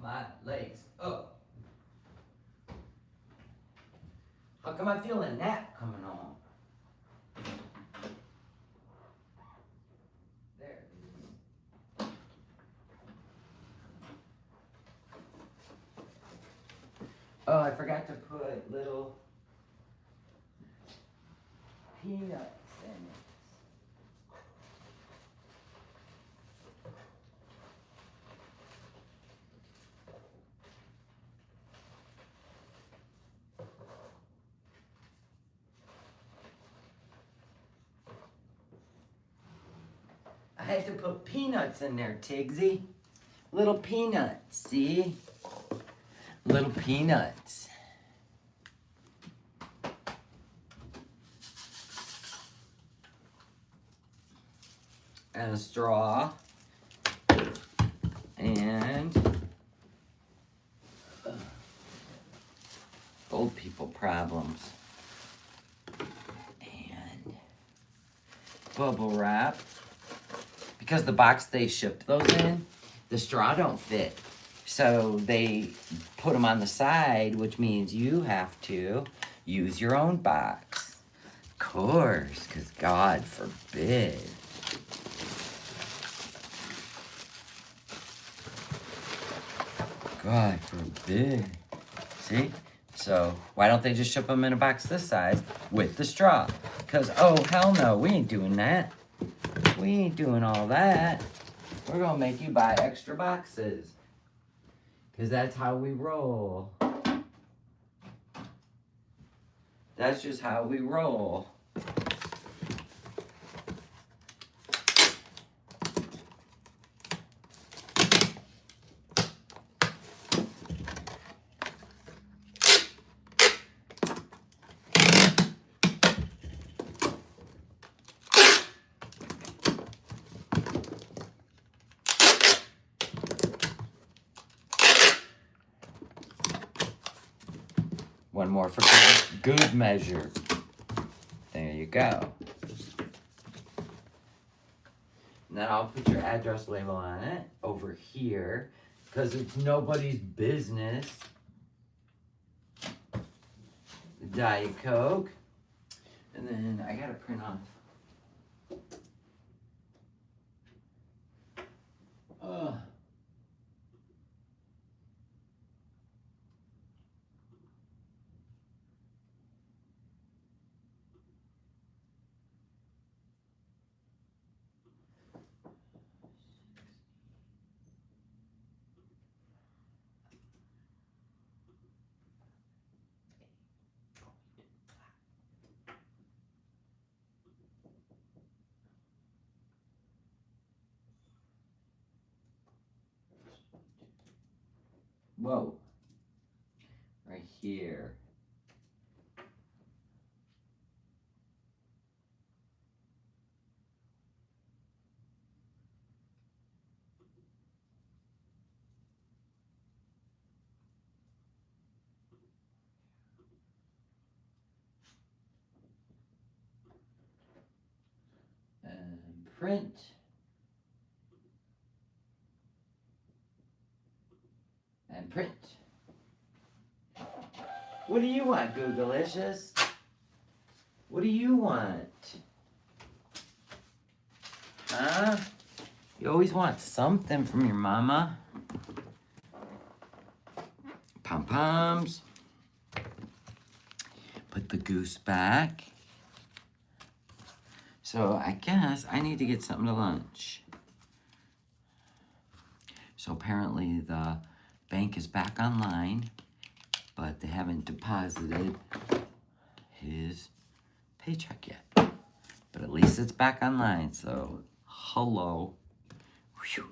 My legs. How come I feel a nap coming on? There it is. Oh, I forgot to put little peanuts in it. I had to put peanuts in there, Tigsy. Little peanuts, see? Little peanuts. And a straw. And old people problems. And bubble wrap. Because the box they shipped those in, the straw don't fit. So they put them on the side, which means you have to use your own box. Of course, because God forbid. God forbid. See? So why don't they just ship them in a box this size with the straw? Because, oh, hell no, we ain't doing that. We ain't doing all that. We're gonna make you buy extra boxes. Because that's how we roll. That's just how we roll. One more for good measure. There you go. And then I'll put your address label on it over here because it's nobody's business. Diet Coke. And then I gotta print off. Whoa. Right here. And print. And print. What do you want, Googalicious? What do you want? Huh? You always want something from your mama. Pom-poms. Put the goose back. So I guess I need to get something to lunch. So apparently the bank is back online, but they haven't deposited his paycheck yet. But at least it's back online, so hello. Whew.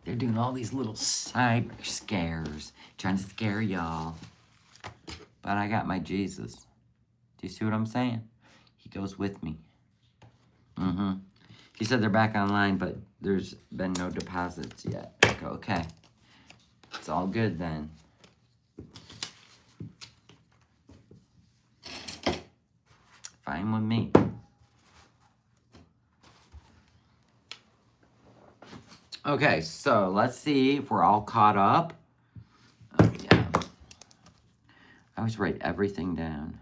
They're doing all these little cyber scares, trying to scare y'all. But I got my Jesus. Do you see what I'm saying? He goes with me. He said they're back online, but there's been no deposits yet. I go, okay. It's all good then. Fine with me. Okay, so let's see if we're all caught up. Oh, yeah. I always write everything down.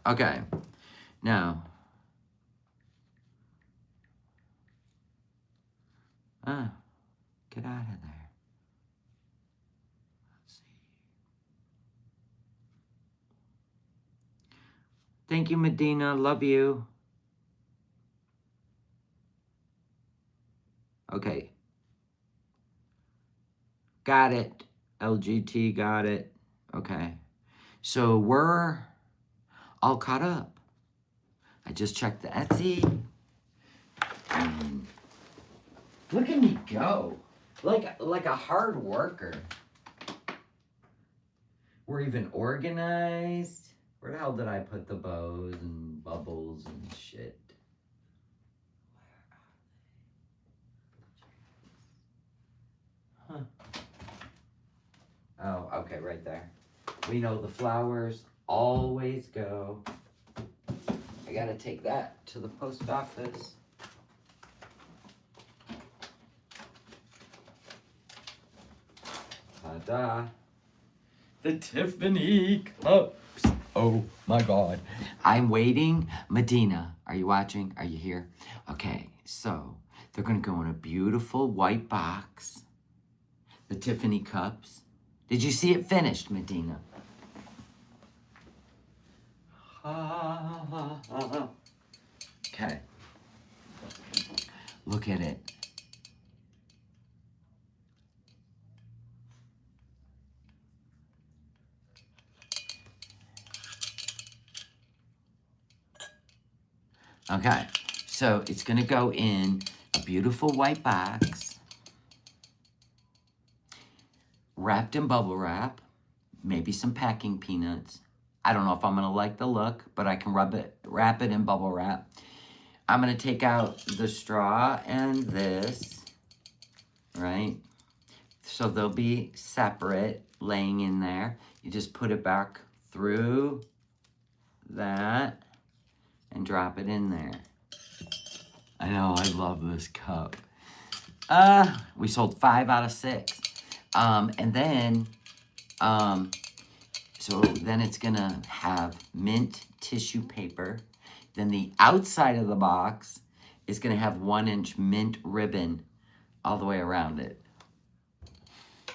Okay, now, Get out of there. Let's see. Thank you, Medina. Love you. Okay. Got it. LGT, got it. Okay. So we're all caught up. I just checked the Etsy. And look at me go. Like a hard worker. We're even organized. Where the hell did I put the bows and bubbles and shit? Huh. Oh, okay, right there. We know the flowers always go. I gotta take that to the post office. Ta-da. The Tiffany cups. Oh my God. I'm waiting. Medina, are you watching? Are you here? Okay, so they're gonna go in a beautiful white box. The Tiffany cups. Did you see it finished, Medina? Okay. Look at it. Okay, so it's gonna go in a beautiful white box, wrapped in bubble wrap, maybe some packing peanuts. I don't know if I'm gonna like the look, but I can wrap it in bubble wrap. I'm gonna take out the straw and this, right? So they'll be separate, laying in there. You just put it back through that and drop it in there. I know, I love this cup. We sold 5 out of 6. And then, so then it's gonna have mint tissue paper. Then the outside of the box is gonna have 1-inch mint ribbon all the way around it.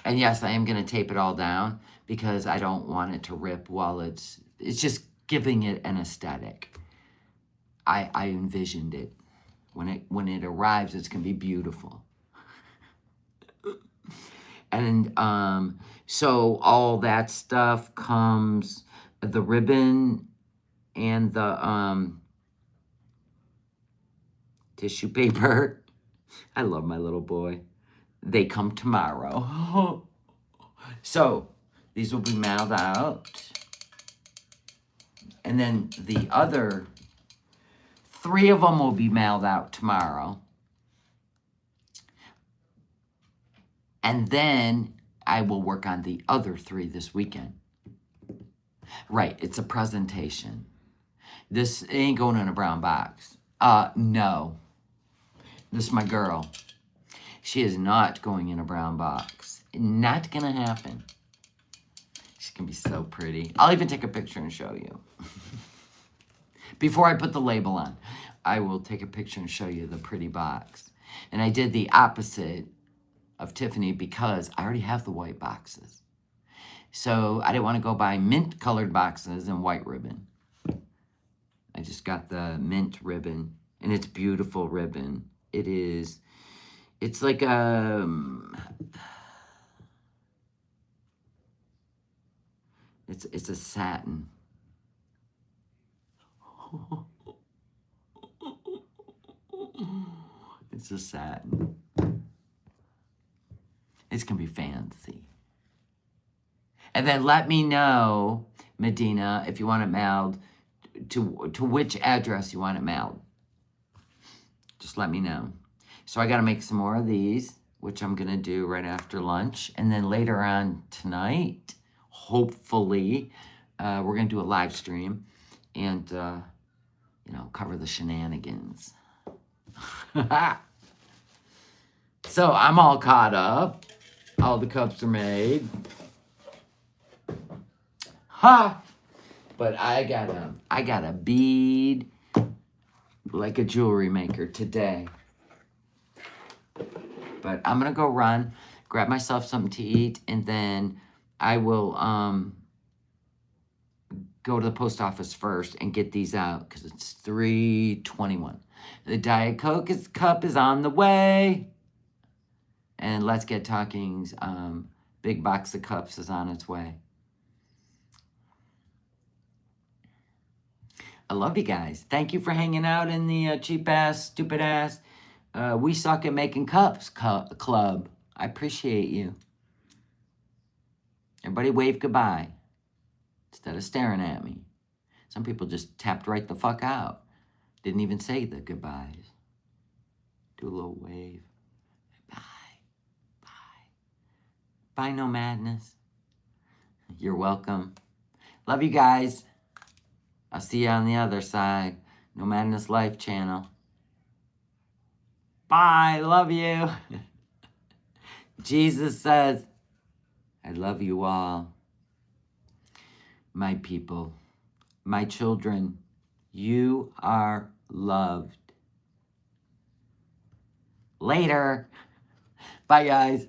And yes, I am gonna tape it all down because I don't want it to rip while it's just giving it an aesthetic. I envisioned it. When it arrives, it's gonna be beautiful. And so all that stuff comes, the ribbon and the tissue paper. I love my little boy. They come tomorrow. So these will be mailed out. And then the other 3 of them will be mailed out tomorrow. And then I will work on the other 3 this weekend. Right, it's a presentation. This ain't going in a brown box. No. This is my girl. She is not going in a brown box. Not gonna happen. She's gonna be so pretty. I'll even take a picture and show you. Before I put the label on, I will take a picture and show you the pretty box. And I did the opposite of Tiffany because I already have the white boxes. So I didn't want to go buy mint colored boxes and white ribbon. I just got the mint ribbon, and it's beautiful ribbon. It's like it's a satin. It's a satin. It's gonna be fancy. And then let me know, Medina, if you want it mailed to which address you want it mailed. Just let me know. So I gotta make some more of these, which I'm gonna do right after lunch. And then later on tonight, hopefully, we're gonna do a live stream and, cover the shenanigans. So I'm all caught up. All the cups are made. Ha! But I got a bead like a jewelry maker today. But I'm going to go run, grab myself something to eat, and then I will go to the post office first and get these out because it's 3:21. The Diet Coke cup is on the way. And Let's Get Talking's big box of cups is on its way. I love you guys. Thank you for hanging out in the cheap ass, stupid ass, we suck at making cups club. I appreciate you. Everybody wave goodbye instead of staring at me. Some people just tapped right the fuck out. Didn't even say the goodbyes. Do a little wave. Bye. Bye. Bye, NOmadness. You're welcome. Love you guys. I'll see you on the other side. NOmadness Life channel. Bye. Love you. Jesus says, I love you all. My people, my children, you are loved. Later. Bye, guys.